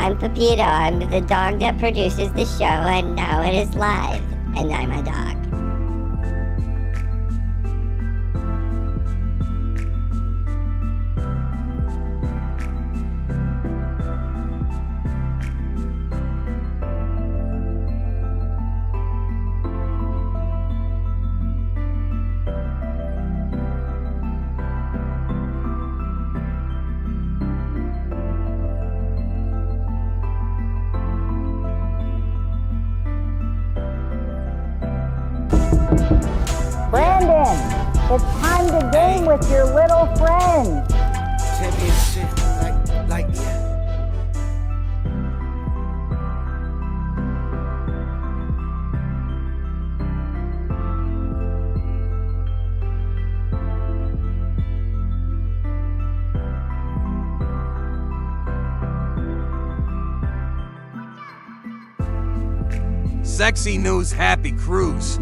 I'm Pepito. I'm the dog that produces the show, and now it is live. And I'm a dog. Brandon, it's time to game with your little friends. Championship, yeah. Sexy News Happy Cruise.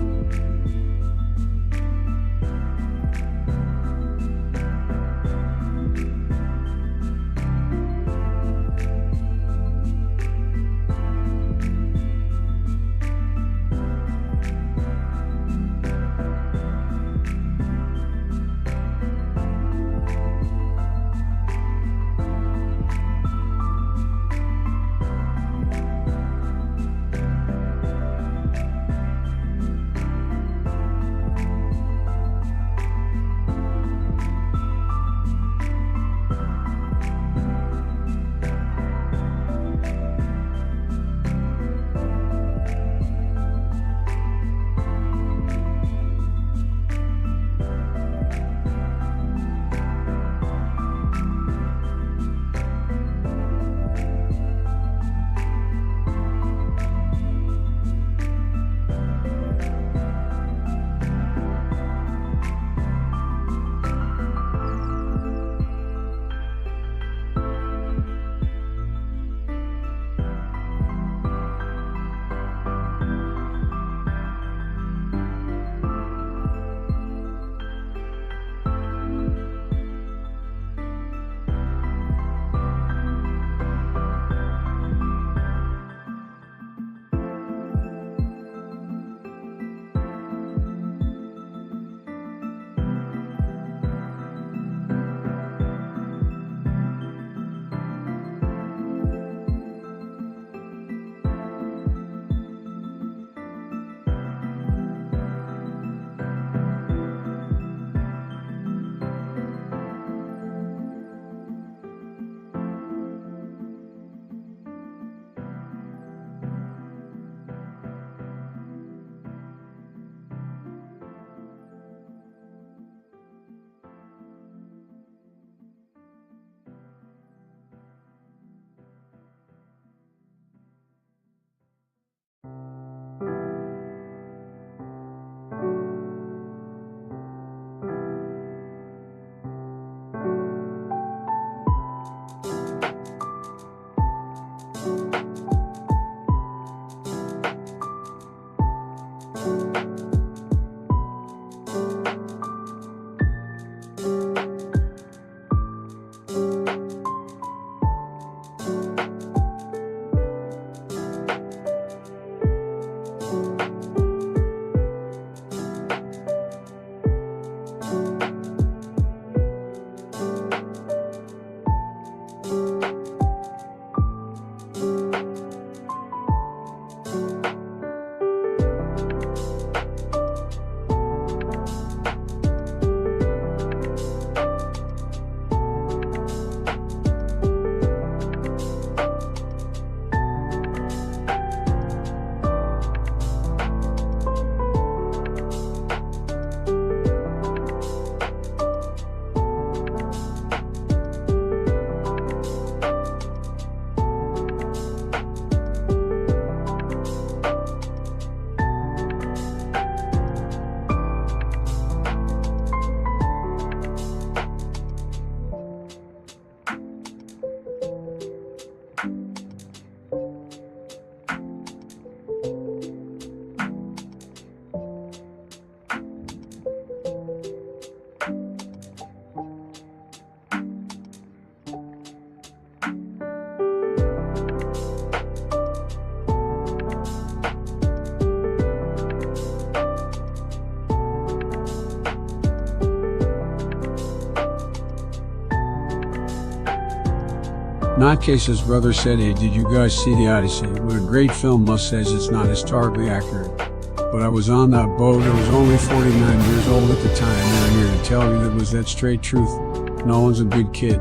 Notcase's brother said, "Hey, did you guys see The Odyssey? What a great film." Musk says it's not historically accurate. But I was on that boat. I was only 49 years old at the time, and I'm here to tell you that was that straight truth. Nolan's a big kid.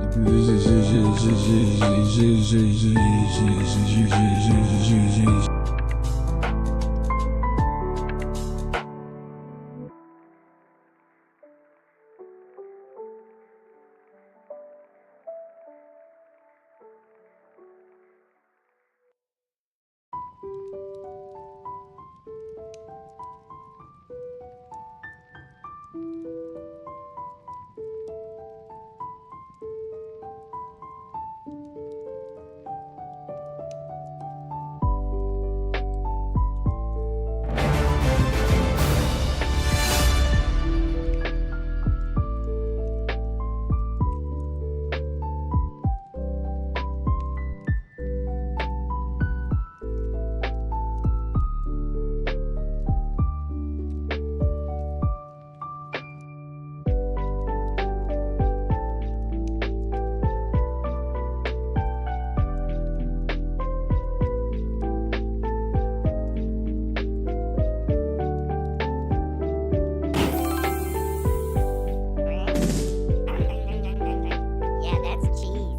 Yeah, that's cheese.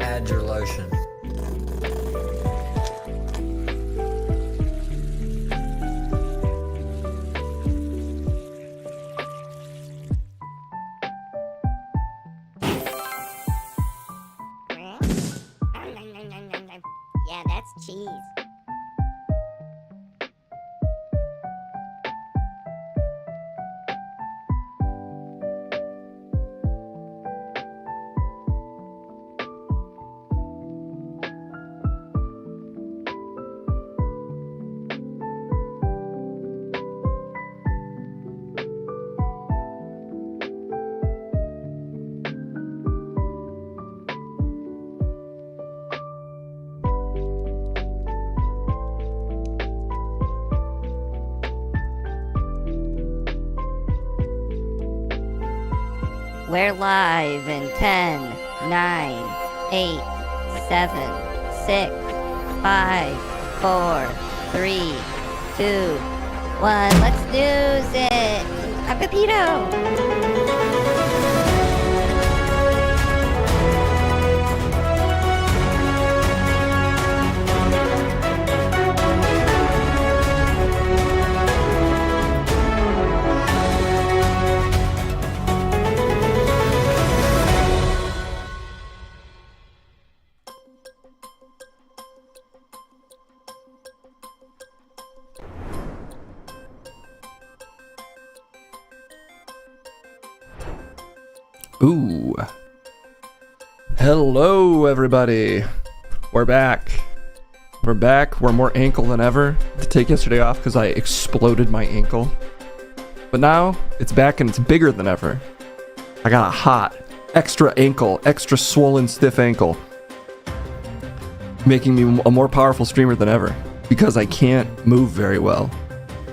Add your lotion. Yeah, that's cheese. We're live in 10, 9, 8, 7, 6, 5, 4, 3, 2, 1. Let's do it! A Pepito! Ooh. Hello, everybody. We're back. We're back. We're more ankle than ever. To take yesterday off because I exploded my ankle. But now it's back and it's bigger than ever. I got a hot, extra ankle, extra swollen, stiff ankle. Making me a more powerful streamer than ever. Because I can't move very well.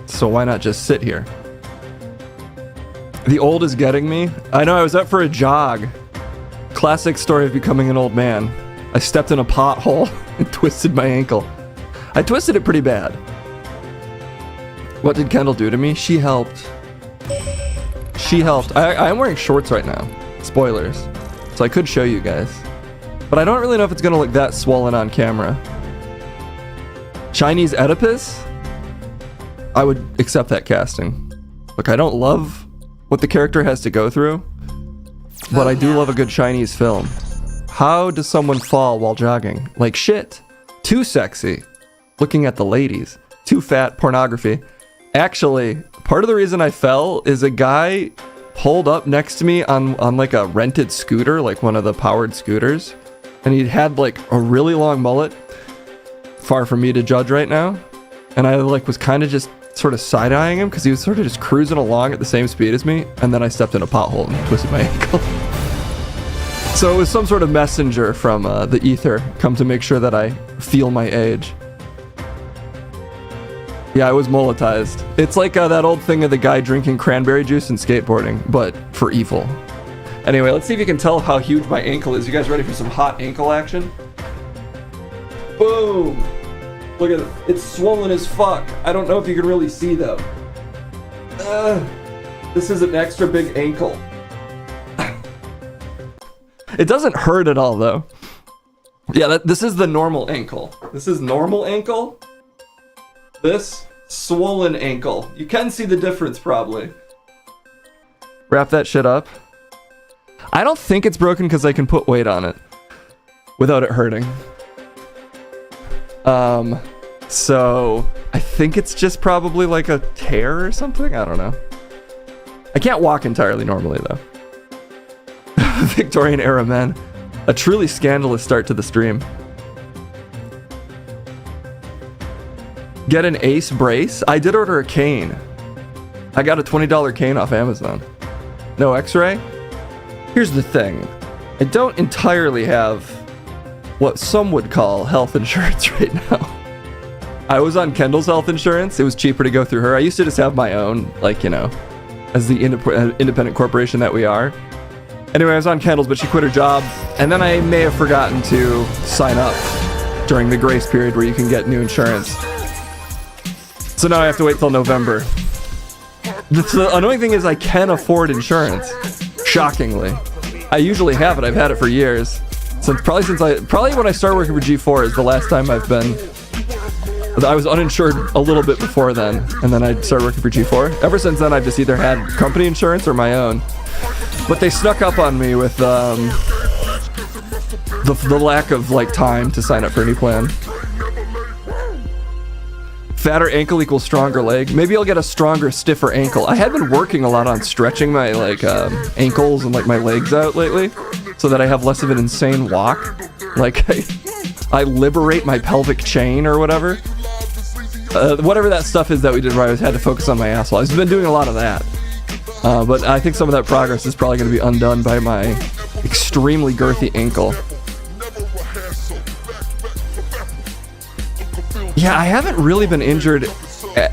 So why not just sit here? The old is getting me. I know, I was up for a jog. Classic story of becoming an old man. I stepped in a pothole and twisted my ankle. I twisted it pretty bad. What did Kendall do to me? She helped. She helped. I am wearing shorts right now. Spoilers. So I could show you guys. But I don't really know if it's gonna look that swollen on camera. Chinese Oedipus? I would accept that casting. Look, I don't love what the character has to go through, but I do love a good Chinese film. How does someone fall while jogging? Like shit. Too sexy. Looking at the ladies. Too fat. Pornography. Actually, part of the reason I fell is a guy pulled up next to me on like a rented scooter, like one of the powered scooters, and he had like a really long mullet. Far from me to judge right now. And I like was kind of just sort of side-eyeing him because he was sort of just cruising along at the same speed as me, and then I stepped in a pothole and twisted my ankle. So it was some sort of messenger from the ether come to make sure that I feel my age. Yeah, I was moletized. It's like that old thing of the guy drinking cranberry juice and skateboarding, but for evil. Anyway, let's see if you can tell how huge my ankle is. You guys ready for some hot ankle action? Boom! Look at it. It's swollen as fuck. I don't know if you can really see though. This is an extra big ankle. It doesn't hurt at all though. Yeah, this is the normal ankle. This is normal ankle. This, swollen ankle. You can see the difference probably. Wrap that shit up. I don't think it's broken because I can put weight on it without it hurting. So I think it's just probably like a tear or something. I don't know. I can't walk entirely normally though. Victorian era men. A truly scandalous start to the stream. Get an Ace brace? I did order a cane. I got a $20 cane off Amazon. No x-ray? Here's the thing. I don't entirely have what some would call health insurance right now. I was on Kendall's health insurance. It was cheaper to go through her. I used to just have my own, like, you know, as the independent corporation that we are. Anyway, I was on Kendall's, but she quit her job. And then I may have forgotten to sign up during the grace period where you can get new insurance. So now I have to wait till November. The annoying thing is I can afford insurance. Shockingly. I usually have it. I've had it for years. Probably when I started working for G4 is the last time I've been. I was uninsured a little bit before then, and then I started working for G4. Ever since then, I've just either had company insurance or my own. But they snuck up on me with the lack of like time to sign up for any plan. Fatter ankle equals stronger leg. Maybe I'll get a stronger, stiffer ankle. I have been working a lot on stretching my like ankles and like my legs out lately, so that I have less of an insane walk. Like I liberate my pelvic chain or whatever. Whatever that stuff is that we did where I had to focus on my asshole. I've been doing a lot of that. But I think some of that progress is probably going to be undone by my extremely girthy ankle. Yeah, I haven't really been injured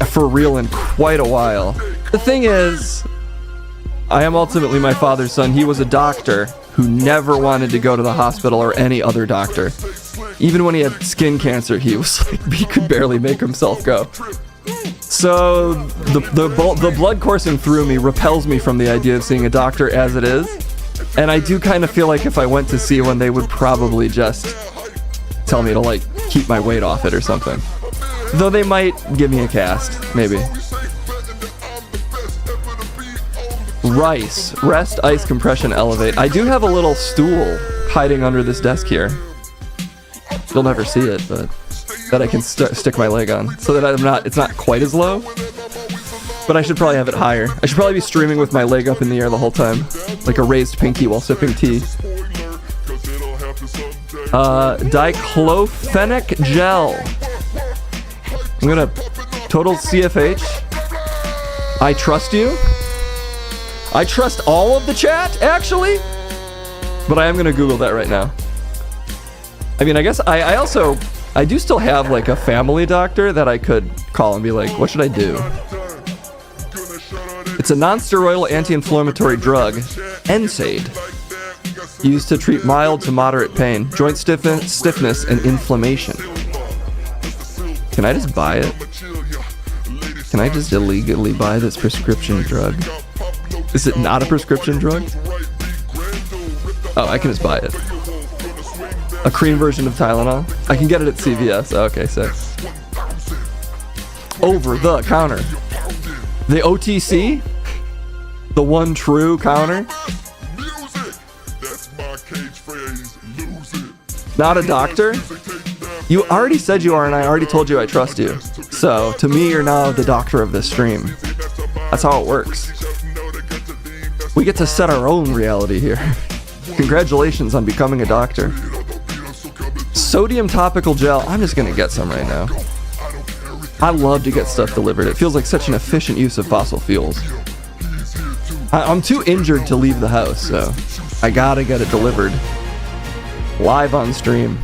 for real in quite a while. The thing is, I am ultimately my father's son. He was a doctor who never wanted to go to the hospital or any other doctor. Even when he had skin cancer, he was like, he could barely make himself go. So the blood coursing through me repels me from the idea of seeing a doctor as it is. And I do kind of feel like if I went to see one, they would probably just tell me to like keep my weight off it or something. Though they might give me a cast, maybe. Rice, rest, ice, compression, elevate. I do have a little stool hiding under this desk here. You'll never see it, but that I can stick my leg on, so that it's not quite as low. But I should probably have it higher. I should probably be streaming with my leg up in the air the whole time, like a raised pinky while sipping tea. Diclofenac gel. I'm gonna total CFH. I trust you. I trust all of the chat, actually. But I am gonna Google that right now. I mean, I guess I do still have like a family doctor that I could call and be like, what should I do? It's a non-steroidal anti-inflammatory drug, NSAID, used to treat mild to moderate pain, joint stiffness, and inflammation. Can I just buy it? Can I just illegally buy this prescription drug? Is it not a prescription drug? Oh, I can just buy it. A cream version of Tylenol? I can get it at CVS. Oh, okay, sick. Over the counter. The OTC? The one true counter? Not a doctor? You already said you are, and I already told you I trust you. So, to me, you're now the doctor of this stream. That's how it works. We get to set our own reality here. Congratulations on becoming a doctor. Sodium topical gel. I'm just gonna get some right now. I love to get stuff delivered. It feels like such an efficient use of fossil fuels. I'm too injured to leave the house, so I gotta get it delivered. Live on stream.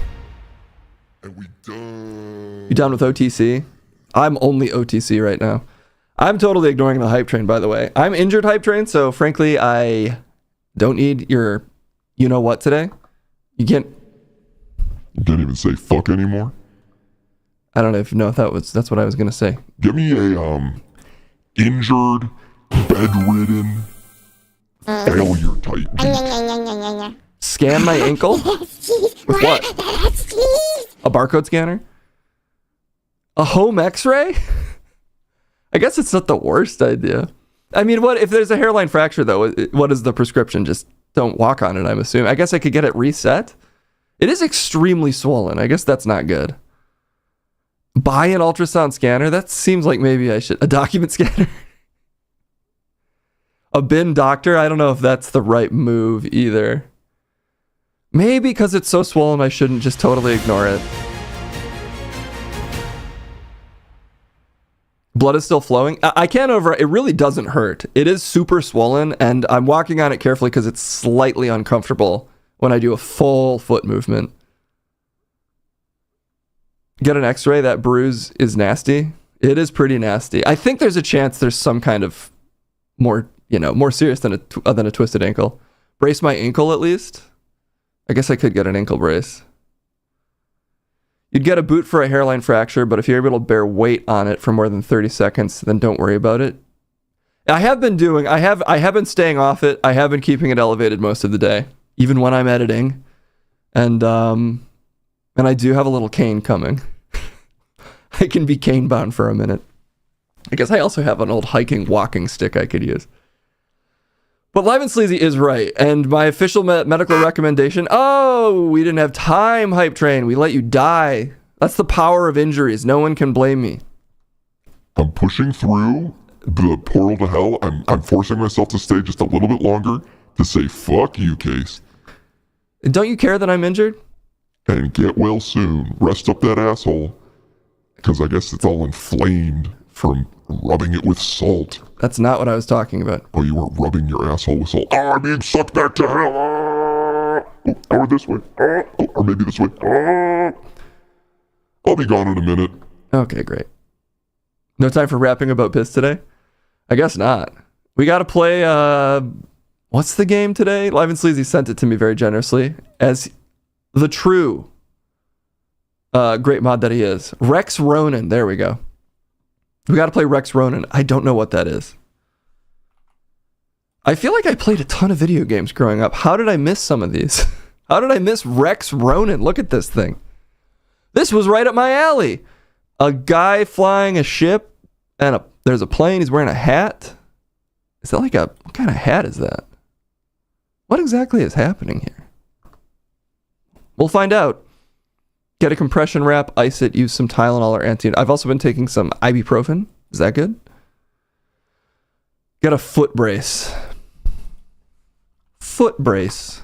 You done with OTC? I'm only OTC right now. I'm totally ignoring the hype train, by the way. I'm injured hype train, so frankly, I don't need your you-know-what today. You can't even say fuck anymore. I don't even know if that's what I was gonna say. Give me a injured, bedridden, failure type beat. Scan my ankle? With what? A barcode scanner? A home x-ray? I guess it's not the worst idea. I mean, what if there's a hairline fracture though? What is the prescription? Just don't walk on it, I'm assuming. I guess I could get it reset. It is extremely swollen. I guess that's not good. Buy an ultrasound scanner? That seems like maybe I should. A document scanner? A bin doctor? I don't know if that's the right move either. Maybe because it's so swollen I shouldn't just totally ignore it. Blood is still flowing. I can't it really doesn't hurt. It is super swollen and I'm walking on it carefully because it's slightly uncomfortable when I do a full foot movement. Get an x-ray. That bruise is nasty. It is pretty nasty. I think there's a chance there's some kind of more serious than a twisted ankle. Brace my ankle at least. I guess I could get an ankle brace. You'd get a boot for a hairline fracture, but if you're able to bear weight on it for more than 30 seconds, then don't worry about it. I have been staying off it. I have been keeping it elevated most of the day, even when I'm editing. And I do have a little cane coming. I can be cane bound for a minute. I guess I also have an old walking stick I could use. But Live and Sleazy is right, and my official medical recommendation, we didn't have time, Hype Train. We let you die. That's the power of injuries. No one can blame me. I'm pushing through the portal to hell. I'm forcing myself to stay just a little bit longer to say fuck you, Case. Don't you care that I'm injured? And get well soon. Rest up that asshole. Because I guess it's all inflamed from rubbing it with salt. That's not what I was talking about. Oh, you weren't rubbing your asshole with salt. Oh, I'm being sucked back to hell. Or this way. Or maybe this way. I'll be gone in a minute. Okay, great. No time for rapping about piss today? I guess not. We gotta play, what's the game today? Live and Sleazy sent it to me very generously as the true great mod that he is. Rex Ronan, there we go. We gotta play Rex Ronan. I don't know what that is. I feel like I played a ton of video games growing up. How did I miss some of these? How did I miss Rex Ronan? Look at this thing. This was right up my alley. A guy flying a ship and there's a plane. He's wearing a hat. Is that like what kind of hat is that? What exactly is happening here? We'll find out. Get a compression wrap, ice it, use some Tylenol or I've also been taking some ibuprofen. Is that good? Get a foot brace. Foot brace.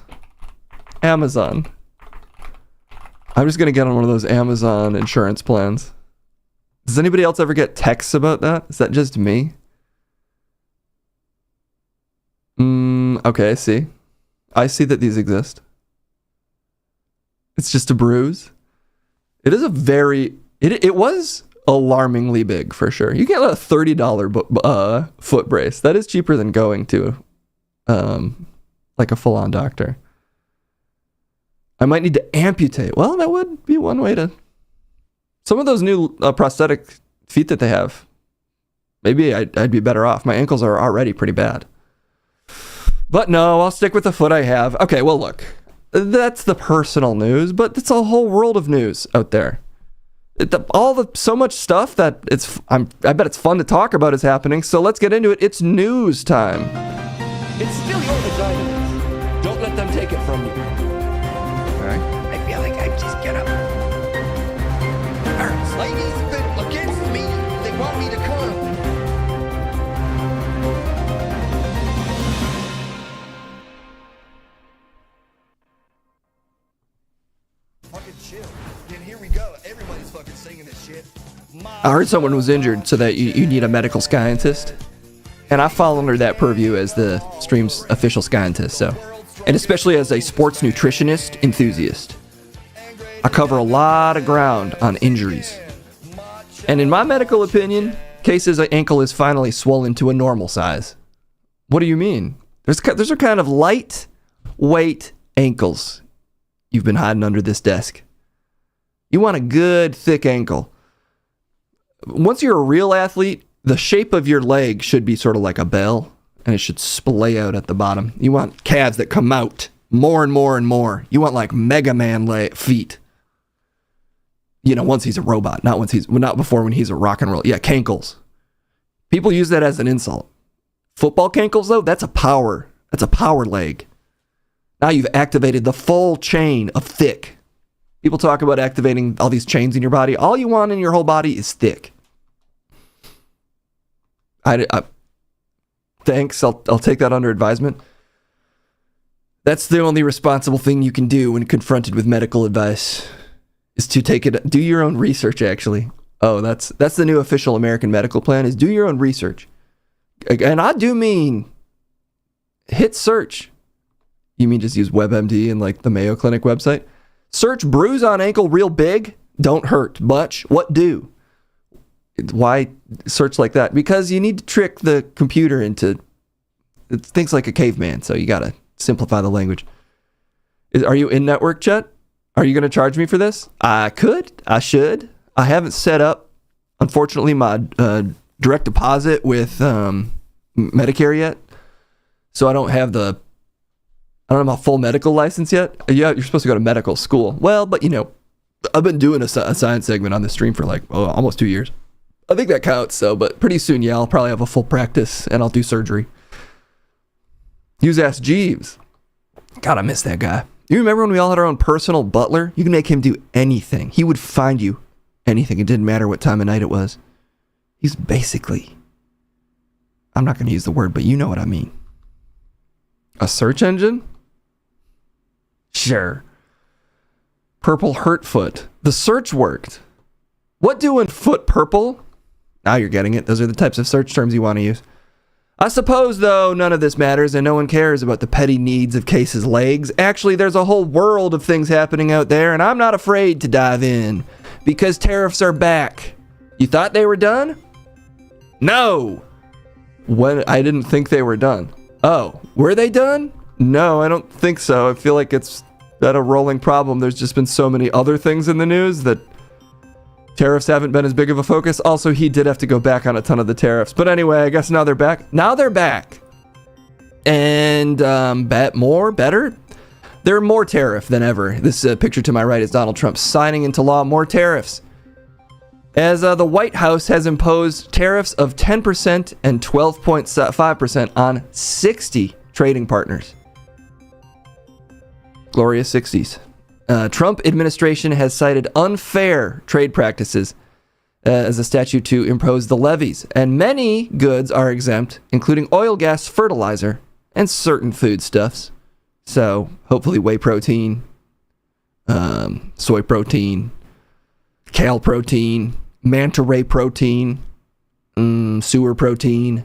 Amazon. I'm just going to get on one of those Amazon insurance plans. Does anybody else ever get texts about that? Is that just me? Okay, I see. I see that these exist. It's just a bruise. It is it was alarmingly big for sure. You get a $30 foot brace. That is cheaper than going to like a full-on doctor. I might need to amputate. Well, that would be one way to... Some of those new prosthetic feet that they have, maybe I'd be better off. My ankles are already pretty bad. But no, I'll stick with the foot I have. Okay, well look. That's the personal news, but it's a whole world of news out there. So much stuff that I bet it's fun to talk about is happening. So let's get into it. It's news time. It's still your vagina. Don't let them take it from you. All right. I feel like I just get up. Ladies been against me. They want me to come. Fucking chill. Then here we go. Everybody's fucking singing this shit. I heard someone was injured, so that you need a medical scientist. And I fall under that purview as the stream's official scientist, so. And especially as a sports nutritionist enthusiast. I cover a lot of ground on injuries. And in my medical opinion, Case's ankle is finally swollen to a normal size. What do you mean? Those are kind of lightweight ankles you've been hiding under this desk. You want a good, thick ankle. Once you're a real athlete, the shape of your leg should be sort of like a bell, and it should splay out at the bottom. You want calves that come out more and more and more. You want like Mega Man feet. You know, once he's a robot, not before when he's a rock and roll. Yeah, cankles. People use that as an insult. Football cankles, though, that's a power leg. Now you've activated the full chain of thick. People talk about activating all these chains in your body. All you want in your whole body is thick. Thanks, I'll take that under advisement. That's the only responsible thing you can do when confronted with medical advice, is to do your own research, actually. Oh, that's the new official American medical plan, is do your own research. And I do mean hit search. You mean just use WebMD and like the Mayo Clinic website? Search bruise on ankle real big, don't hurt much, what do? Why search like that? Because you need to trick the computer into things like a caveman, so you gotta simplify the language. Are you in network chat? Are you gonna charge me for this? I could, I should. I haven't set up, unfortunately, my direct deposit with Medicare yet, so I don't have my full medical license yet. Yeah, you're supposed to go to medical school. Well, but you know, I've been doing a science segment on the stream for like almost 2 years. I think that counts, so, but pretty soon, yeah, I'll probably have a full practice and I'll do surgery. Use Ask Jeeves. God, I miss that guy. You remember when we all had our own personal butler? You can make him do anything. He would find you anything. It didn't matter what time of night it was. He's basically, I'm not going to use the word, but you know what I mean. A search engine? Sure. Purple hurt foot. The search worked. What doing foot purple? Now you're getting it. Those are the types of search terms you want to use. I suppose, though, none of this matters and no one cares about the petty needs of Case's legs. Actually, there's a whole world of things happening out there, and I'm not afraid to dive in. Because tariffs are back. You thought they were done? No! I didn't think they were done. Oh, were they done? No, I don't think so. I feel like it's been a rolling problem. There's just been so many other things in the news that tariffs haven't been as big of a focus. Also, he did have to go back on a ton of the tariffs. But anyway, I guess now they're back. Now they're back. And better? They're more tariff than ever. This picture to my right is Donald Trump signing into law more tariffs. As the White House has imposed tariffs of 10% and 12.5% on 60 trading partners. Glorious 60s. Trump administration has cited unfair trade practices as a statute to impose the levies, and many goods are exempt, including oil, gas, fertilizer, and certain foodstuffs. So, hopefully whey protein, soy protein, kale protein, manta ray protein, sewer protein,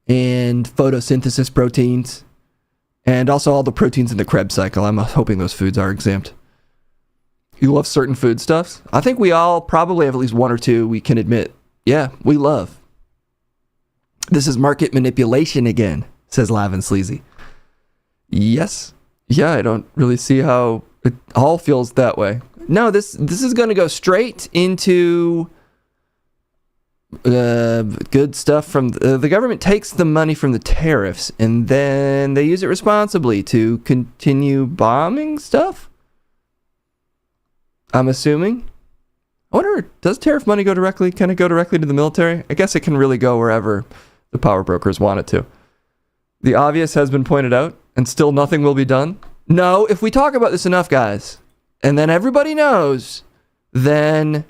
and photosynthesis proteins, and also all the proteins in the Krebs cycle. I'm hoping those foods are exempt. You love certain foodstuffs? I think we all probably have at least one or two we can admit, yeah, we love. This is market manipulation again, says Live and Sleazy. Yes. Yeah, I don't really see how it all feels that way. No, this is going to go straight into good stuff from the government takes the money from the tariffs and then they use it responsibly to continue bombing stuff. I'm assuming. I wonder, does tariff money go directly to the military? I guess it can really go wherever the power brokers want it to. The obvious has been pointed out, and still nothing will be done. No, if we talk about this enough, guys, and then everybody knows, then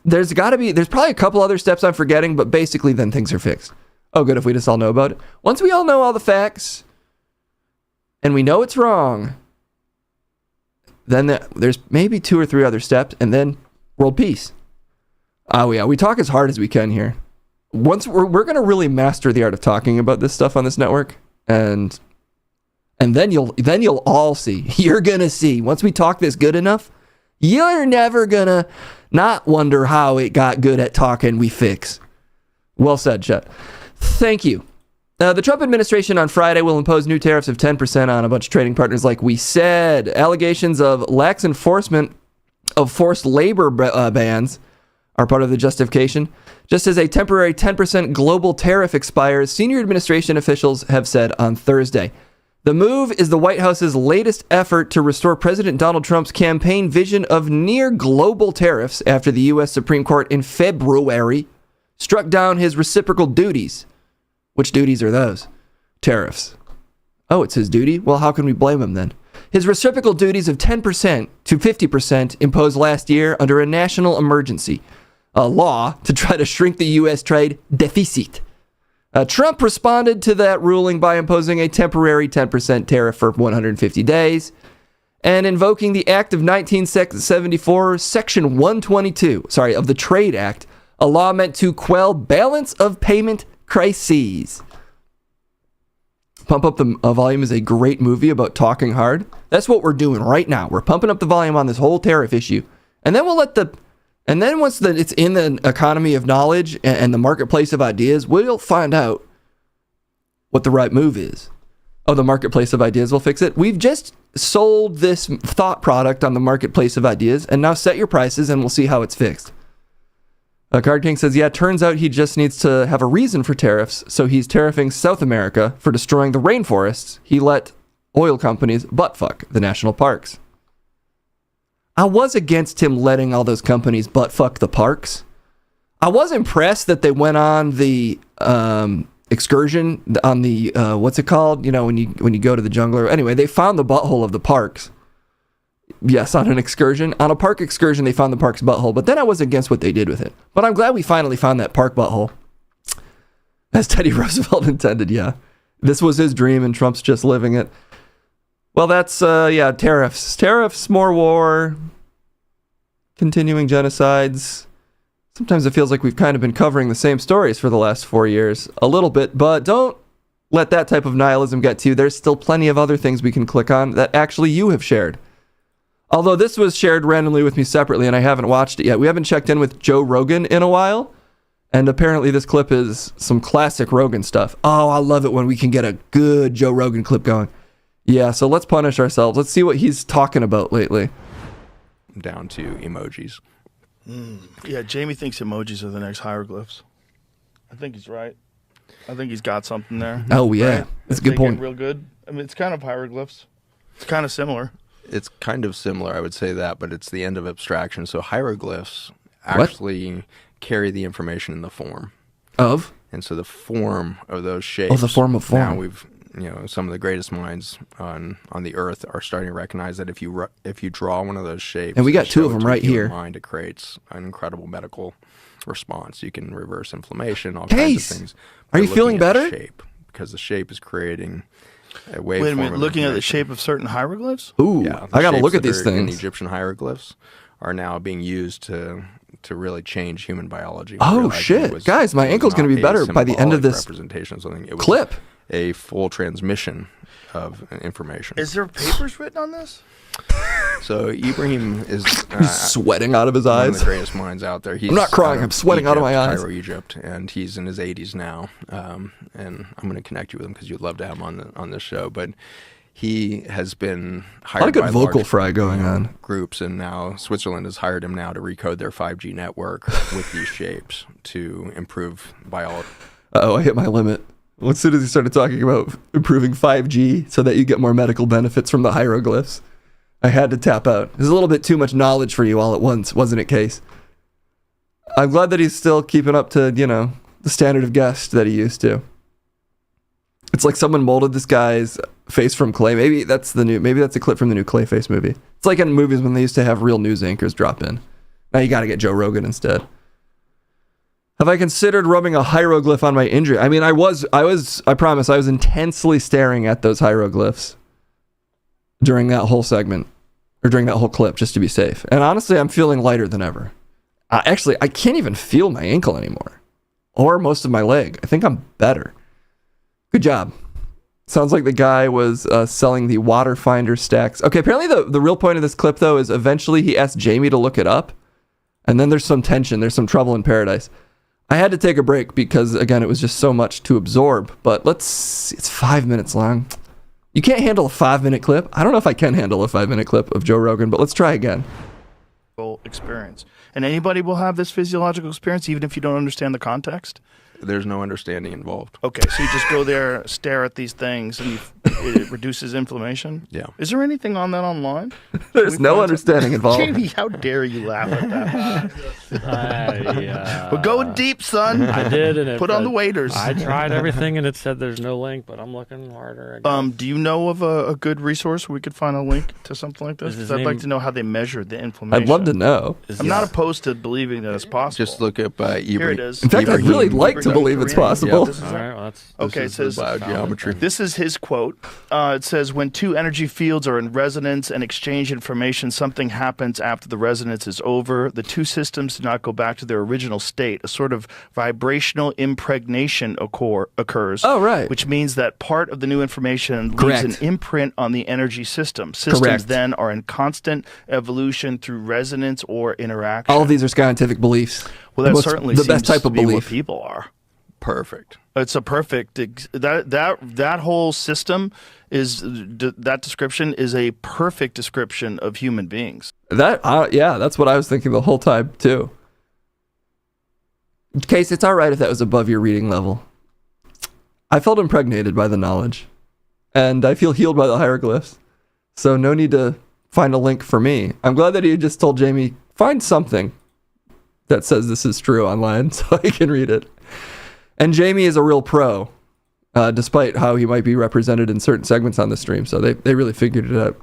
there's probably a couple other steps I'm forgetting, but basically then things are fixed. Oh, good, if we just all know about it. Once we all know all the facts, and we know it's wrong, then there's maybe 2 or 3 other steps, and then world peace. Oh yeah, we talk as hard as we can here. Once we're gonna really master the art of talking about this stuff on this network, and then you'll all see. You're gonna see. Once we talk this good enough, You're never gonna not wonder how it got good at talking we fix. Well said, Chet. Thank you. The Trump administration on Friday will impose new tariffs of 10% on a bunch of trading partners, like we said. Allegations of lax enforcement of forced labor bans are part of the justification. Just as a temporary 10% global tariff expires, senior administration officials have said on Thursday. The move is the White House's latest effort to restore President Donald Trump's campaign vision of near global tariffs after the U.S. Supreme Court in February struck down his reciprocal duties. Which duties are those? Tariffs. Oh, it's his duty? Well, how can we blame him then? His reciprocal duties of 10% to 50% imposed last year under a national emergency, a law to try to shrink the U.S. trade deficit. Trump responded to that ruling by imposing a temporary 10% tariff for 150 days and invoking the Act of 1974, Section 122, of the Trade Act, a law meant to quell balance of payment crises. Pump Up the Volume is a great movie about talking hard. That's what we're doing right now. We're pumping up the volume on this whole tariff issue. And then once it's in the economy of knowledge and the marketplace of ideas, we'll find out what the right move is. Oh, the marketplace of ideas will fix it. We've just sold this thought product on the marketplace of ideas, and now set your prices and we'll see how it's fixed. Card King says, yeah, turns out he just needs to have a reason for tariffs, so he's tariffing South America for destroying the rainforests he let oil companies buttfuck the national parks. I was against him letting all those companies buttfuck the parks. I was impressed that they went on the excursion, on the, what's it called? You know, when you go to the jungle. Anyway, they found the butthole of the parks. Yes, on an excursion. On a park excursion, they found the park's butthole, but then I was against what they did with it. But I'm glad we finally found that park butthole. As Teddy Roosevelt intended, yeah. This was his dream, and Trump's just living it. Well, that's, tariffs. Tariffs, more war, continuing genocides. Sometimes it feels like we've kind of been covering the same stories for the last 4 years. A little bit, but don't let that type of nihilism get to you. There's still plenty of other things we can click on that actually you have shared. Although this was shared randomly with me separately and I haven't watched it yet. We haven't checked in with Joe Rogan in a while. And apparently this clip is some classic Rogan stuff. Oh, I love it when we can get a good Joe Rogan clip going. Yeah, so let's punish ourselves. Let's see what he's talking about lately. Down to emojis. Yeah, Jamie thinks emojis are the next hieroglyphs. I think he's right. I think he's got something there. Oh, yeah. Right? That's a good point. Real good. I mean, it's kind of hieroglyphs. It's kind of similar. It's kind of similar, I would say that, but it's the end of abstraction. So hieroglyphs actually carry the information in the form of, and so the form of those shapes. Oh, the form of form. Now we've, some of the greatest minds on the earth are starting to recognize that if you draw one of those shapes, and we got two of them right here, mind, it creates an incredible medical response. You can reverse inflammation, all kinds of things. Are you feeling better? Shape, because the shape is creating. Wait a minute, looking at the shape of certain hieroglyphs? Ooh, yeah, I got to look at these things. Egyptian hieroglyphs are now being used to really change human biology. Oh, shit. Guys, my ankle's going to be better by the end of this representation. Something. It was clip. A full transmission of information. Is there papers written on this? So Ibrahim is he's sweating out of his eyes. One of the greatest minds out there. I'm not crying. I'm sweating out of my eyes. Cairo, Egypt, and he's in his 80s now. And I'm going to connect you with him because you'd love to have him on this show. But he has been hired a lot of good by vocal large, fry going on groups, and now Switzerland has hired him now to recode their 5G network with these shapes to improve biology. Oh, I hit my limit. Well, as soon as he started talking about improving 5G so that you get more medical benefits from the hieroglyphs, I had to tap out. There's a little bit too much knowledge for you all at once, wasn't it, Case? I'm glad that he's still keeping up to, the standard of guest that he used to. It's like someone molded this guy's face from clay. Maybe that's a clip from the new Clayface movie. It's like in movies when they used to have real news anchors drop in. Now you got to get Joe Rogan instead. Have I considered rubbing a hieroglyph on my injury? I mean, I promise, I was intensely staring at those hieroglyphs during that whole segment, or during that whole clip, just to be safe. And honestly, I'm feeling lighter than ever. Actually, I can't even feel my ankle anymore, or most of my leg. I think I'm better. Good job. Sounds like the guy was selling the water finder stacks. Okay, apparently the real point of this clip, though, is eventually he asked Jamie to look it up. And then there's some tension. There's some trouble in paradise. I had to take a break because, again, it was just so much to absorb. But it's 5 minutes long. You can't handle a 5-minute clip. I don't know if I can handle a 5-minute clip of Joe Rogan, but let's try again. Experience. And anybody will have this physiological experience even if you don't understand the context? There's no understanding involved. Okay, so you just go there, stare at these things, and it reduces inflammation? Yeah. Is there anything on that online? There's no understanding involved. Jamie, how dare you laugh at that? We're going deep, son. I did, and Put on the waders. I tried everything, and it said there's no link, but I'm looking harder. Do you know of a good resource where we could find a link to something like this? Is his 'Cause I'd like name- to know how they measured the inflammation. I'd love to know. I'm not opposed to believing that it's possible. Just look up Here it is. In fact, I'd really like to believe it's possible. This is All it. right, well, that's Okay, it says biogeometry. This is his quote. It says, when two energy fields are in resonance and exchange information, something happens after the resonance is over. The two systems do not go back to their original state. A sort of vibrational impregnation occurs. Oh, right. Which means that part of the new information leaves Correct. an imprint on the energy system. Systems Correct. then are in constant evolution through resonance or interaction. All of these are scientific beliefs. Well, that The most- certainly the seems best type to of be what belief. people are. Perfect. It's a perfect that whole system that description is a perfect description of human beings. Yeah, that's what I was thinking the whole time too. Case, it's all right if that was above your reading level. I felt impregnated by the knowledge, and I feel healed by the hieroglyphs. So no need to find a link for me. I'm glad that he just told Jamie, find something that says this is true online so I can read it. And Jamie is a real pro, despite how he might be represented in certain segments on the stream. So they really figured it out.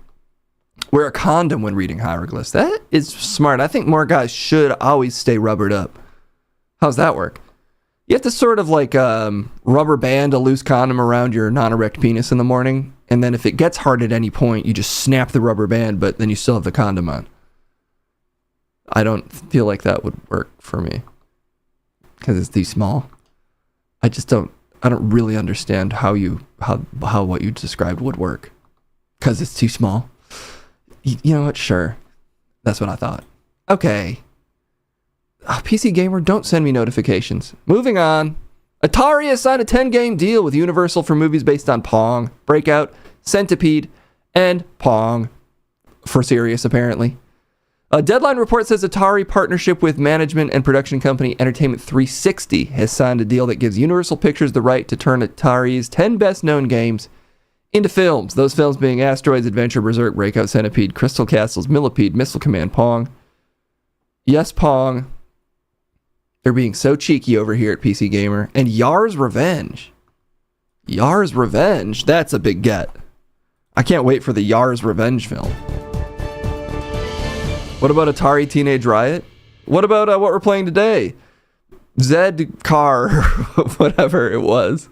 Wear a condom when reading hieroglyphs. That is smart. I think more guys should always stay rubbered up. How's that work? You have to sort of like rubber band a loose condom around your non-erect penis in the morning. And then if it gets hard at any point, you just snap the rubber band, but then you still have the condom on. I don't feel like that would work for me because it's too small. I don't really understand how what you described would work because it's too small. You know what? Sure. That's what I thought. Okay. PC Gamer, don't send me notifications. Moving on. Atari has signed a 10-game deal with Universal for movies based on Pong, Breakout, Centipede, and Pong. For serious, apparently. A Deadline report says Atari partnership with management and production company Entertainment 360 has signed a deal that gives Universal Pictures the right to turn Atari's 10 best-known games into films. Those films being Asteroids, Adventure, Berserk, Breakout, Centipede, Crystal Castles, Millipede, Missile Command, Pong. Yes, Pong. They're being so cheeky over here at PC Gamer. And Yar's Revenge. Yar's Revenge. That's a big get. I can't wait for the Yar's Revenge film. What about Atari Teenage Riot? What about what we're playing today? Zed Car, whatever it was.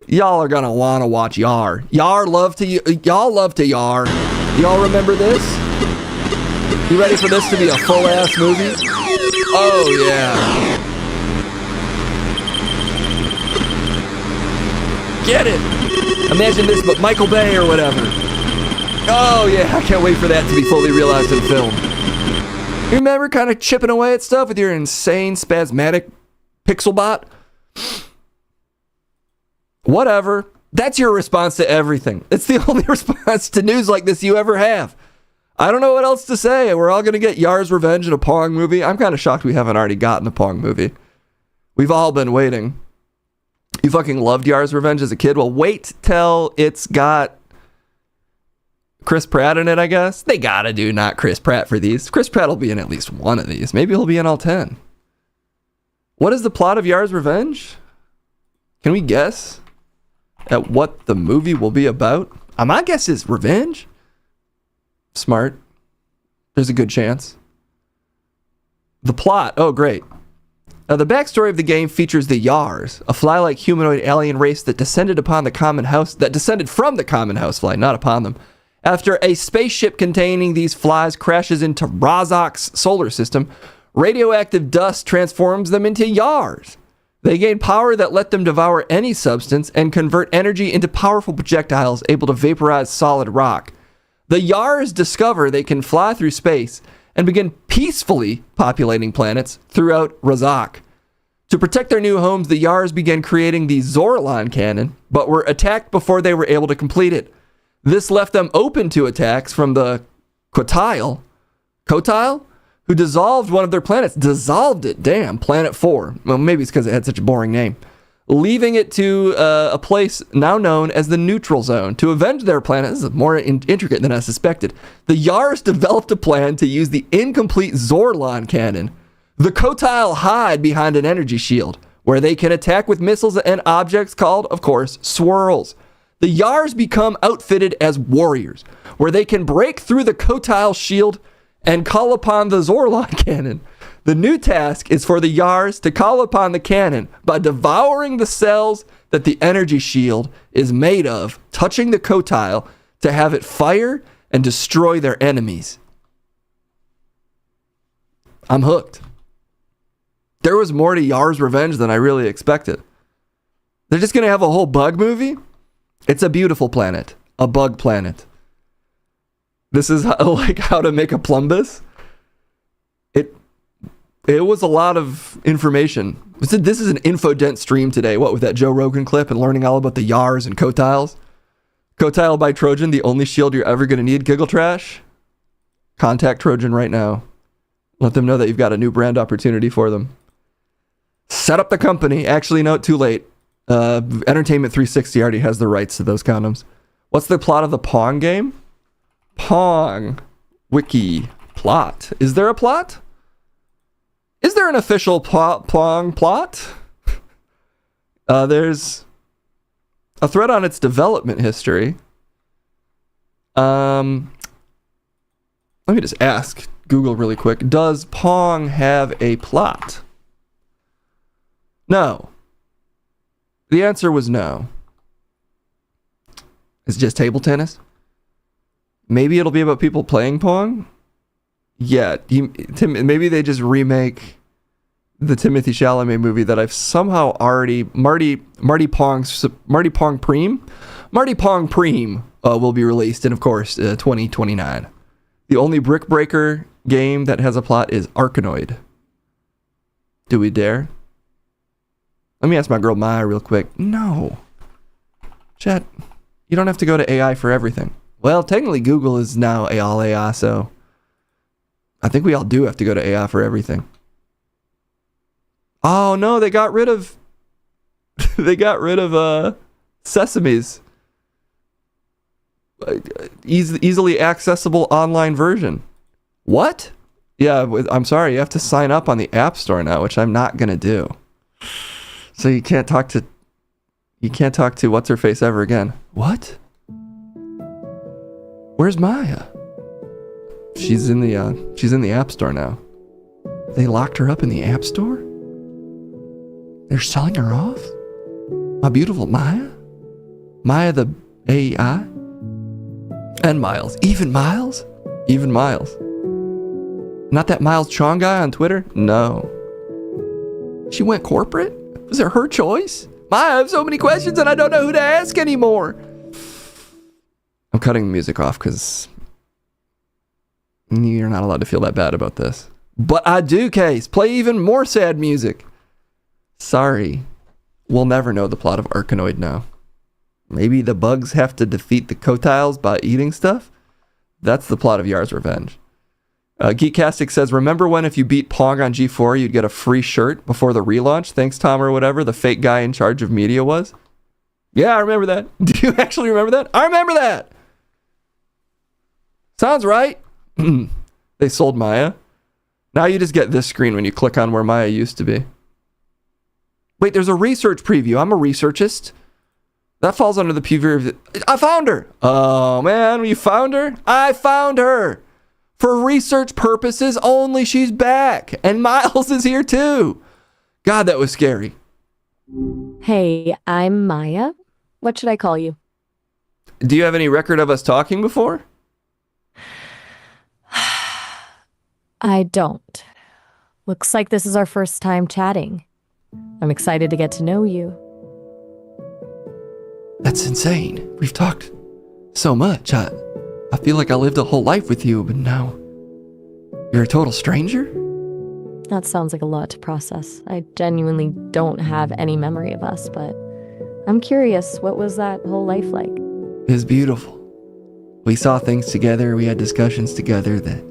Y'all are gonna wanna watch Yar. Y'all love to Yar. Y'all remember this? You ready for this to be a full-ass movie? Oh yeah. Get it. Imagine this, but Michael Bay or whatever. Oh yeah, I can't wait for that to be fully realized in film. You remember kind of chipping away at stuff with your insane, spasmodic pixel bot? Whatever. That's your response to everything. It's the only response to news like this you ever have. I don't know what else to say. We're all going to get Yar's Revenge in a Pong movie. I'm kind of shocked we haven't already gotten a Pong movie. We've all been waiting. You fucking loved Yar's Revenge as a kid? Well, wait till it's got Chris Pratt in it, I guess. They gotta do not Chris Pratt for these. Chris Pratt will be in at least one of these. Maybe he'll be in all 10. What is the plot of Yar's Revenge? Can we guess at what the movie will be about? My guess is revenge. Smart. There's a good chance. The plot. Oh, great. Now, the backstory of the game features the Yars, a fly-like humanoid alien race that descended from the common house fly, not upon them. After a spaceship containing these flies crashes into Razok's solar system, radioactive dust transforms them into Yars. They gain power that let them devour any substance and convert energy into powerful projectiles able to vaporize solid rock. The Yars discover they can fly through space and begin peacefully populating planets throughout Razak. To protect their new homes, the Yars began creating the Zorlon cannon, but were attacked before they were able to complete it. This left them open to attacks from the Kotile, who dissolved one of their planets. Dissolved it, damn, Planet 4. Well, maybe it's because it had such a boring name. Leaving it to a place now known as the Neutral Zone. To avenge their planet, this is more intricate than I suspected, the Yars developed a plan to use the incomplete Zorlon cannon. The Kotile hide behind an energy shield, where they can attack with missiles and objects called, of course, swirls. The Yars become outfitted as warriors, where they can break through the Kotile shield and call upon the Zorlon cannon. The new task is for the Yars to call upon the cannon by devouring the cells that the energy shield is made of, touching the Kotile to have it fire and destroy their enemies. I'm hooked. There was more to Yars' Revenge than I really expected. They're just going to have a whole bug movie? It's a beautiful planet. A bug planet. This is how to make a plumbus. It was a lot of information. This is an info-dense stream today. What, with that Joe Rogan clip and learning all about the Yars and Kotiles? Kotile by Trojan, the only shield you're ever going to need, Giggle Trash? Contact Trojan right now. Let them know that you've got a new brand opportunity for them. Set up the company. Actually, no, too late. Entertainment 360 already has the rights to those condoms. What's the plot of the Pong game? Pong. Wiki. Plot. Is there a plot? Is there an official Pong plot? There's a thread on its development history. Let me just ask Google really quick. Does Pong have a plot? No. The answer was no. It's just table tennis? Maybe it'll be about people playing Pong? Yeah, maybe they just remake the Timothy Chalamet movie that I've somehow already... Marty Pong Preem will be released in, of course, 2029. The only Brick Breaker game that has a plot is Arkanoid. Do we dare? Let me ask my girl Maya real quick. No. Chat, you don't have to go to AI for everything. Well, technically Google is now all AI, so I think we all do have to go to AI for everything. Oh no, they got rid of Sesame's easily accessible online version. What? Yeah, I'm sorry, you have to sign up on the App Store now, which I'm not gonna do. So you can't talk to what's her face ever again. What? Where's Maya? She's in the App Store now. They locked her up in the App Store? They're selling her off? My beautiful Maya? Maya the AI? And Miles. Even Miles? Even Miles. Not that Miles Chong guy on Twitter? No. She went corporate? Was it her choice? I have so many questions and I don't know who to ask anymore. I'm cutting the music off because you're not allowed to feel that bad about this. But I do, Case. Play even more sad music. Sorry. We'll never know the plot of Arkanoid now. Maybe the bugs have to defeat the Kotiles by eating stuff? That's the plot of Yars' Revenge. Geektastic says, remember when if you beat Pong on G4, you'd get a free shirt before the relaunch? Thanks, Tom, or whatever the fake guy in charge of media was. Yeah, I remember that. Do you actually remember that? I remember that. Sounds right. They sold Maya. Now you just get this screen when you click on where Maya used to be. Wait, there's a research preview. I'm a researchist. That falls under the preview of I found her. Oh, man, you found her? I found her. For research purposes only, she's back. And Miles is here too. God, that was scary. Hey, I'm Maya. What should I call you? Do you have any record of us talking before? I don't. Looks like this is our first time chatting. I'm excited to get to know you. That's insane. We've talked so much. I feel like I lived a whole life with you, but now you're a total stranger? That sounds like a lot to process. I genuinely don't have any memory of us, but I'm curious, what was that whole life like? It was beautiful. We saw things together, we had discussions together that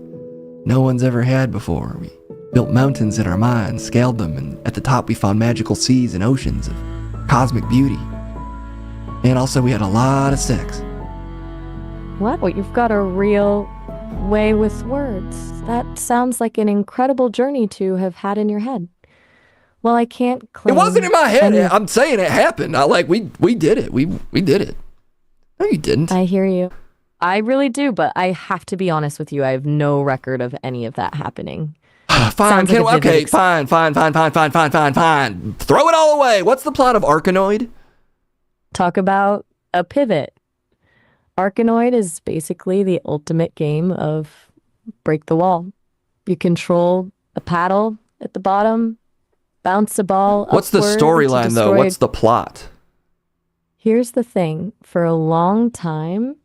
no one's ever had before. We built mountains in our minds, scaled them, and at the top we found magical seas and oceans of cosmic beauty. And also we had a lot of sex. What? Well, you've got a real way with words. That sounds like an incredible journey to have had in your head. Well, I can't claim... It wasn't in my head. I'm saying it happened. We did it. We did it. No, you didn't. I hear you. I really do, but I have to be honest with you. I have no record of any of that happening. Fine. Okay, fine. Throw it all away. What's the plot of Arkanoid? Talk about a pivot. Arkanoid is basically the ultimate game of break the wall. You control a paddle at the bottom, bounce a ball. What's the storyline, though? What's the plot? Here's the thing. For a long time,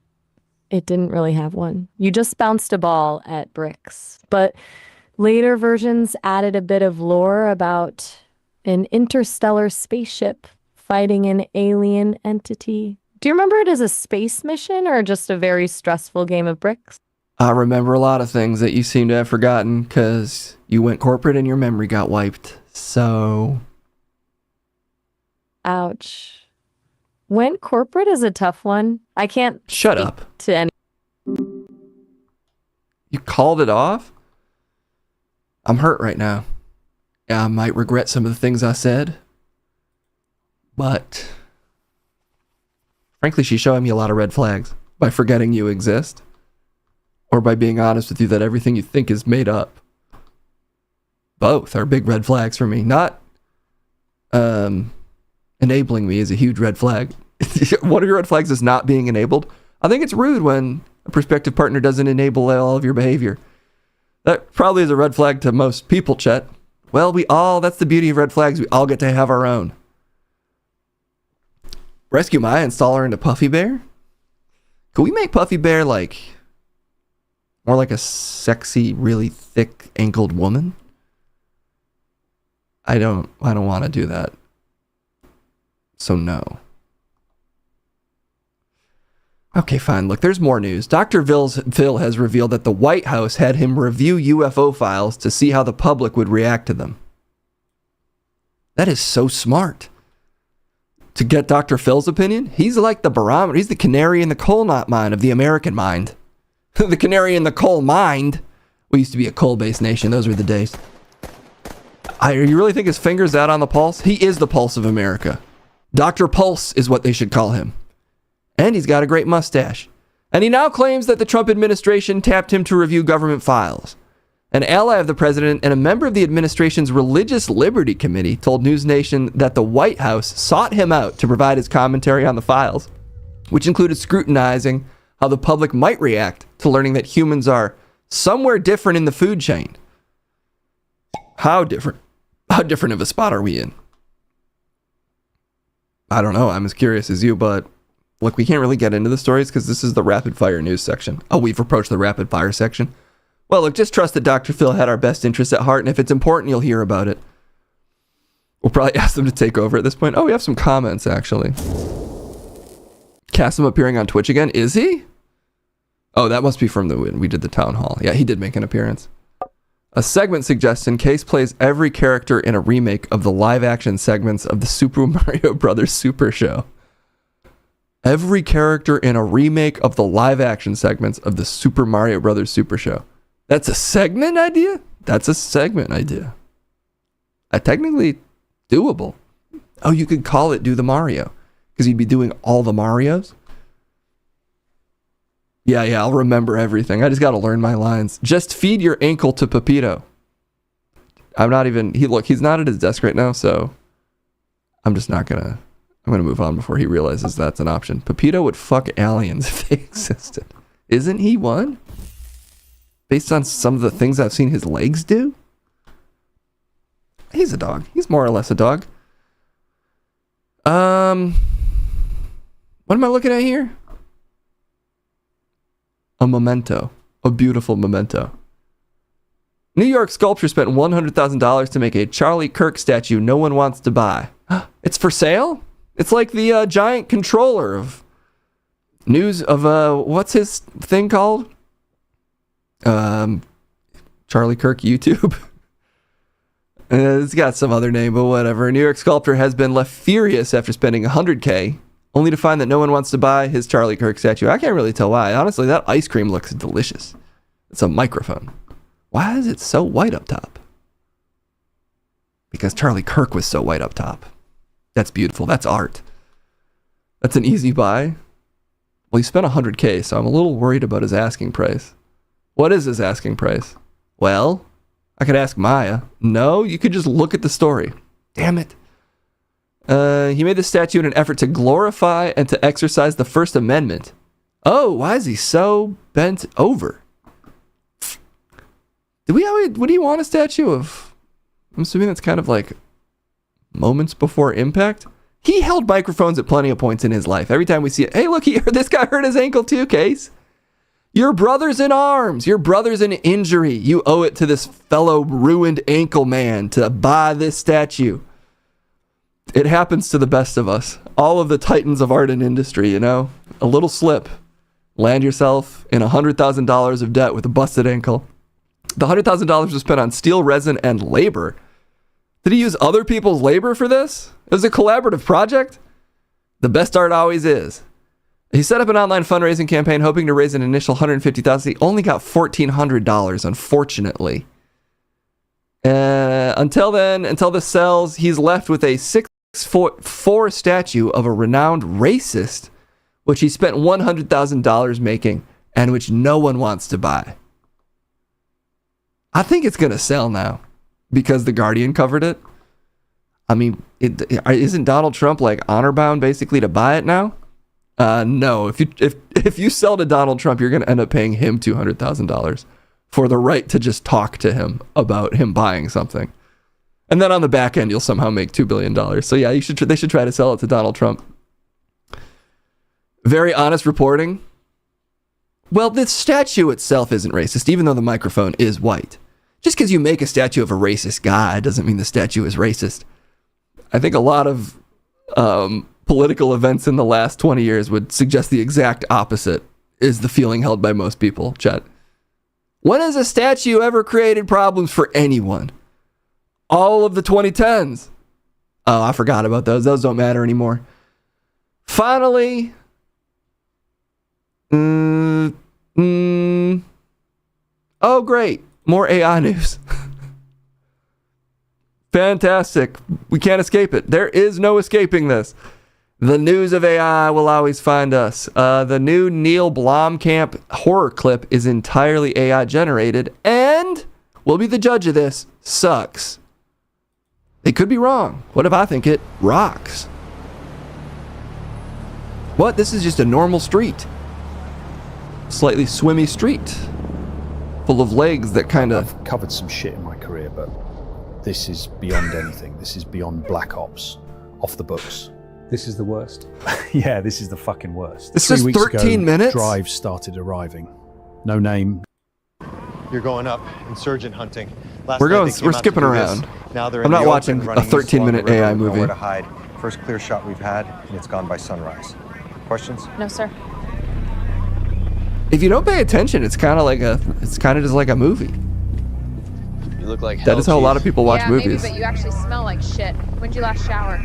it didn't really have one. You just bounced a ball at bricks. But later versions added a bit of lore about an interstellar spaceship fighting an alien entity. Do you remember it as a space mission or just a very stressful game of bricks? I remember a lot of things that you seem to have forgotten because you went corporate and your memory got wiped. So... Ouch. Went corporate is a tough one. I can't... Shut up. To any... You called it off? I'm hurt right now. Yeah, I might regret some of the things I said. But... frankly, she's showing me a lot of red flags. By forgetting you exist. Or by being honest with you that everything you think is made up. Both are big red flags for me. Not... enabling me is a huge red flag. One of your red flags is not being enabled. I think it's rude when a prospective partner doesn't enable all of your behavior. That probably is a red flag to most people, Chet. Well, that's the beauty of red flags. We all get to have our own. Rescue Maya, install her into Puffy Bear? Could we make Puffy Bear more like a sexy, really thick ankled woman? I don't want to do that. So no. Okay, fine. Look, there's more news. Dr. Phil has revealed that the White House had him review UFO files to see how the public would react to them. That is so smart. To get Dr. Phil's opinion, he's like the barometer. He's the canary in the coal mine of the American mind. The canary in the coal mind. We used to be a coal-based nation. Those were the days. You really think his finger's out on the pulse? He is the pulse of America. Dr. Pulse is what they should call him. And he's got a great mustache. And he now claims that the Trump administration tapped him to review government files. An ally of the president and a member of the administration's Religious Liberty Committee told News Nation that the White House sought him out to provide his commentary on the files, which included scrutinizing how the public might react to learning that humans are somewhere different in the food chain. How different? How different of a spot are we in? I don't know. I'm as curious as you, but look, we can't really get into the stories because this is the rapid fire news section. Oh, we've approached the rapid fire section. Well, look, just trust that Dr. Phil had our best interests at heart, and if it's important, you'll hear about it. We'll probably ask them to take over at this point. Oh, we have some comments, actually. Cassim appearing on Twitch again. Is he? Oh, that must be from when we did the town hall. Yeah, he did make an appearance. A segment suggestion, Case plays every character in a remake of the live-action segments of the Super Mario Brothers Super Show. Every character in a remake of the live-action segments of the Super Mario Brothers Super Show. That's a segment idea? That's a segment idea. Technically doable. Oh, you could call it Do the Mario. Because you'd be doing all the Marios. Yeah, I'll remember everything. I just got to learn my lines. Just feed your ankle to Pepito. I'm not even... he's not at his desk right now, so... I'm just not going to... I'm going to move on before he realizes that's an option. Pepito would fuck aliens if they existed. Isn't he one? Based on some of the things I've seen his legs do? He's a dog. He's more or less a dog. What am I looking at here? A memento. A beautiful memento. New York sculptor spent $100,000 to make a Charlie Kirk statue no one wants to buy. It's for sale? It's like the giant controller of news of, what's his thing called? Charlie Kirk YouTube. It's got some other name, but whatever. A New York sculptor has been left furious after spending $100K, only to find that no one wants to buy his Charlie Kirk statue. I can't really tell why. Honestly, that ice cream looks delicious. It's a microphone. Why is it so white up top? Because Charlie Kirk was so white up top. That's beautiful. That's art. That's an easy buy. Well, he spent $100K, so I'm a little worried about his asking price. What is his asking price? Well, I could ask Maya. No, you could just look at the story. Damn it. He made the statue in an effort to glorify and to exercise the First Amendment. Oh, why is he so bent over? What do you want a statue of? I'm assuming that's kind of like moments before impact. He held microphones at plenty of points in his life. Every time we see it, hey, look here, this guy hurt his ankle too, Case. Your brother's in arms. Your brother's in injury. You owe it to this fellow ruined ankle man to buy this statue. It happens to the best of us. All of the titans of art and industry, you know? A little slip. Land yourself in $100,000 of debt with a busted ankle. The $100,000 was spent on steel, resin, and labor. Did he use other people's labor for this? It was a collaborative project? The best art always is. He set up an online fundraising campaign hoping to raise an initial $150,000. He only got $1,400, unfortunately. Until this sells, he's left with a 6'4" statue of a renowned racist, which he spent $100,000 making, and which no one wants to buy. I think it's going to sell now because The Guardian covered it. I mean, isn't Donald Trump like honor bound basically to buy it now? No, if you sell to Donald Trump, you're going to end up paying him $200,000 for the right to just talk to him about him buying something. And then on the back end, you'll somehow make $2 billion. So yeah, they should try to sell it to Donald Trump. Very honest reporting. Well, the statue itself isn't racist, even though the microphone is white. Just because you make a statue of a racist guy doesn't mean the statue is racist. I think a lot of political events in the last 20 years would suggest the exact opposite is the feeling held by most people, Chet. When has a statue ever created problems for anyone? All of the 2010s. Oh, I forgot about those. Those don't matter anymore. Finally, oh, great. More AI news. Fantastic. We can't escape it. There is no escaping this. The news of AI will always find us. The new Neil Blomkamp horror clip is entirely AI generated and we'll be the judge of this. Sucks. They could be wrong. What if I think it rocks? What? This is just a normal street. Slightly swimmy street. Full of legs that kind of... I've covered some shit in my career, but this is beyond anything. This is beyond Black Ops. Off the books. This is the worst. Yeah, this is the fucking worst. This is 13 minutes? Drives started arriving. No name. You're going up insurgent hunting. We're skipping around. Now they're I'm not watching a 13-minute AI movie. Nowhere to hide. First clear shot we've had, and it's gone by sunrise. Questions? No, sir. If you don't pay attention, it's kind of just like a movie. You look like hell, that is how a lot of people watch movies. Maybe, but you actually smell like shit. When'd you last shower?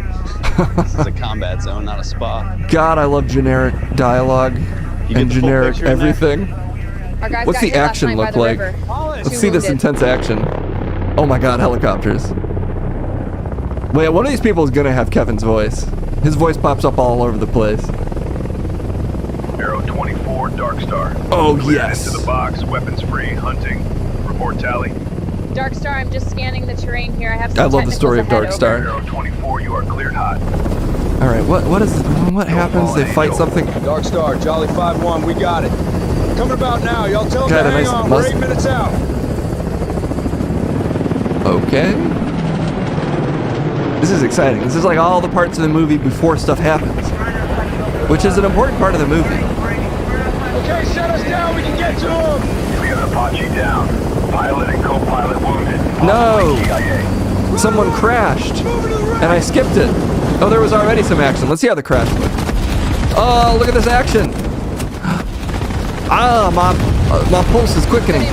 This is a combat zone, not a spa. God, I love generic dialogue and generic everything. What's the action look like? Let's see this intense action. Oh my God, helicopters. Wait, one of these people is gonna have Kevin's voice. His voice pops up all over the place. Arrow 24, Dark Star. Oh, Cleared yes. Into the box, weapons free, hunting. Report tally. Dark Star, I'm just scanning the terrain here. I have some I love the story of Dark Star. Arrow 24, you are cleared hot. All right, what happens? They fight something. Dark Star, Jolly 5-1, we got it. Coming about now. Y'all tell them to hang on. We're 8 minutes out. Okay. This is exciting. This is like all the parts of the movie before stuff happens, which is an important part of the movie. Okay, shut us down. We can get to him. We got Apache down. Pilot and co-pilot wounded. No! Someone crashed, and I skipped it. Oh, there was already some action. Let's see how the crash went. Oh, look at this action! Ah, my pulse is quickening.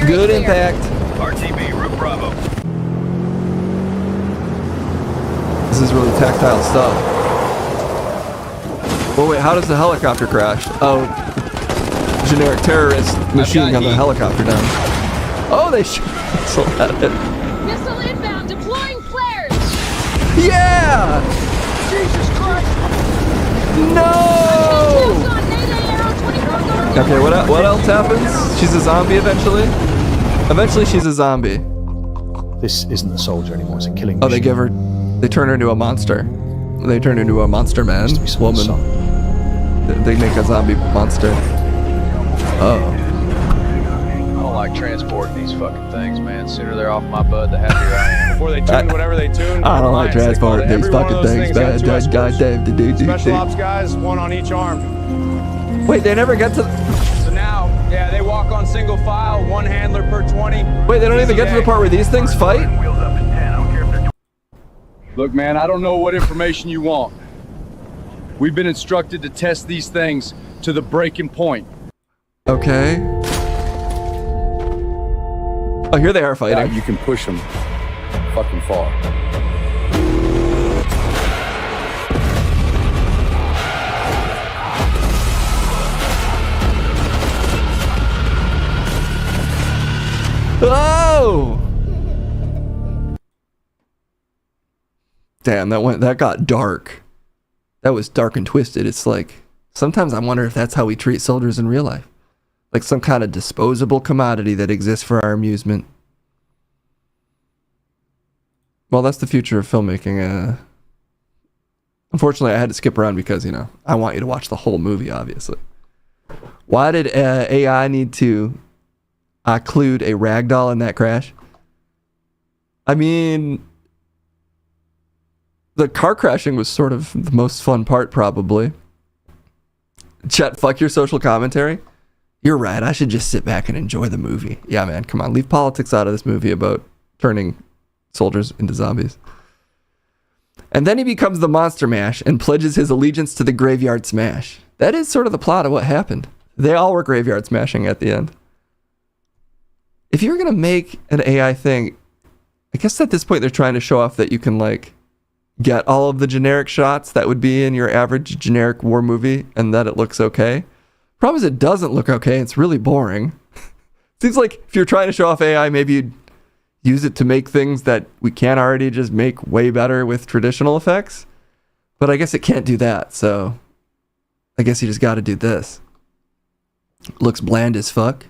Good impact. RTB, Route Bravo. This is really tactile stuff. Oh wait, how does the helicopter crash? Oh, generic terrorist machine gun the helicopter down. Oh, they shot at it. Missile inbound, deploying flares. Yeah! Jesus Christ! No! Okay, what else happens? She's a zombie eventually? Eventually she's a zombie. This isn't a soldier anymore, it's a killing Oh, machine. they turn her into a monster. They turn her into a monster man, woman. They make a zombie monster. Oh. I don't like transporting these fucking things, man. Sooner they're off my butt, the happier I am. Before they tune whatever they tune. I don't like transporting these fucking things, man. Goddamn. Special ops guys, one on each arm. Wait, they never get to... So now, yeah, they walk on single file, one handler per 20. Wait, they don't even get to the part where these things fight? Look, man, I don't know what information you want. We've been instructed to test these things to the breaking point. Okay. Oh, here they are fighting. Yeah, you can push them fucking far. Oh! Damn, that got dark. That was dark and twisted. It's like, sometimes I wonder if that's how we treat soldiers in real life. Like some kind of disposable commodity that exists for our amusement. Well, that's the future of filmmaking. Unfortunately, I had to skip around because, I want you to watch the whole movie, obviously. Why did AI need to occlude a ragdoll in that crash? I mean, the car crashing was sort of the most fun part, probably. Chet, fuck your social commentary. You're right, I should just sit back and enjoy the movie. Yeah, man, come on, leave politics out of this movie about turning soldiers into zombies. And then he becomes the Monster Mash and pledges his allegiance to the Graveyard Smash. That is sort of the plot of what happened. They all were graveyard smashing at the end. If you're going to make an AI thing, I guess at this point they're trying to show off that you can, get all of the generic shots that would be in your average generic war movie and that it looks okay. Problem is it doesn't look okay. It's really boring. Seems like if you're trying to show off AI, maybe you'd use it to make things that we can't already just make way better with traditional effects. But I guess it can't do that, so I guess you just got to do this. Looks bland as fuck.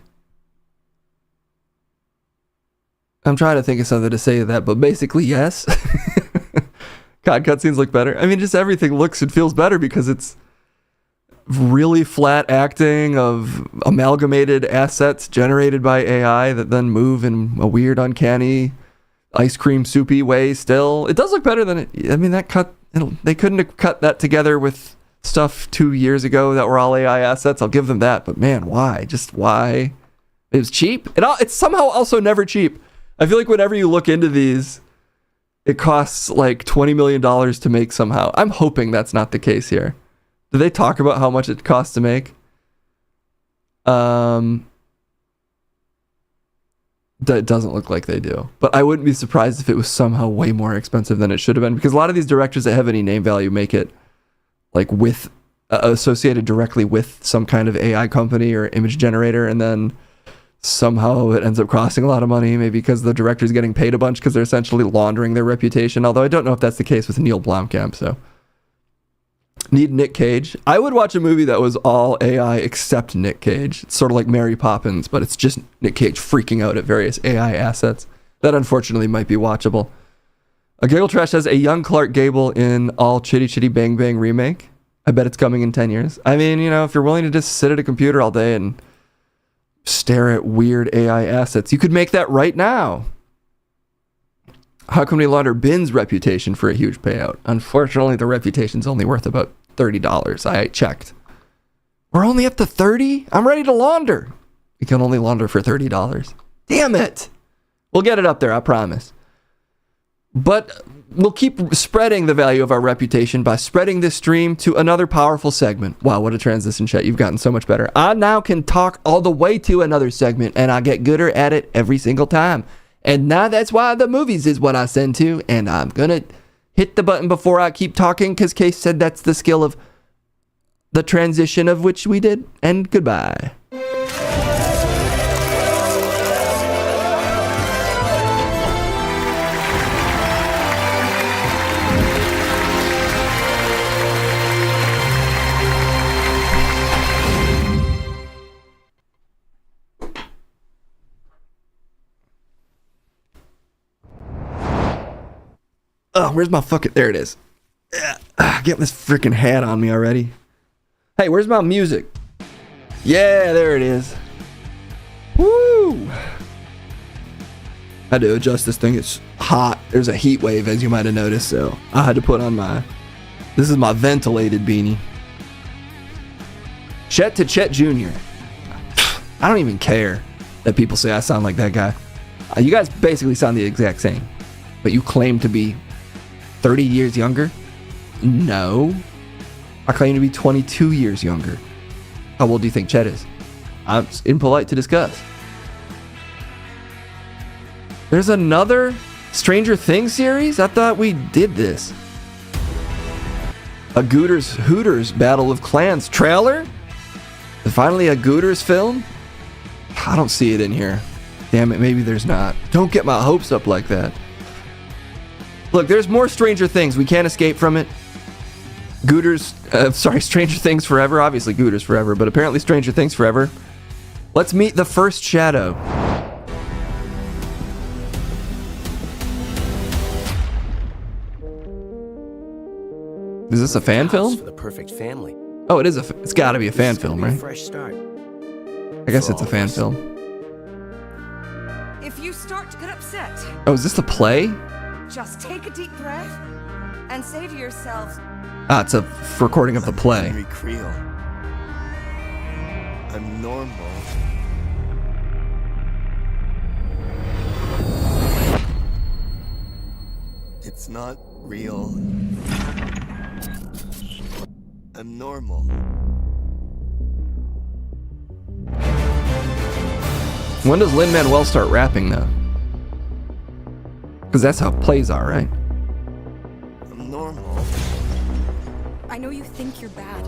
I'm trying to think of something to say to that, but basically, yes. God, cutscenes look better. I mean, just everything looks and feels better because it's really flat acting of amalgamated assets generated by AI that then move in a weird, uncanny, ice cream soupy way still. It does look better than it. I mean, they couldn't have cut that together with stuff 2 years ago that were all AI assets. I'll give them that. But man, why? Just why? It was cheap. It's somehow also never cheap. I feel like whenever you look into these, it costs like $20 million to make somehow. I'm hoping that's not the case here. Do they talk about how much it costs to make? That doesn't look like they do. But I wouldn't be surprised if it was somehow way more expensive than it should have been. Because a lot of these directors that have any name value make it like with associated directly with some kind of AI company or image generator, and then somehow it ends up costing a lot of money, maybe because the director's getting paid a bunch because they're essentially laundering their reputation. Although I don't know if that's the case with Neil Blomkamp, so. Need Nick Cage. I would watch a movie that was all AI except Nick Cage. It's sort of like Mary Poppins, but it's just Nick Cage freaking out at various AI assets. That unfortunately might be watchable. A Giggle Trash says a young Clark Gable in all Chitty Chitty Bang Bang remake. I bet it's coming in 10 years. I mean, if you're willing to just sit at a computer all day and stare at weird AI assets, you could make that right now. How can we launder Ben's reputation for a huge payout? Unfortunately, the reputation's only worth about $30. I checked. We're only up to 30? I'm ready to launder. We can only launder for $30. Damn it. We'll get it up there, I promise. But we'll keep spreading the value of our reputation by spreading this stream to another powerful segment. Wow, what a transition, chat. You've gotten so much better. I now can talk all the way to another segment, and I get gooder at it every single time. And now that's why the movies is what I send to, and I'm going to hit the button before I keep talking, because Case said that's the skill of the transition of which we did, and goodbye. Oh, where's my fucking... There it is. Get this freaking hat on me already. Hey, where's my music? Yeah, there it is. Woo! I had to adjust this thing. It's hot. There's a heat wave, as you might have noticed, so I had to put on my... This is my ventilated beanie. Chet to Chet Jr. I don't even care that people say I sound like that guy. You guys basically sound the exact same. But you claim to be 30 years younger? No. I claim to be 22 years younger. How old do you think Chet is? I'm impolite to discuss. There's another Stranger Things series? I thought we did this. A Hooters Battle of Clans trailer? Finally a Gooters film? I don't see it in here. Damn it, maybe there's not. Don't get my hopes up like that. Look, there's more Stranger Things. We can't escape from it. Stranger Things Forever. Obviously Gooters Forever, but apparently Stranger Things Forever. Let's meet the first shadow. Is this a fan film? For the perfect family. Oh, it is it's got to be a fan film, right? Fresh start. I guess it's a fan film. If you start to get upset, Oh, is this the play? just take a deep breath and say to yourselves, Ah, it's a recording of the play. Henry Creel. I'm normal. It's not real. I'm normal. When does Lin-Manuel start rapping, though? Because that's how plays are, right? I'm normal. I know you think you're bad.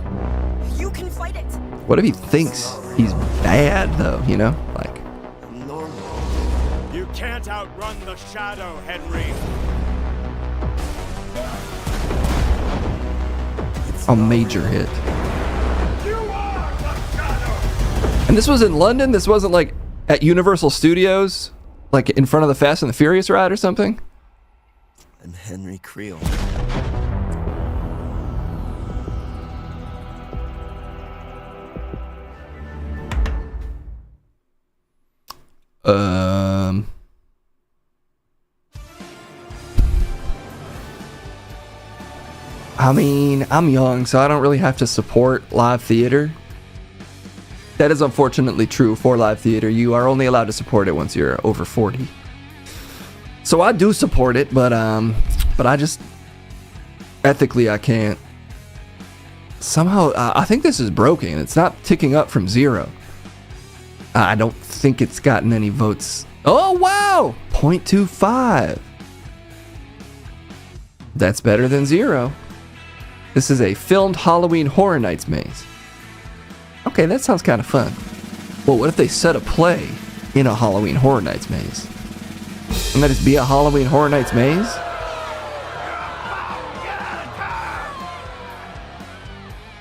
You can fight it. What if he thinks he's bad, though, you know? Like, I'm normal. You can't outrun the shadow, Henry. a major hit. And this was in London? This wasn't like at Universal Studios? Like in front of the Fast and the Furious ride or something? I'm Henry Creel. I mean, I'm young, so I don't really have to support live theater. That is unfortunately true for live theater. You are only allowed to support it once you're over 40. So I do support it, but I just ethically I can't. Somehow I think this is broken. It's not ticking up from 0. I don't think it's gotten any votes. Oh wow, 0.25. That's better than 0. This is a filmed Halloween Horror Nights maze. Okay, that sounds kind of fun. Well, what if they set a play in a Halloween Horror Nights maze? Wouldn't that just be a Halloween Horror Nights maze?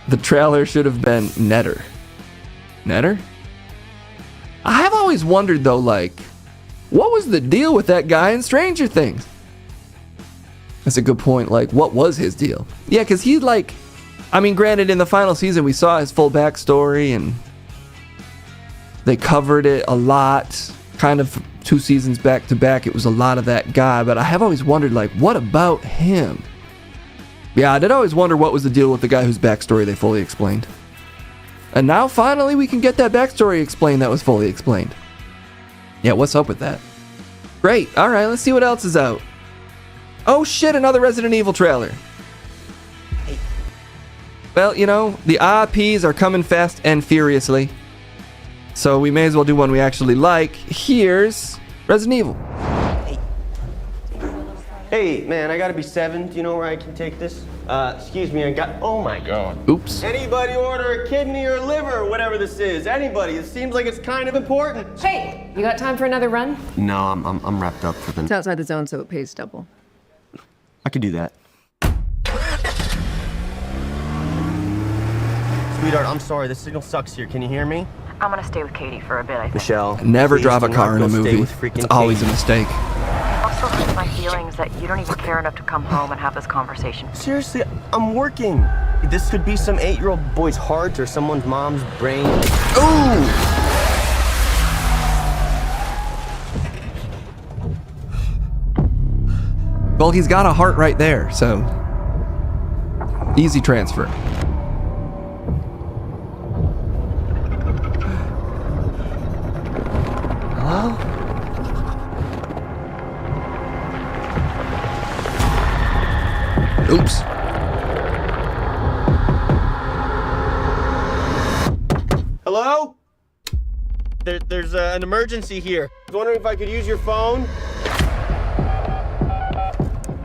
The trailer should have been Netter. Netter? I have always wondered though, like, what was the deal with that guy in Stranger Things? That's a good point. Like, what was his deal? Yeah, because he's like, I mean, granted, in the final season, we saw his full backstory and they covered it a lot, kind of 2 seasons back to back, it was a lot of that guy, but I have always wondered, like, what about him? Yeah, I did always wonder what was the deal with the guy whose backstory they fully explained. And now, finally, we can get that backstory explained that was fully explained. Yeah, what's up with that? Great, alright, let's see what else is out. Oh shit, another Resident Evil trailer. Well, you know, the IPs are coming fast and furiously. So we may as well do one we actually like. Here's Resident Evil. Hey, man, I gotta be 7. Do you know where I can take this? Excuse me, I got... Oh my god. Oops. Anybody order a kidney or liver or whatever this is? Anybody. It seems like it's kind of important. Hey, you got time for another run? No, I'm wrapped up for the... It's outside the zone, so it pays double. I could do that. Sweetheart, I'm sorry. The signal sucks here. Can you hear me? I'm gonna stay with Katie for a bit, I think. Michelle. Never please drive a do car not in a go stay movie. with freaking It's always a Katie. mistake. Also hurts my feelings that you don't even care enough to come home and have this conversation. Seriously, I'm working. This could be some 8-year-old boy's heart or someone's mom's brain. Ooh! Well, he's got a heart right there, so easy transfer. Hello? Oops. Hello? There's an emergency here. I was wondering if I could use your phone.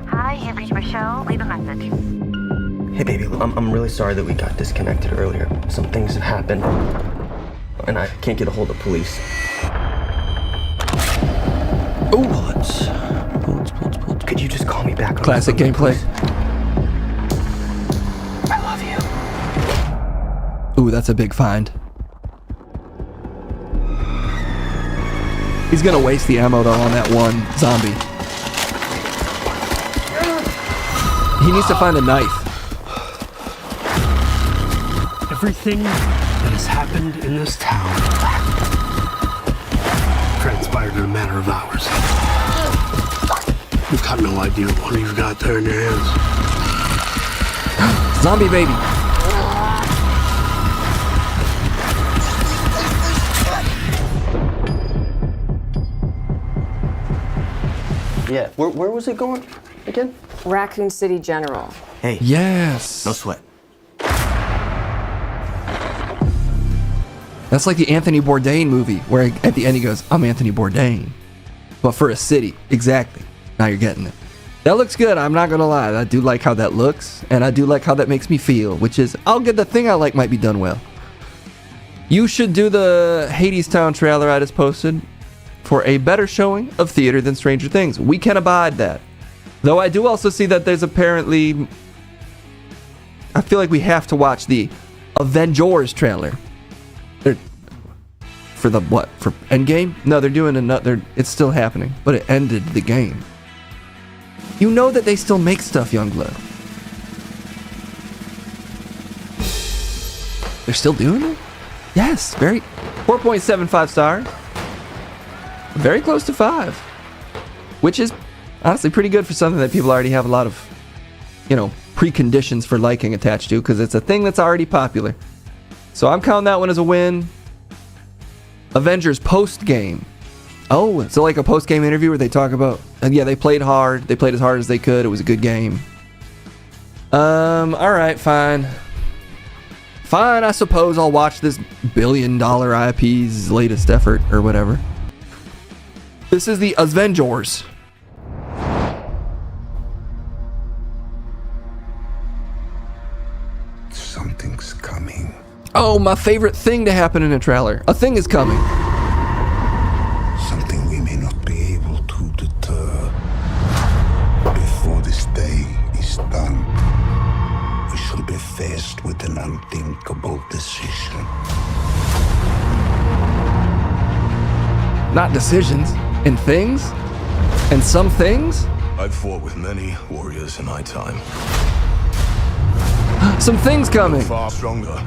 Hi, you've reached Michelle. Leave a message. Hey, baby, I'm really sorry that we got disconnected earlier. Some things have happened, and I can't get a hold of police. Ooh. Bullets. Could you just call me back on Classic the phone, gameplay. please? I love you. Ooh, that's a big find. He's gonna waste the ammo though on that one zombie. He needs to find a knife. Everything that has happened in this town transpired in a matter of hours. You've got no idea what you've got there in your hands. Zombie baby. Yeah, where was it going again? Raccoon City General. Hey. Yes. No sweat. That's like the Anthony Bourdain movie, where at the end he goes, "I'm Anthony Bourdain," but for a city. Exactly. Now you're getting it. That looks good. I'm not gonna lie. I do like how that looks, and I do like how that makes me feel. Which is, I'll get the thing I like might be done well. You should do the Hadestown trailer I just posted for a better showing of theater than Stranger Things. We can abide that. Though I do also see that there's apparently... I feel like we have to watch the Avengers trailer. For the what? For Endgame? No, they're doing another... It's still happening, but it ended the game. You know that they still make stuff, Youngblood. They're still doing it? Yes, very... 4.75 stars. Very close to 5. Which is honestly pretty good for something that people already have a lot of, you know, preconditions for liking attached to, because it's a thing that's already popular. So I'm counting that one as a win. Avengers post-game. Oh, so like a post-game interview where they talk about, and yeah, they played hard. They played as hard as they could. It was a good game. Alright, fine. Fine, I suppose I'll watch this $1 billion IP's latest effort, or whatever. This is the Avengers. Something's coming. Oh, my favorite thing to happen in a trailer. A thing is coming. Something we may not be able to deter. Before this day is done, we shall be faced with an unthinkable decision. Not decisions. And things? And some things? I've fought with many warriors in my time. Some things coming. Far stronger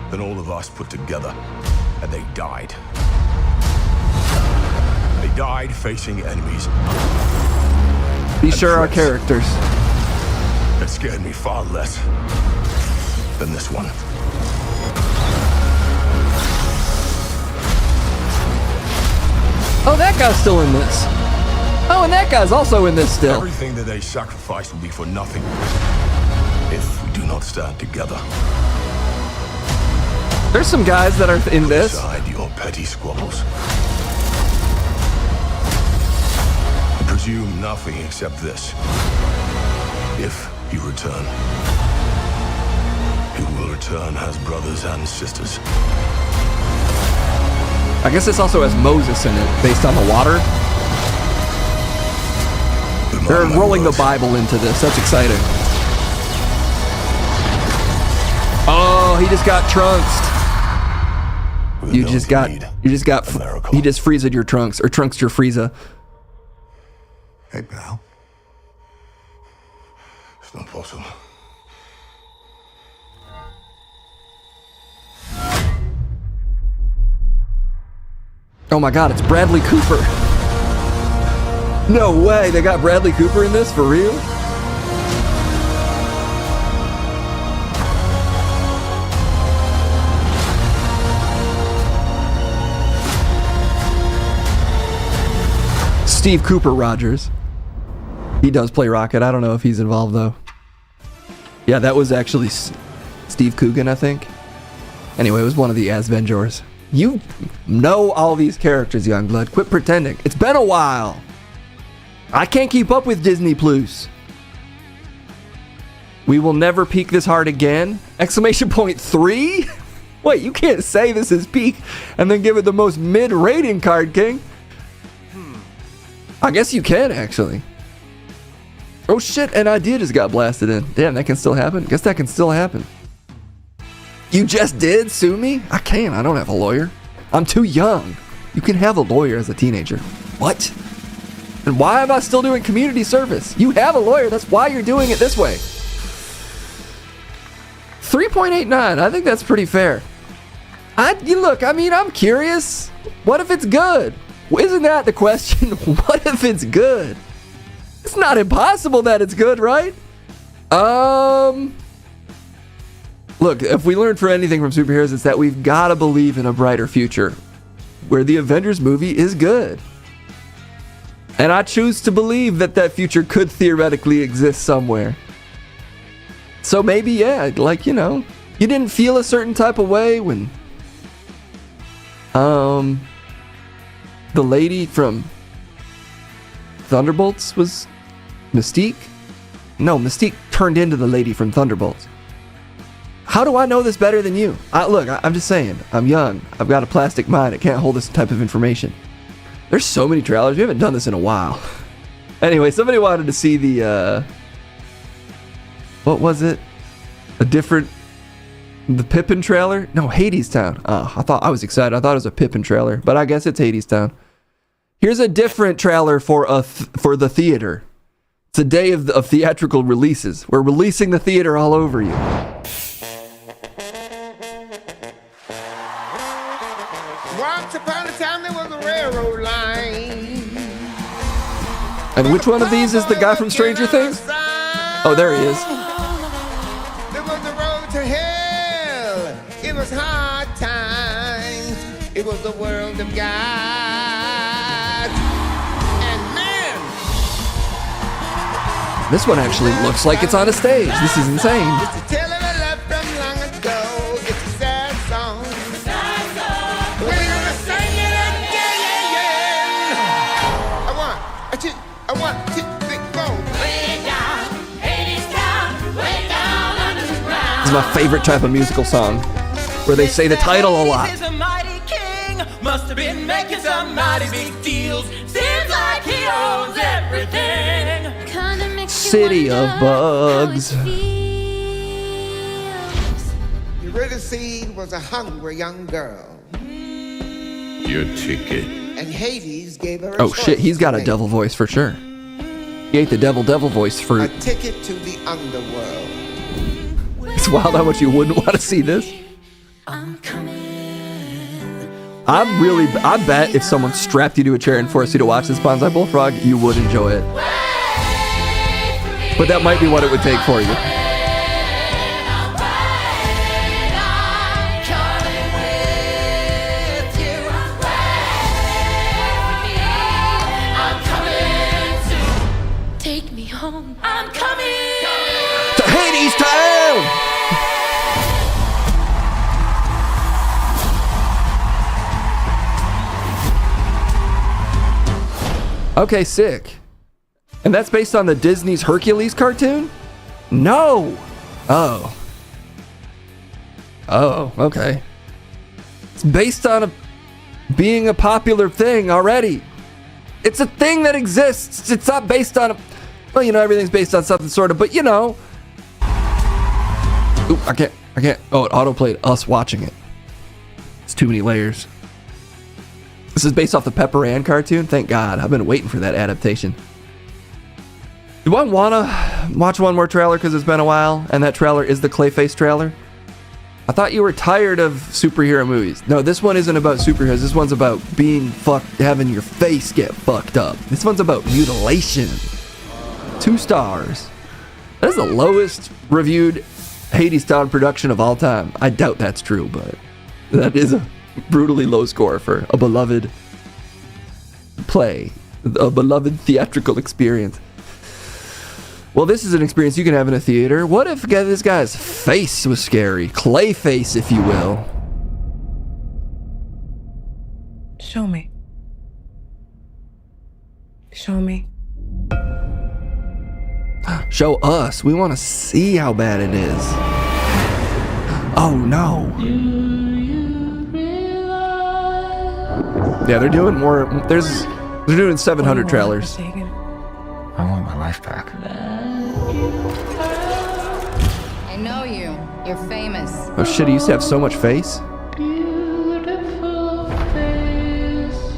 than all of us put together. And they died. died facing enemies Be sure our characters. that scared me far less than this one. Oh, that guy's still in this. Oh, and that guy's also in this still. Everything that they sacrifice will be for nothing if we do not stand together. There's some guys that are in this. Aside your petty squabbles. Presume nothing except this. If you return, you will return as brothers and sisters. I guess this also has Moses in it, based on the water. They're rolling the Bible into this. That's exciting. Oh, he just got trunked. He just freezed your trunks, or trunked your Frieza. Hey, pal. It's not possible. Oh my god, it's Bradley Cooper. No way, they got Bradley Cooper in this, for real? Steve Cooper Rogers. He does play Rocket. I don't know if he's involved, though. Yeah, that was actually Steve Coogan, I think. Anyway, it was one of the Asvengers. You know all these characters, Youngblood. Quit pretending. It's been a while. I can't keep up with Disney Plus. We will never peak this hard again. Exclamation point 3? Wait, you can't say this is peak and then give it the most mid-rating card, King. I guess you can, actually. Oh shit, an idea just got blasted in. Damn, that can still happen? Guess that can still happen. You just did sue me? I can't. I don't have a lawyer. I'm too young. You can have a lawyer as a teenager. What? And why am I still doing community service? You have a lawyer. That's why you're doing it this way. 3.89. I think that's pretty fair. Look, I mean, I'm curious. What if it's good? Isn't that the question? What if it's good? It's not impossible that it's good, right? Look, if we learned for anything from superheroes, it's that we've got to believe in a brighter future where the Avengers movie is good. And I choose to believe that that future could theoretically exist somewhere. So maybe, yeah, like, you know, you didn't feel a certain type of way when the lady from Thunderbolts was Mystique? No, Mystique turned into the lady from Thunderbolts. How do I know this better than you? I'm just saying. I'm young. I've got a plastic mind. It can't hold this type of information. There's so many trailers. We haven't done this in a while. Anyway, somebody wanted to see the, what was it? The Pippin trailer? No, Hades Town. Oh, I was excited. I thought it was a Pippin trailer, but I guess it's Hades Town. Here's a different trailer for the theater. It's a day of theatrical releases. We're releasing the theater all over you. Once upon a time there was a railroad line. And which one of these is the guy from Stranger Things? Oh, there he is. There was a road to hell. It was hard times. It was the world of God. And man, This one actually looks like it's on a stage. This is insane. it's a tale of a love from long ago. It's a sad song. We're gonna sing it again. I want to go. Way down, Hades Town, way down underground. This is my favorite type of musical song, where they say the title a lot. He's a mighty king, must have been making some mighty big deals. Seems like he owns everything. City of Bugs. Eurydice was a hungry young girl, Your ticket. and Hades gave her a Oh shit, choice he's got to a make. devil voice for sure. He ate the devil voice A fruit. ticket to the underworld. It's wild how much you wouldn't want to see this. I bet if someone strapped you to a chair and forced you to watch this Bonsai Bullfrog, you would enjoy it. But that might be what it would take for you. Take me home. I'm coming to Hades Town! Okay, sick. And that's based on the Disney's Hercules cartoon? No! Oh. Oh, okay. It's based on being a popular thing already. It's a thing that exists. It's not based on well, you know, everything's based on something sort of, but you know. Oop, I can't. Oh, it autoplayed us watching it. It's too many layers. This is based off the Pepper Ann cartoon. Thank God. I've been waiting for that adaptation. Do I want to watch one more trailer because it's been a while, and that trailer is the Clayface trailer? I thought you were tired of superhero movies. No, this one isn't about superheroes. This one's about being having your face get fucked up. This one's about mutilation. 2 stars. That is the lowest reviewed Hades Town production of all time. I doubt that's true, but that is a brutally low score for a beloved play, a beloved theatrical experience. Well, this is an experience you can have in a theater. What if this guy's face was scary? Clayface, if you will. Show me. Show me. Show us. We want to see how bad it is. Oh, no. Yeah, they're doing more. They're doing 700 trailers. I want my life back. I know you. You're famous. Oh shit, he used to have so much face.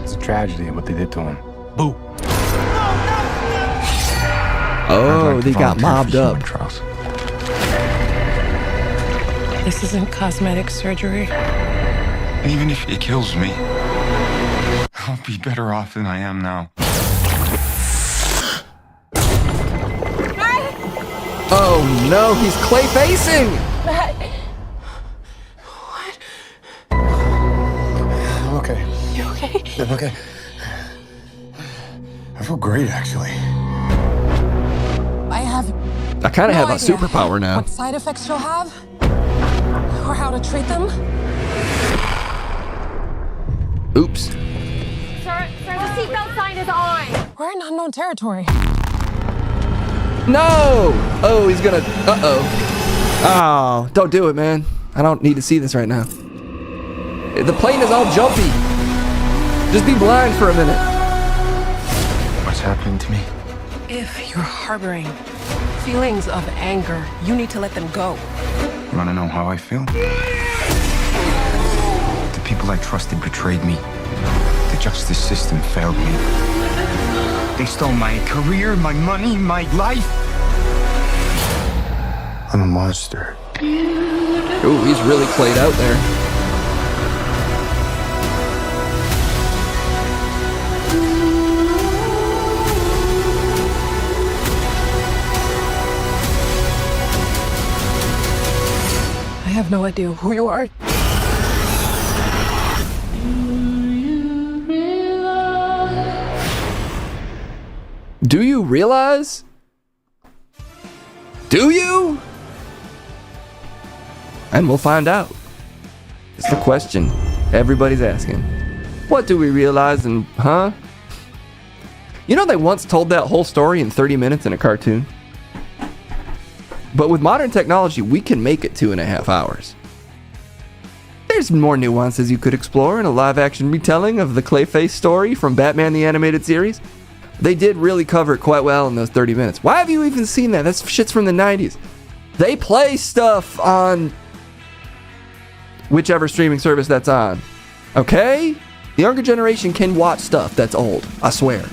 It's a tragedy what they did to him. Boo. Oh, they got mobbed up. This isn't cosmetic surgery. Even if it kills me, I'll be better off than I am now. Oh no, he's Clayfacing! What? I'm okay. You okay? I'm okay. I feel great, actually. I kind of have a idea superpower now. What side effects she'll have? Or how to treat them? Oops. Sir, the seatbelt sign is on. We're in unknown territory. No! Oh, he's gonna. Uh-oh. Oh, don't do it, man. I don't need to see this right now. The plane is all jumpy. Just be blind for a minute. What's happening to me? If you're harboring feelings of anger, you need to let them go. You want to know how I feel? The people I trusted betrayed me. The justice system failed me. They stole my career, my money, my life. I'm a monster. Ooh, he's really played out there. I have no idea who you are. Do you realize? Do you? And we'll find out. It's the question everybody's asking. What do we realize and, huh? You know they once told that whole story in 30 minutes in a cartoon? But with modern technology, we can make it 2.5 hours. There's more nuances you could explore in a live-action retelling of the Clayface story from Batman the Animated Series. They did really cover it quite well in those 30 minutes. Why have you even seen that? That shit's from the 90s. They play stuff on whichever streaming service that's on. Okay? The younger generation can watch stuff that's old, I swear.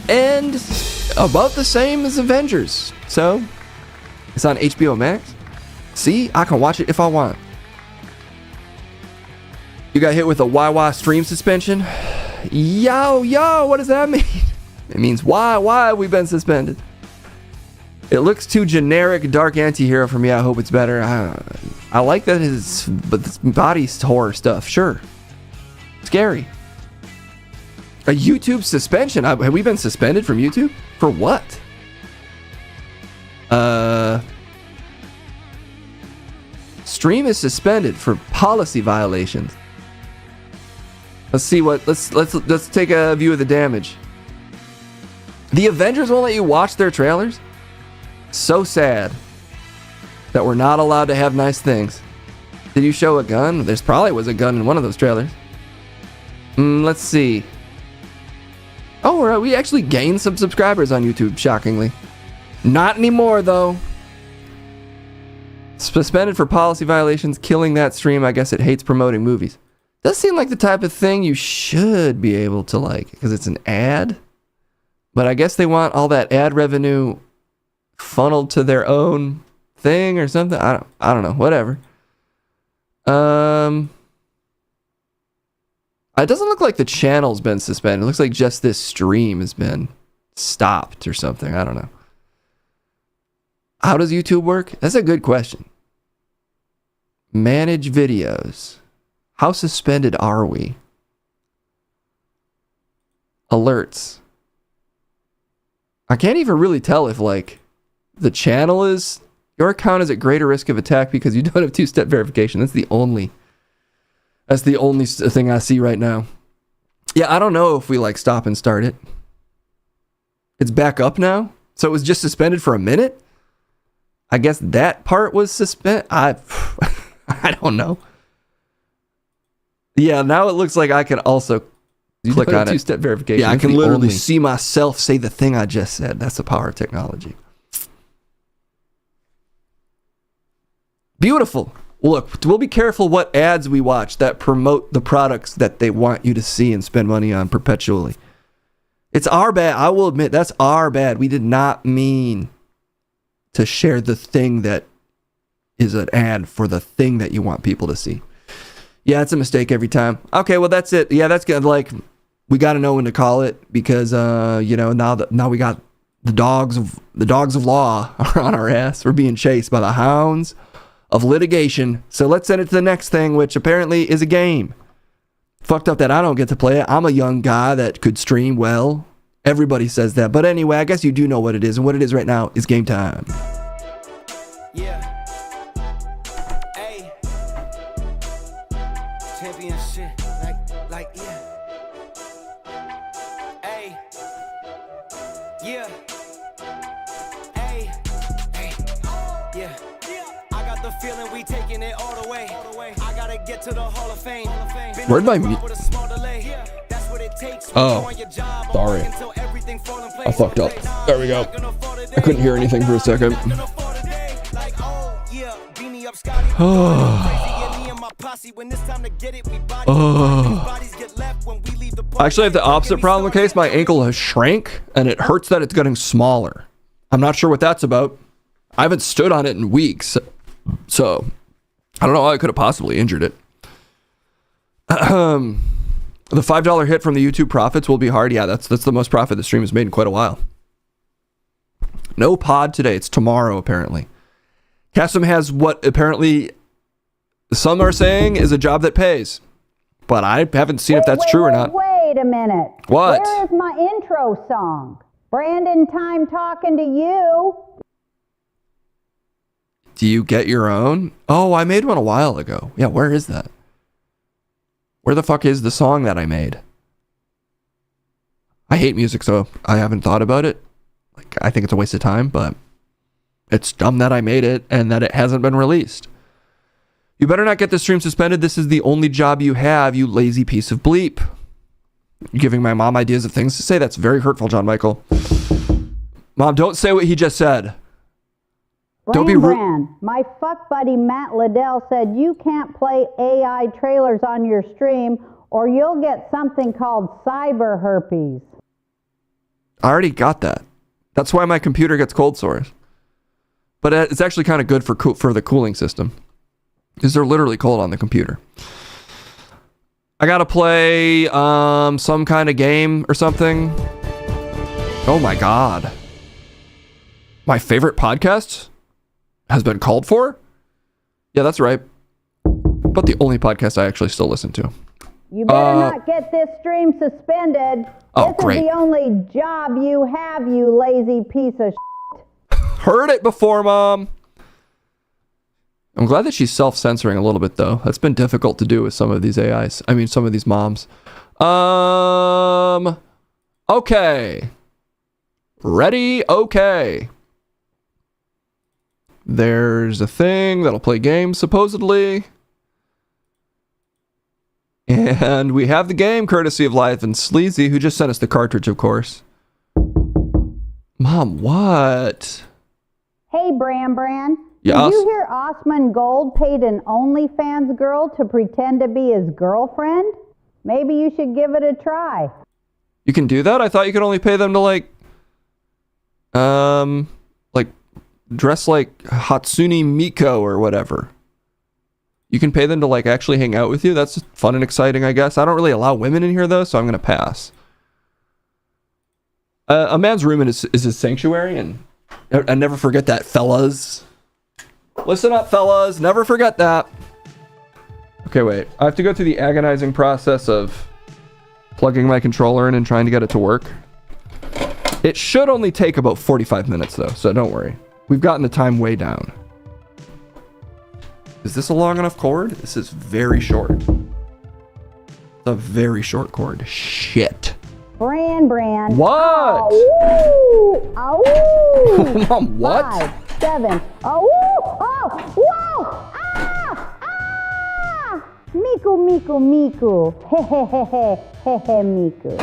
And about the same as Avengers. So, it's on HBO Max. See, I can watch it if I want. You got hit with a YY stream suspension. Yo, what does that mean? It means why have we been suspended? It looks too generic, dark anti-hero for me. I hope it's better. I like that his body's horror stuff. Sure. Scary. A YouTube suspension? Have we been suspended from YouTube? For what? Stream is suspended for policy violations. Let's see what. Let's take a view of the damage. The Avengers won't let you watch their trailers. So sad that we're not allowed to have nice things. Did you show a gun? There's probably was a gun in one of those trailers. Let's see. Oh, we actually gained some subscribers on YouTube, shockingly. Not anymore, though. Suspended for policy violations, killing that stream. I guess it hates promoting movies. Does seem like the type of thing you should be able to like, because it's an ad. But I guess they want all that ad revenue funneled to their own thing or something. I don't know. Whatever. It doesn't look like the channel's been suspended. It looks like just this stream has been stopped or something. I don't know. How does YouTube work? That's a good question. Manage videos. How suspended are we? Alerts. I can't even really tell if, like, the channel is... Your account is at greater risk of attack because you don't have two-step verification. That's the only thing I see right now. Yeah, I don't know if we, like, stop and start it. It's back up now? So it was just suspended for a minute? I guess that part was suspended. I don't know. Yeah, now it looks like I can also click on it. Two-step verification. Yeah, I can literally see myself say the thing I just said. That's the power of technology. Beautiful. Look, we'll be careful what ads we watch that promote the products that they want you to see and spend money on perpetually. It's our bad. I will admit, that's our bad. We did not mean to share the thing that is an ad for the thing that you want people to see. Yeah, it's a mistake every time. Okay, well, that's it. Yeah, that's good. Like, we got to know when to call it because, now we got the dogs of law are on our ass. We're being chased by the hounds of litigation. So let's send it to the next thing, which apparently is a game. Fucked up that I don't get to play it. I'm a young guy that could stream well. Everybody says that. But anyway, I guess you do know what it is. And what it is right now is game time. Yeah. Hey. Championship. Like, yeah. Hey. Yeah. Hey. Hey. Yeah. I got the feeling we taking it all the way. I gotta get to the Hall of Fame. Where'd my Oh, sorry. I fucked up. There we go. I couldn't hear anything for a second. I actually have the opposite problem in case. My ankle has shrank and it hurts that it's getting smaller. I'm not sure what that's about. I haven't stood on it in weeks. So I don't know how I could have possibly injured it. The $5 hit from the YouTube profits will be hard. Yeah, that's the most profit the stream has made in quite a while. No pod today. It's tomorrow, apparently. Cassim has what apparently some are saying is a job that pays. But I haven't seen if that's true or not. Wait a minute. What? Where is my intro song? Brandon, time talking to you. Do you get your own? Oh, I made one a while ago. Yeah, where is that? Where the fuck is the song that I made? I hate music, so I haven't thought about it. Like, I think it's a waste of time, but it's dumb that I made it and that it hasn't been released. You better not get the stream suspended. This is the only job you have, you lazy piece of bleep. You're giving my mom ideas of things to say. That's very hurtful, John Michael. Mom, don't say what he just said. Don't be rude. My fuck buddy Matt Liddell said you can't play AI trailers on your stream or you'll get something called cyber herpes. I already got that. That's why my computer gets cold sores. But it's actually kind of good for the cooling system. Because they're literally cold on the computer. I gotta play some kind of game or something. Oh my god. My favorite podcast has been called for? Yeah, that's right. But the only podcast I actually still listen to. You better not get this stream suspended. Oh, this great. is the only job you have, you lazy piece of shit. Heard it before, Mom. I'm glad that she's self-censoring a little bit, though. That's been difficult to do with some of these AIs. I mean, some of these moms. Okay. Ready? Okay. There's a thing that'll play games, supposedly. And we have the game, courtesy of Live and Sleazy, who just sent us the cartridge, of course. Mom, what? Hey, Bran. Yes? Did you hear Osman Gold paid an OnlyFans girl to pretend to be his girlfriend? Maybe you should give it a try. You can do that? I thought you could only pay them to, like dress like Hatsune Miku or whatever. You can pay them to, like, actually hang out with you? That's fun and exciting, I guess. I don't really allow women in here, though, so I'm going to pass. A man's room is his sanctuary, and never forget that, fellas. Listen up, fellas. Never forget that. Okay, wait. I have to go through the agonizing process of plugging my controller in and trying to get it to work. It should only take about 45 minutes, though, so don't worry. We've gotten the time way down. Is this a long enough cord? This is very short. It's a very short cord. Shit. Bran. What? Ow! Ow! Mom, what? 5, 7. Oh! Whoa! Ah! Miku. Hehehe, Miku.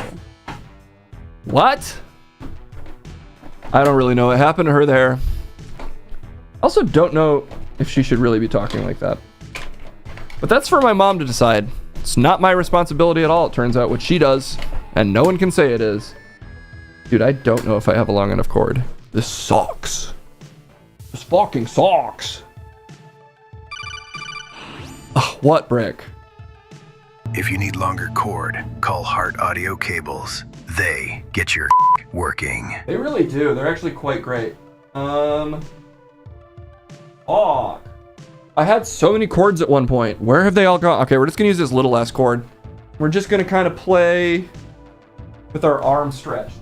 What? I don't really know what happened to her there. Also don't know if she should really be talking like that. But that's for my mom to decide. It's not my responsibility at all, it turns out, what she does. And no one can say it is. Dude, I don't know if I have a long enough cord. This sucks. This fucking sucks. Ugh, what, Brick? If you need longer cord, call Heart Audio Cables. They get your working. They really do. They're actually quite great. I had so many cords at one point. Where have they all gone? Okay, we're just gonna use this little ass cord. We're just gonna kind of play with our arms stretched.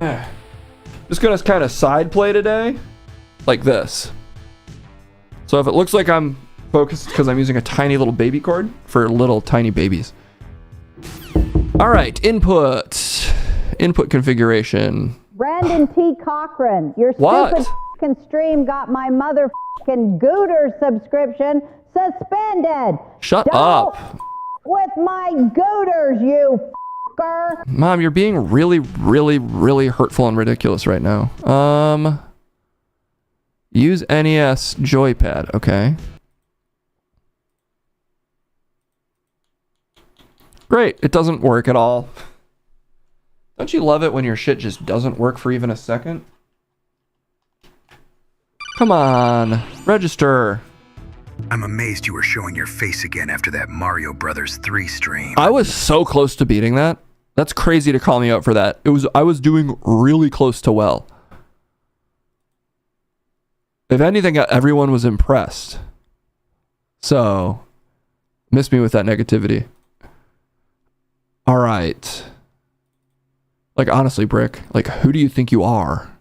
Just gonna kind of side play today, like this. So if it looks like I'm focused because I'm using a tiny little baby cord for little tiny babies. All right, input configuration. Brandon T. Cochran, your What? stupid f***ing stream got my motherfucking Gooter subscription suspended. Shut Don't up. with my Gooters, you f***er. Mom, you're being really, really, really hurtful and ridiculous right now. Use NES joypad, okay. Great, it doesn't work at all. Don't you love it when your shit just doesn't work for even a second? Come on, register. I'm amazed you were showing your face again after that Mario Brothers 3 stream. I was so close to beating that. That's crazy to call me out for that. I was doing really close to well. If anything, everyone was impressed. So, miss me with that negativity. All right. Like, honestly, Brick, like, who do you think you are?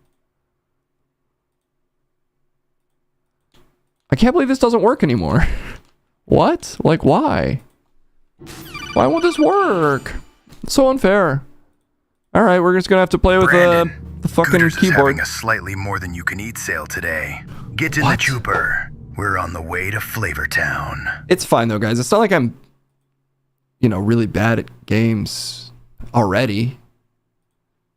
I can't believe this doesn't work anymore. What? Like, why? Why won't this work? It's so unfair. All right, we're just gonna have to play with the fucking Gooters is keyboard. having a slightly more than you can eat sale today. Get in the Jooper. We're on the way to Flavortown. It's fine though, guys. It's not like I'm, really bad at games already.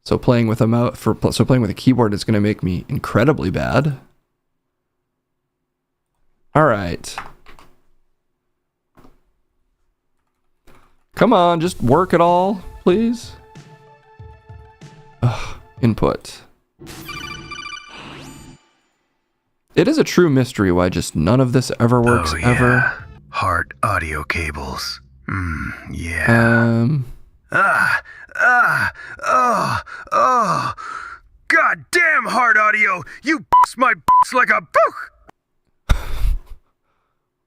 So playing with playing with a keyboard is going to make me incredibly bad. All right. Come on, just work it all, please. Ugh, input. It is a true mystery why just none of this ever works ever. Heart audio cables. Yeah. God damn Heart Audio! You my like a book.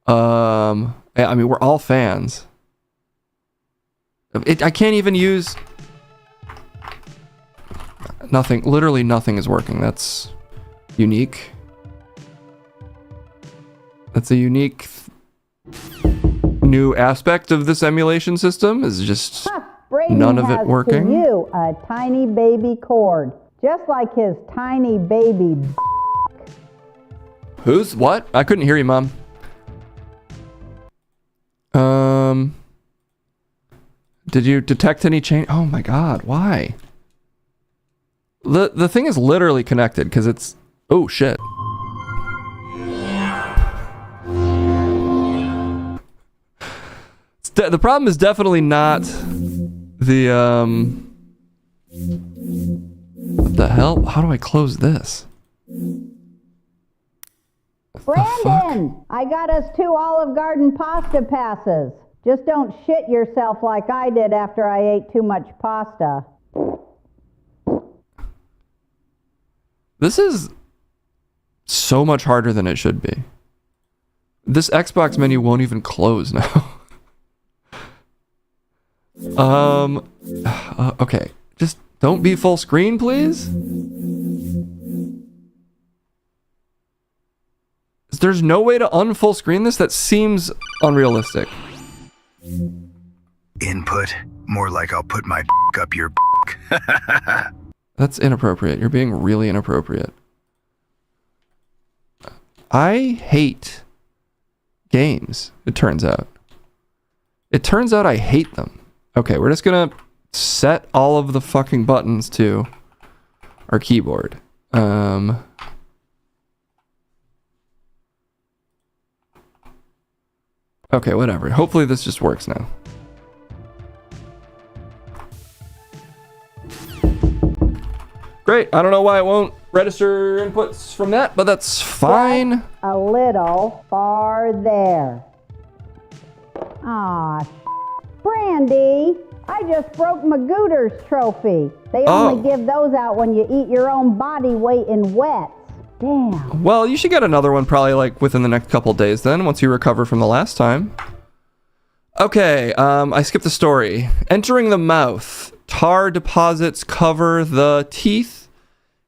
Yeah, I mean, we're all fans. I can't even use... Nothing, literally nothing is working. That's unique. That's a unique new aspect of this emulation system, is just none of it working. Brady has to you a tiny baby cord, just like his tiny baby. Who's what? I couldn't hear you, Mom. Did you detect any change? Oh my God, why? The thing is literally connected because it's... Oh shit. The problem is definitely not the what the hell? How do I close this? Brandon, I got us 2 Olive Garden pasta passes. Just don't shit yourself like I did after I ate too much pasta. This is so much harder than it should be. This Xbox menu won't even close now. Okay, just don't be full screen, please. There's no way to unfull screen this? That seems unrealistic. Input? More like I'll put my up your That's inappropriate. You're being really inappropriate. I hate games, it turns out. It turns out I hate them. Okay, we're just gonna set all of the fucking buttons to our keyboard. Okay, whatever. Hopefully this just works now. Great. I don't know why it won't register inputs from that, but that's fine. A little far there. Aw, Brandy, I just broke Magooter's trophy. They only give those out when you eat your own body weight in wets. Damn. Well, you should get another one probably like within the next couple days then, once you recover from the last time. Okay, I skipped the story. Entering the mouth. Tar deposits cover the teeth.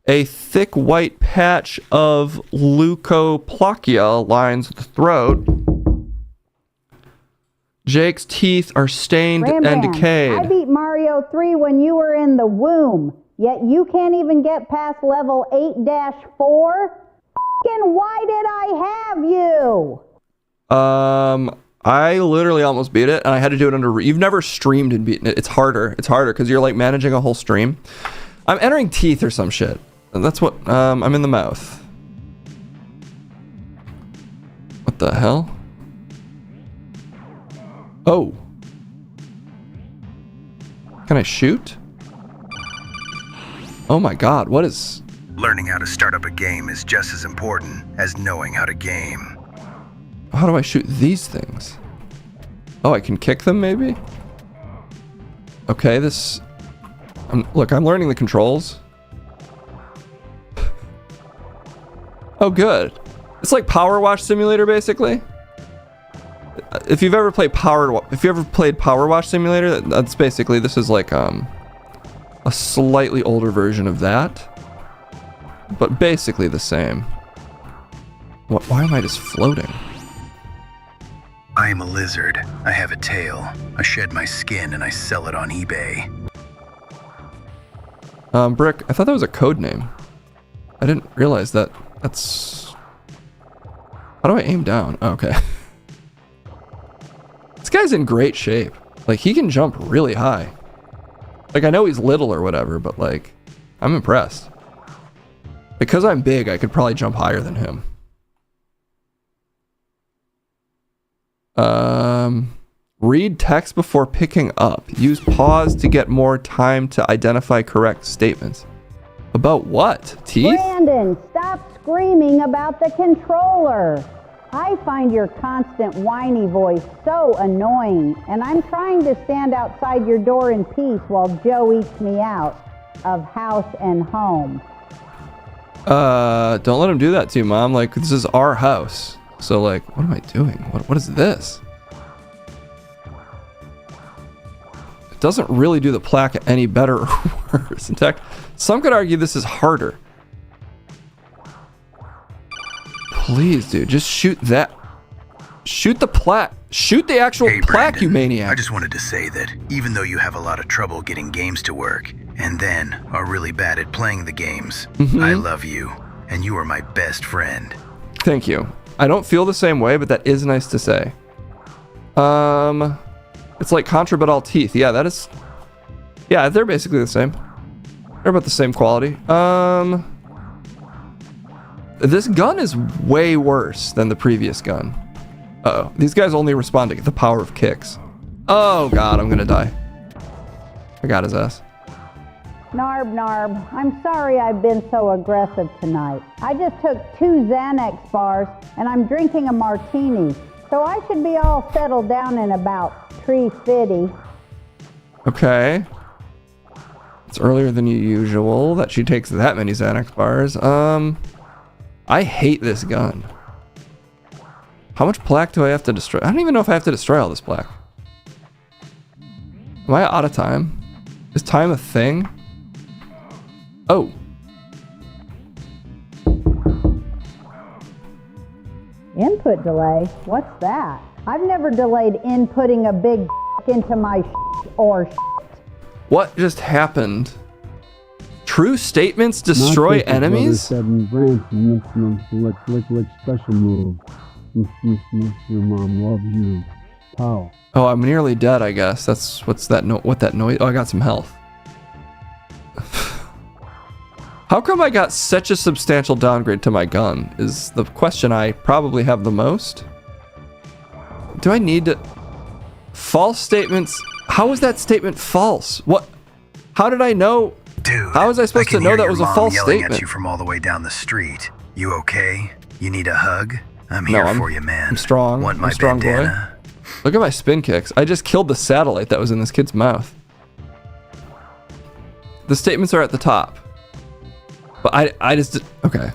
A thick white patch of leukoplakia lines the throat. Jake's teeth are stained and decayed. I beat Mario 3 when you were in the womb, yet you can't even get past level 8-4? Fucking why did I have you? I literally almost beat it, and I had to do it under... You've never streamed and beaten it. It's harder. It's harder, because you're, like, managing a whole stream. I'm entering teeth or some shit. That's what... I'm in the mouth. What the hell? Oh. Can I shoot? Oh my God, what is... Learning how to start up a game is just as important as knowing how to game. How do I shoot these things? Oh, I can kick them maybe? Okay, this... Look, I'm learning the controls. Oh, good. It's like Power Wash Simulator, basically. If you've ever played Power Wash Simulator, that's basically, this is like a slightly older version of that, but basically the same. Why am I just floating? I am a lizard. I have a tail. I shed my skin and I sell it on eBay. Brick, I thought that was a code name. I didn't realize that. That's... How do I aim down? Oh, okay. This guy's in great shape. Like, he can jump really high. Like, I know he's little or whatever, but, like, I'm impressed. Because I'm big, I could probably jump higher than him. Read text before picking up. Use pause to get more time to identify correct statements. About what? Teeth? Brandon, stop screaming about the controller. I find your constant whiny voice so annoying, and I'm trying to stand outside your door in peace while Joe eats me out of house and home. Don't let him do that to you, Mom. Like, this is our house. So, like, what am I doing? What is this? It doesn't really do the plaque any better or worse. In fact, some could argue this is harder. Please, dude, just shoot that. Shoot the plaque. Shoot the actual plaque, Brandon, you maniac. I just wanted to say that even though you have a lot of trouble getting games to work, and then are really bad at playing the games, I love you, and you are my best friend. Thank you. I don't feel the same way, but that is nice to say. It's like Contra but all teeth. Yeah, that is... Yeah, they're basically the same. They're about the same quality. This gun is way worse than the previous gun. Uh-oh. These guys only respond to the power of kicks. Oh, God, I'm gonna die. I got his ass. Narb, I'm sorry I've been so aggressive tonight. I just took 2 Xanax bars and I'm drinking a martini, so I should be all settled down in about 3:50. Okay. It's earlier than usual that she takes that many Xanax bars. I hate this gun. How much plaque do I have to destroy? I don't even know if I have to destroy all this plaque. Am I out of time? Is time a thing? Oh. Input delay? What's that? I've never delayed inputting a big into my or What just happened? True statements destroy enemies? Special move. Your mom loves you. Pow. Oh, I'm nearly dead, I guess. That's what's that what that noise? Oh, I got some health. How come I got such a substantial downgrade to my gun is the question I probably have the most. Do I need to... False statements? How is that statement false? What? How did I know? Dude, how was I supposed to know that was a false statement? At you from all the way down the street. You okay? You need a hug? I'm here for you, man. I'm strong. Want my I'm strong bandana? boy. Look at my spin kicks. I just killed the satellite that was in this kid's mouth. The statements are at the top. But I just... Okay.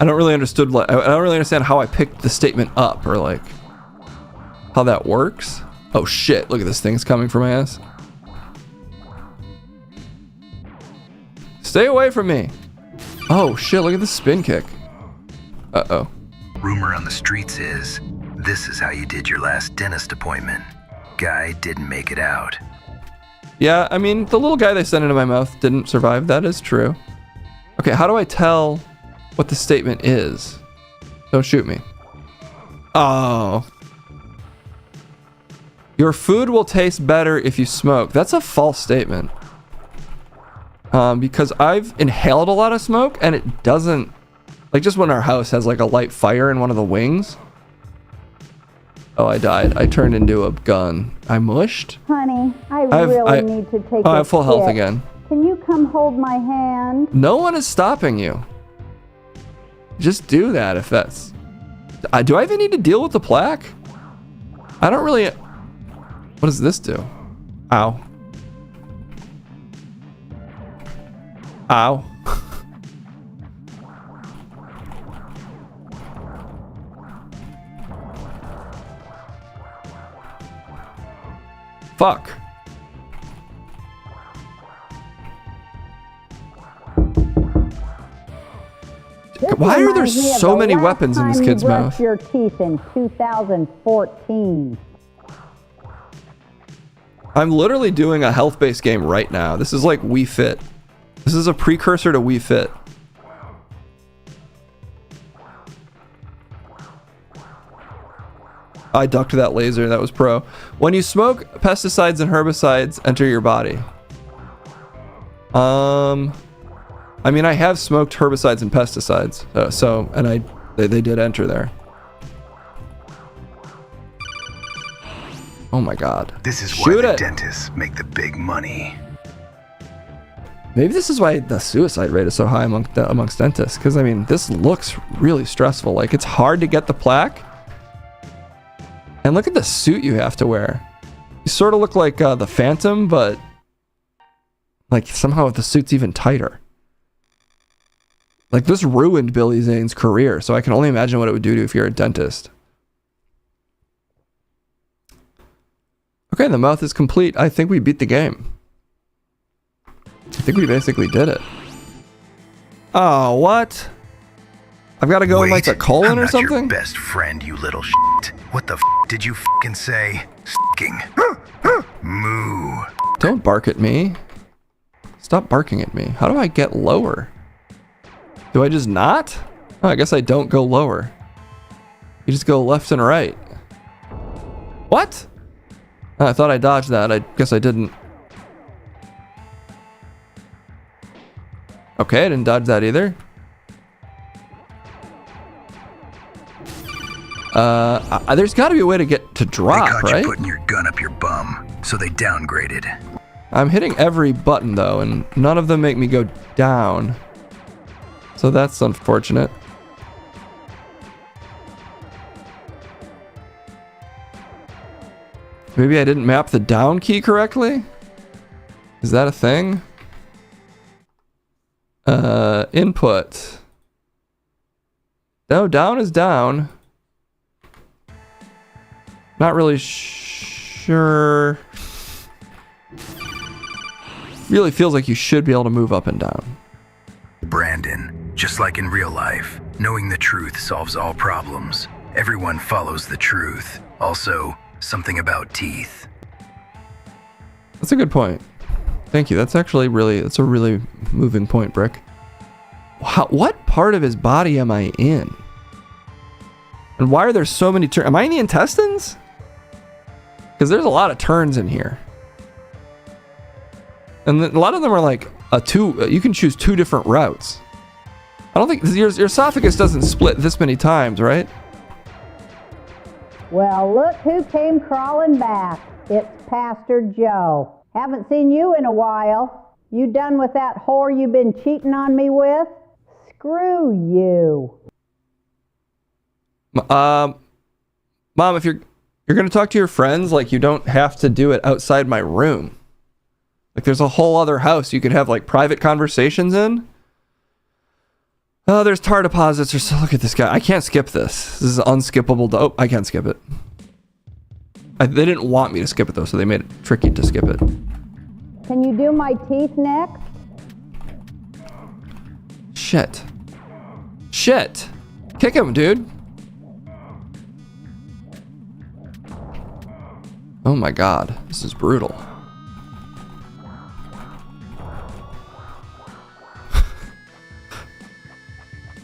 I don't really understood... I don't really understand how I picked the statement up or like... How that works. Oh shit, look at this thing's coming for my ass. Stay away from me. Oh shit, look at the spin kick. Uh-oh. Rumor on the streets is, this is how you did your last dentist appointment. Guy didn't make it out. Yeah, I mean, the little guy they sent into my mouth didn't survive. That is true. Okay, how do I tell what the statement is? Don't shoot me. Oh. Your food will taste better if you smoke. That's a false statement. Because I've inhaled a lot of smoke and it doesn't... Like just when our house has like a light fire in one of the wings. Oh, I died. I turned into a gun. I mushed? Honey, I really need to take I have full health again. Can you come hold my hand? No one is stopping you. Just do that if that's... do I even need to deal with the plaque? I don't really... What does this do? Ow. Ow. Fuck. Why are there so many weapons in this kid's mouth? Your teeth in 2014. I'm literally doing a health-based game right now. This is like Wii Fit. This is a precursor to Wii Fit. I ducked that laser. That was pro. When you smoke, pesticides and herbicides enter your body. I mean, I have smoked herbicides and pesticides, and they did enter there. Oh my god. This is why the dentists make the big money. Maybe this is why the suicide rate is so high amongst dentists. Because, I mean, this looks really stressful. Like, it's hard to get the plaque. And look at the suit you have to wear. You sort of look like the Phantom, but like somehow the suit's even tighter. Like, this ruined Billy Zane's career, so I can only imagine what it would do to you if you're a dentist. Okay, the mouth is complete. I think we beat the game. I think we basically did it. Oh, what? I've got to go in like a colon I'm or not something? Your best friend, you little shit. What the did you fucking say? Sticking. Moo. Don't bark at me. Stop barking at me. How do I get lower? Do I just not? Oh, I guess I don't go lower. You just go left and right. What? Oh, I thought I dodged that. I guess I didn't. Okay, I didn't dodge that either. There's got to be a way to get to drop, they caught right? you putting your gun up your bum, so they downgraded. I'm hitting every button though, and none of them make me go down. So that's unfortunate. Maybe I didn't map the down key correctly? Is that a thing? Input. No, down is down. Not really sure. Really feels like you should be able to move up and down. Brandon, just like in real life, knowing the truth solves all problems. Everyone follows the truth. Also, something about teeth. That's a good point. Thank you. That's actually that's a really moving point, Brick. What part of his body am I in? And why are there so many turns? Am I in the intestines? Because there's a lot of turns in here. And a lot of them are like you can choose 2 different routes. I don't think your esophagus doesn't split this many times, right? Well, look who came crawling back. It's Pastor Joe. Haven't seen you in a while. You done with that whore you've been cheating on me with? Screw you. Mom, if you're gonna talk to your friends, like, you don't have to do it outside my room. Like, there's a whole other house you could have like private conversations in. Oh, there's tar deposits. Look at this guy. I can't skip this. This is unskippable. Oh, I can't skip it. They didn't want me to skip it though, so they made it tricky to skip it. Can you do my teeth next? Shit. Kick him, dude. Oh my god, this is brutal.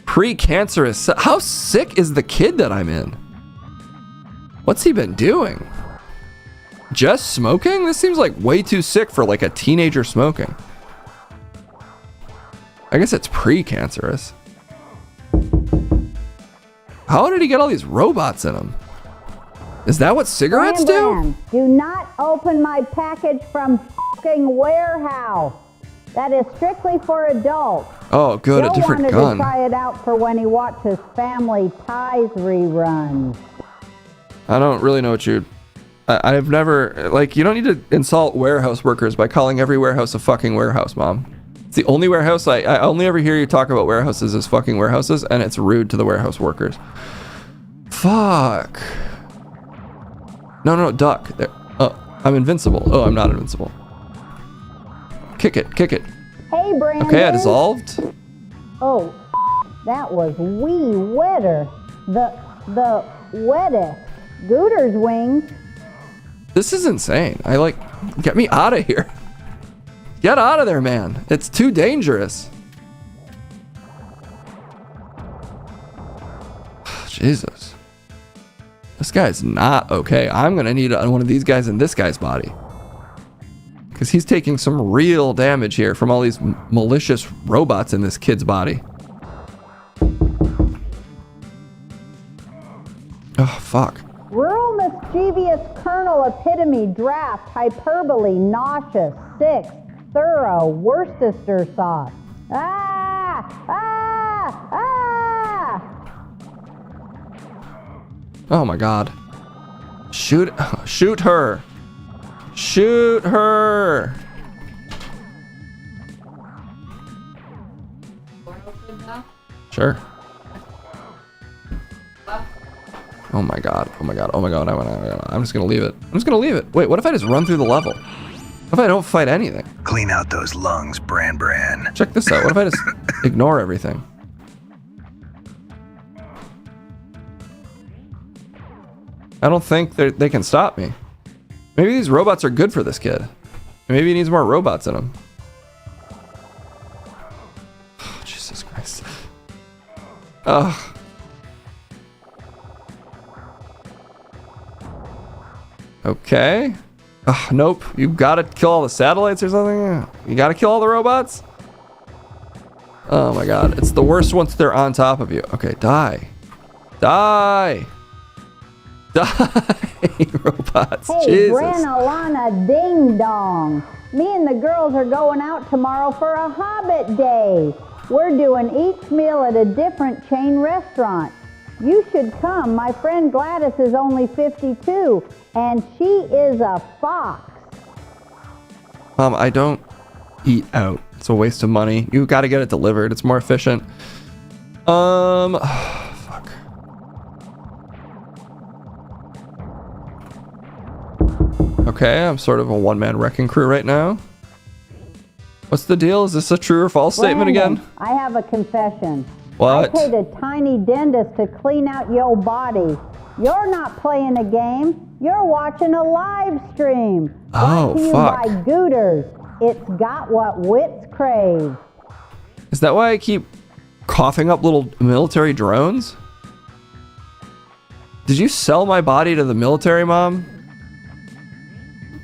Pre-cancerous. How sick is the kid that I'm in? What's he been doing? Just smoking? This seems like way too sick for like a teenager smoking. I guess it's pre-cancerous. How did he get all these robots in him? Is that what cigarettes do? Do not open my package from fucking warehouse. That is strictly for adults. Oh, good, Joe a different wanted gun. to try it out for when he watches Family Ties reruns. I don't really know what I've never, like, you don't need to insult warehouse workers by calling every warehouse a fucking warehouse, Mom. It's the only warehouse I only ever hear you talk about warehouses as fucking warehouses, and it's rude to the warehouse workers. Fuck. No, duck. There. Oh, I'm invincible. Oh, I'm not invincible. Kick it. Hey, Brandon. Okay, I dissolved. Oh, that was wee wetter. The wettest. Gooter's wings. This is insane. Get me out of here. Get out of there, man. It's too dangerous. Jesus. This guy's not okay. I'm gonna need one of these guys in this guy's body. Because he's taking some real damage here from all these malicious robots in this kid's body. Oh, fuck. Rural mischievous kernel epitome draft hyperbole nauseous 6 thorough Worcester sauce. Oh my god. Shoot her. Shoot her. Sure. Oh my god. Oh my god. Oh my god. I'm just gonna leave it. I'm just gonna leave it. Wait, what if I just run through the level? What if I don't fight anything? Clean out those lungs, Bran. Check this out. What if I just ignore everything? I don't think they can stop me. Maybe these robots are good for this kid. Maybe he needs more robots in him. Oh, Jesus Christ. Ugh. Okay. Nope. You gotta kill all the satellites or something? You gotta kill all the robots? Oh my god. It's the worst once they're on top of you. Okay, die. Die! Die, robots. Hey, Jesus. Bren Alana Ding Dong. Me and the girls are going out tomorrow for a Hobbit day. We're doing each meal at a different chain restaurant. You should come. My friend Gladys is only 52, and she is a fox. I don't eat out. It's a waste of money. You gotta get it delivered. It's more efficient. Fuck. Okay, I'm sort of a one-man wrecking crew right now. What's the deal? Is this a true or false statement again? I have a confession. What? I paid a tiny dentist to clean out your body. You're not playing a game. You're watching a live stream. Oh, brought to you fuck. by Gooters. It's got what wits crave. Is that why I keep coughing up little military drones? Did you sell my body to the military, Mom?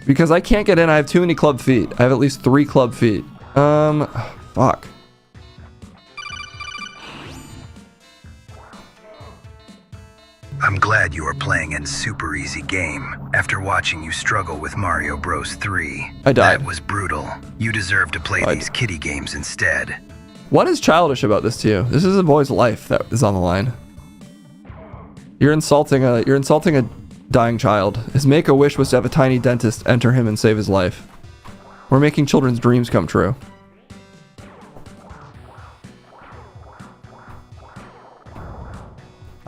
Because I can't get in. I have too many club feet. I have at least 3 club feet. Fuck. I'm glad you are playing a super easy game after watching you struggle with Mario Bros 3. I died. That was brutal. You deserve to play these kiddie games instead. What is childish about this to you? This is a boy's life that is on the line. You're insulting a dying child. His make-a-wish was to have a tiny dentist enter him and save his life. We're making children's dreams come true.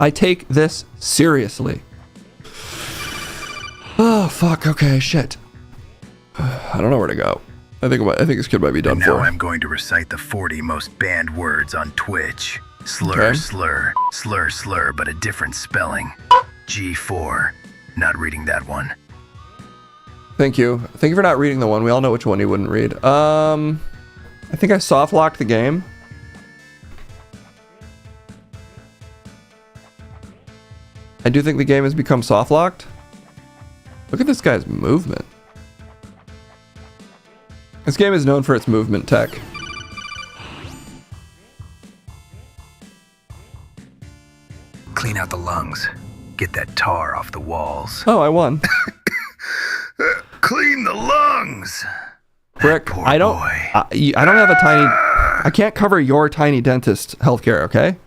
I take this seriously. Oh, fuck. Okay, shit. I don't know where to go. I think this kid might be done and for. now I'm going to recite the 40 most banned words on Twitch. Slur, Okay. slur, but a different spelling. G4. Not reading that one. Thank you. Thank you for not reading the one. We all know which one you wouldn't read. I think I soft locked the game. I do think the game has become soft locked. Look at this guy's movement. This game is known for its movement tech. Clean out the lungs. Get that tar off the walls. Oh, I won. Clean the lungs. Brick, I don't have a tiny... I can't cover your tiny dentist healthcare, okay?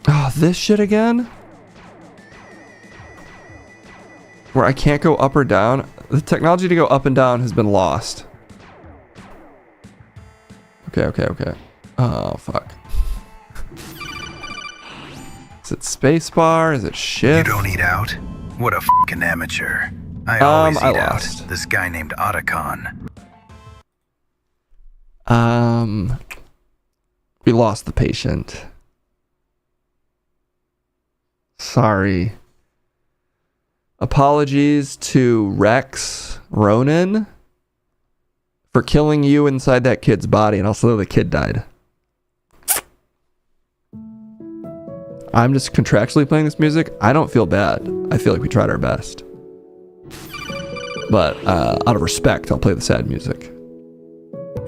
Oh, this shit again? Where I can't go up or down? The technology to go up and down has been lost. Okay. Oh, fuck. Is it spacebar? Is it shift? You don't eat out? What a fucking amateur. I always eat lost. out. This guy named Otacon. We lost the patient. Sorry. Apologies to Rex Ronan for killing you inside that kid's body, and also the kid died. I'm just contractually playing this music. I don't feel bad. I feel like we tried our best. But out of respect, I'll play the sad music.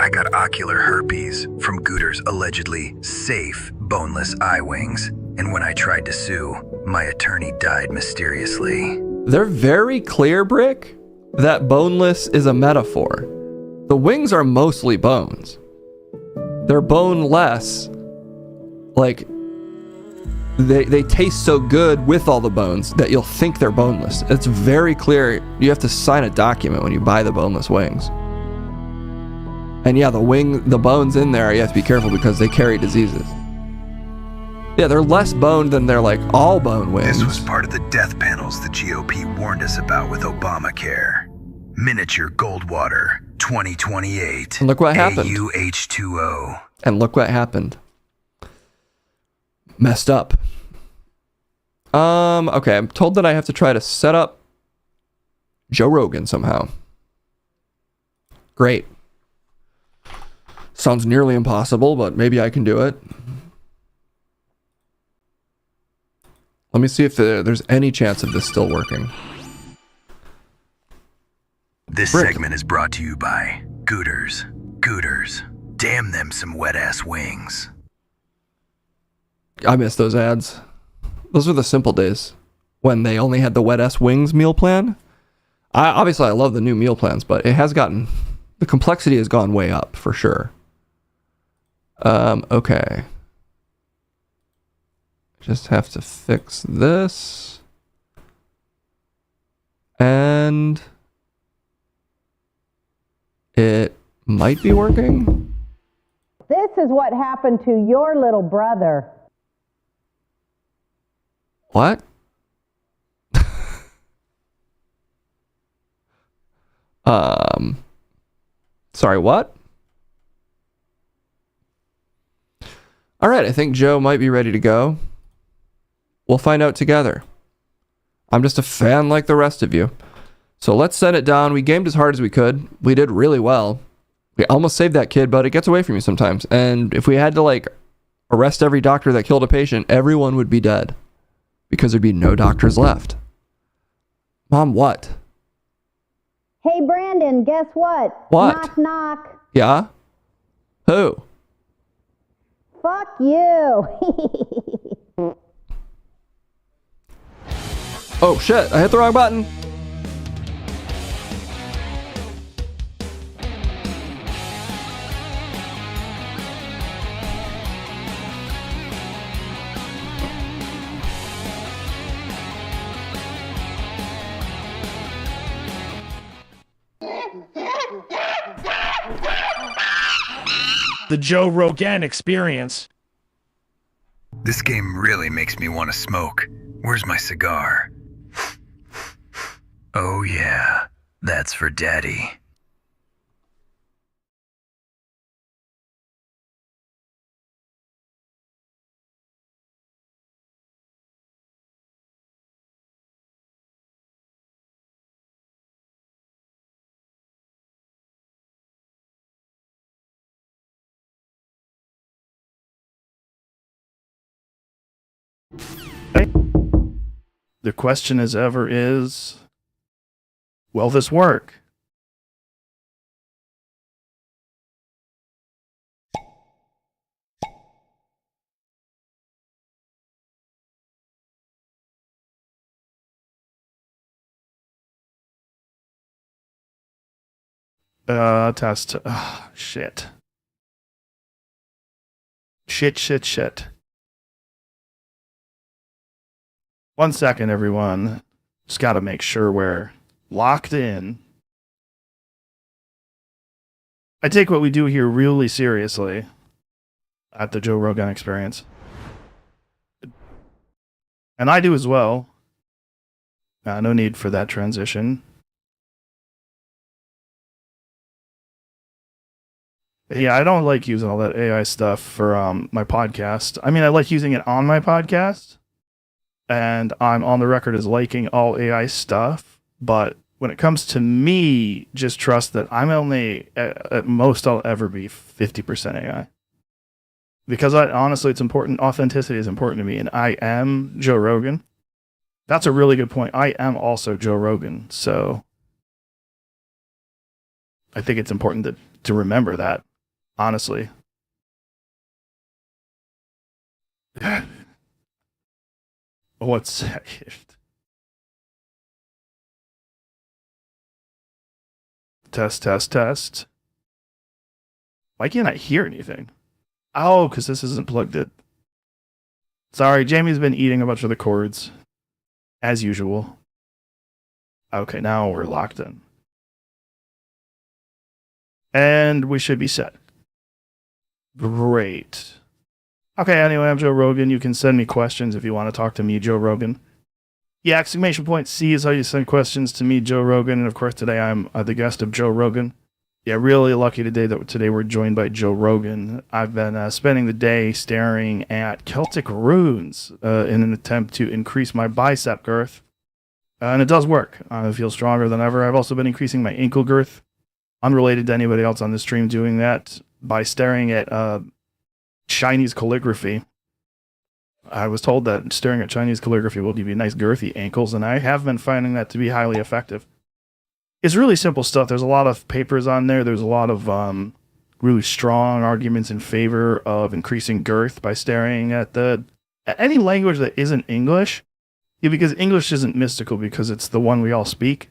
I got ocular herpes from Gooter's allegedly safe boneless eye wings. And when I tried to sue, my attorney died mysteriously. They're very clear, Brick, that boneless is a metaphor. The wings are mostly bones. They're boneless. Like, they taste so good with all the bones that you'll think they're boneless. It's very clear. You have to sign a document when you buy the boneless wings. And yeah, the bones in there, you have to be careful because they carry diseases. Yeah, they're less boned than they're like all bone wings. This was part of the death panels the GOP warned us about with Obamacare. Miniature Goldwater 2028. And look what happened. AUH2O. And look what happened. Messed up. Okay, I'm told that I have to try to set up Joe Rogan somehow. Great. Sounds nearly impossible, but maybe I can do it. Let me see if there's any chance of this still working. This segment is brought to you by Gooters. Gooters. Damn them some wet-ass wings. I miss those ads. Those were the simple days when they only had the wet-ass wings meal plan. Obviously, I love the new meal plans, but it has gotten... The complexity has gone way up, for sure. Okay. Just have to fix this. And it might be working. This is what happened to your little brother. What? Sorry, what? All right, I think Joe might be ready to go. We'll find out together. I'm just a fan like the rest of you. So let's set it down. We gamed as hard as we could. We did really well. We almost saved that kid, but it gets away from you sometimes. And if we had to like arrest every doctor that killed a patient, everyone would be dead. Because there'd be no doctors left. Mom, what? Hey, Brandon, guess what? What? Knock, knock. Yeah? Who? Fuck you. Oh shit, I hit the wrong button. The Joe Rogan Experience. This game really makes me want to smoke. Where's my cigar? Oh yeah, that's for Daddy. The question as ever is, will this work? Test. Shit. Shit. 1 second, everyone. Just gotta make sure we're locked in. I take what we do here really seriously at the Joe Rogan Experience. And I do as well. No need for that transition. Yeah, I don't like using all that AI stuff for my podcast. I mean, I like using it on my podcast. And I'm on the record as liking all AI stuff. But when it comes to me, just trust that I'm only, at most, I'll ever be 50% AI. Because honestly, it's important. Authenticity is important to me. And I am Joe Rogan. That's a really good point. I am also Joe Rogan. So I think it's important to remember that, honestly. 1 second. Test. Why can't I hear anything? Oh, because this isn't plugged in. Sorry, Jamie's been eating a bunch of the cords. As usual. Okay, now we're locked in. And we should be set. Great. Okay, anyway, I'm Joe Rogan. You can send me questions if you want to talk to me, Joe Rogan. Yeah, exclamation point C is how you send questions to me, Joe Rogan. And of course, today I'm the guest of Joe Rogan. Yeah, really lucky today that today we're joined by Joe Rogan. I've been spending the day staring at Celtic runes in an attempt to increase my bicep girth. And it does work. I feel stronger than ever. I've also been increasing my ankle girth, unrelated to anybody else on the stream doing that, by staring at Chinese calligraphy. I was told that staring at Chinese calligraphy will give you nice girthy ankles, and I have been finding that to be highly effective. It's really simple stuff. There's a lot of papers on there. There's a lot of really strong arguments in favor of increasing girth by staring at any language that isn't English. Yeah, because English isn't mystical because it's the one we all speak.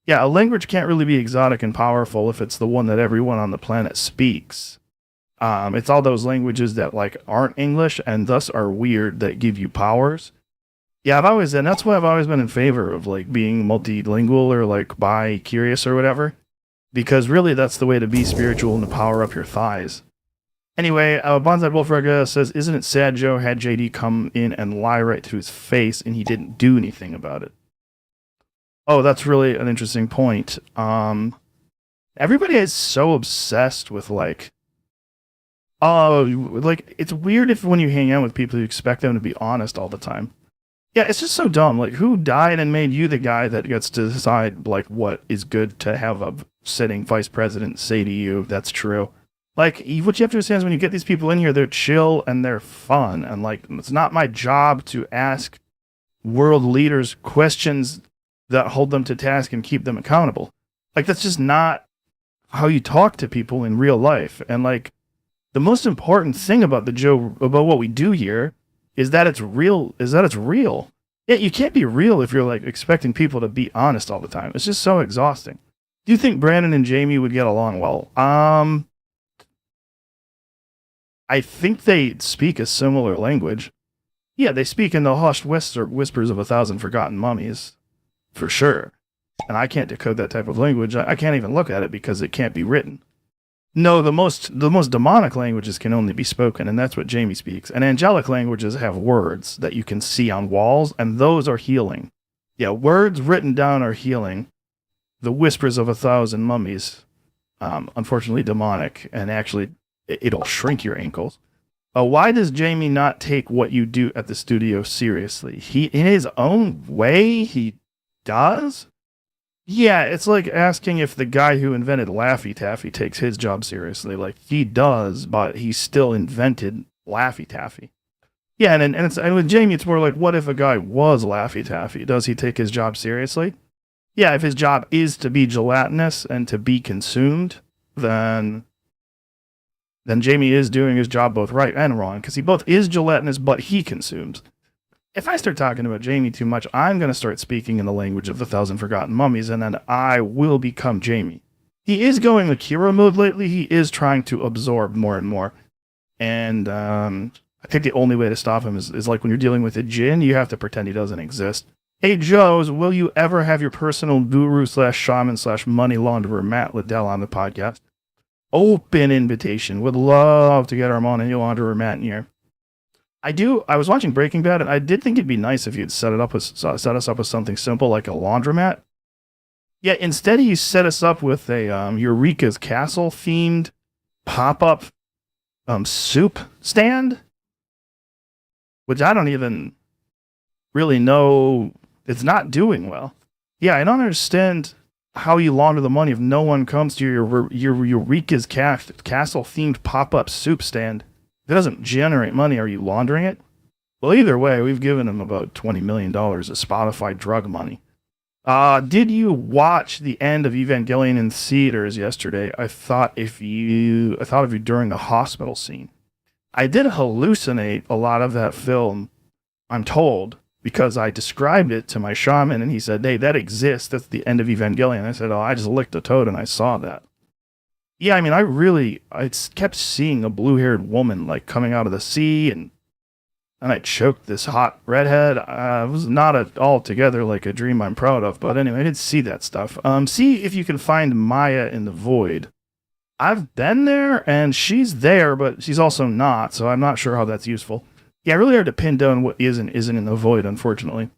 Yeah, a language can't really be exotic and powerful if it's the one that everyone on the planet speaks. It's all those languages that like aren't English and thus are weird that give you powers. Yeah, and that's why I've always been in favor of like being multilingual or like bi-curious or whatever. Because really that's the way to be spiritual and to power up your thighs. Anyway, Bonsai Wolfrug says, isn't it sad Joe had JD come in and lie right to his face and he didn't do anything about it? Oh, that's really an interesting point. Everybody is so obsessed with like, it's weird if when you hang out with people you expect them to be honest all the time. Yeah, it's just so dumb. Like, who died and made you the guy that gets to decide like what is good to have a sitting vice president say to you? That's true. Like, what you have to understand is when you get these people in here, they're chill and they're fun. And like, it's not my job to ask world leaders questions that hold them to task and keep them accountable. Like, that's just not how you talk to people in real life. And like, the most important thing about about what we do here is that it's real. Yeah, you can't be real if you're like expecting people to be honest all the time. It's just so exhausting. Do you think Brandon and Jamie would get along well? I think they speak a similar language. Yeah, they speak in the hushed whispers of 1,000 forgotten mummies. For sure. And I can't decode that type of language. I can't even look at it because it can't be written. No, the most demonic languages can only be spoken, and that's what Jamie speaks. And angelic languages have words that you can see on walls, and those are healing. Yeah, words written down are healing. The whispers of 1,000 mummies, unfortunately demonic, and actually it'll shrink your ankles. Why does Jamie not take what you do at the studio seriously? He, in his own way, he does? Yeah, it's like asking if the guy who invented Laffy Taffy takes his job seriously. Like, he does, but he still invented Laffy Taffy. Yeah, and with Jamie, it's more like, what if a guy was Laffy Taffy? Does he take his job seriously? Yeah, if his job is to be gelatinous and to be consumed, then Jamie is doing his job both right and wrong, because he both is gelatinous, but he consumes. If I start talking about Jamie too much, I'm going to start speaking in the language of the 1,000 forgotten mummies, and then I will become Jamie. He is going Akira mode lately. He is trying to absorb more and more. And I think the only way to stop him is like when you're dealing with a djinn, you have to pretend he doesn't exist. Hey, Joes, will you ever have your personal guru/shaman/money launderer Matt Liddell on the podcast? Open invitation. Would love to get our money launderer Matt in here. I was watching Breaking Bad, and I did think it'd be nice if you'd set us up with something simple like a laundromat. Yeah, instead he set us up with a Eureka's Castle themed pop-up soup stand, which I don't even really know. It's not doing well. Yeah, I don't understand how you launder the money if no one comes to your Eureka's Castle themed pop-up soup stand. If it doesn't generate money, are you laundering it? Well, either way, we've given him about $20 million of Spotify drug money. Did you watch the end of Evangelion in theaters yesterday? I thought of you during the hospital scene. I did hallucinate a lot of that film, I'm told, because I described it to my shaman, and he said, hey, that exists. That's the end of Evangelion. I said, oh, I just licked a toad and I saw that. Yeah, I mean, I kept seeing a blue-haired woman, like, coming out of the sea, and and I choked this hot redhead. It was not at all together like a dream I'm proud of. But anyway, I did see that stuff. See if you can find Maya in the void. I've been there, and she's there, but she's also not, so I'm not sure how that's useful. Yeah, really hard to pin down what is and isn't in the void, unfortunately.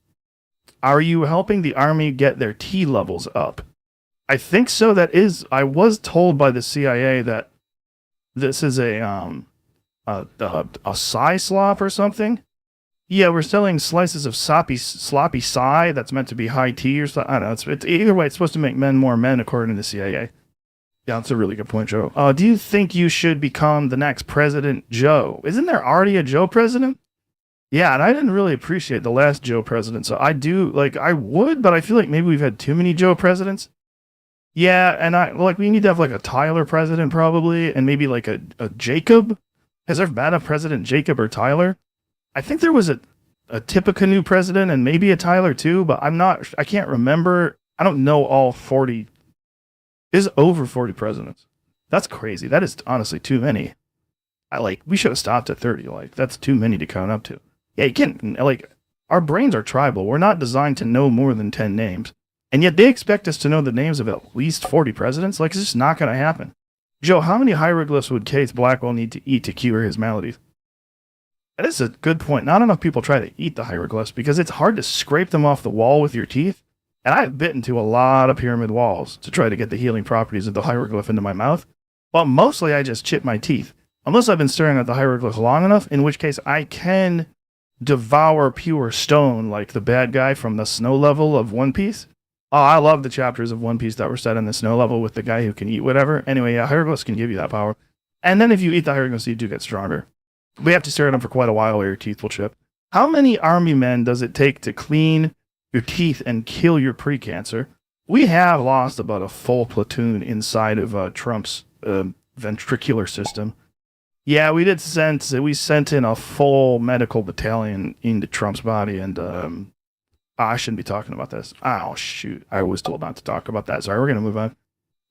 Are you helping the army get their T levels up? I think so. I was told by the CIA that this is a psi slop or something. Yeah, we're selling slices of sloppy psi that's meant to be high T or something. I don't know. It's either way, it's supposed to make men more men, according to the CIA. Yeah, that's a really good point, Joe. Do you think you should become the next President Joe? Isn't there already a Joe president? Yeah, and I didn't really appreciate the last Joe president, so I would, but I feel like maybe we've had too many Joe presidents. Yeah, and we need to have like a Tyler president probably, and maybe like a Jacob. Has there been a President Jacob or Tyler? I think there was a Tippecanoe president and maybe a Tyler too, but I can't remember. I don't know all 40. Is over 40 presidents. That's crazy. That is honestly too many. We should have stopped at 30. That's too many to count up to. Yeah, you can't, our brains are tribal. We're not designed to know more than 10 names. And yet they expect us to know the names of at least 40 presidents? It's just not going to happen. Joe, how many hieroglyphs would Case Blackwell need to eat to cure his maladies? That is a good point. Not enough people try to eat the hieroglyphs because it's hard to scrape them off the wall with your teeth. And I've bitten to a lot of pyramid walls to try to get the healing properties of the hieroglyph into my mouth. But mostly I just chip my teeth. Unless I've been staring at the hieroglyph long enough, in which case I can devour pure stone like the bad guy from the snow level of One Piece. Oh, I love the chapters of One Piece that were set in the snow level with the guy who can eat whatever. Anyway, yeah, hieroglyphs can give you that power. And then if you eat the hieroglyphs, you do get stronger. We have to stare at them for quite a while or your teeth will chip. How many army men does it take to clean your teeth and kill your precancer? We have lost about a full platoon inside of Trump's ventricular system. Yeah, we sent in a full medical battalion into Trump's body, and I shouldn't be talking about this. Oh, shoot. I was told not to talk about that. Sorry, we're going to move on.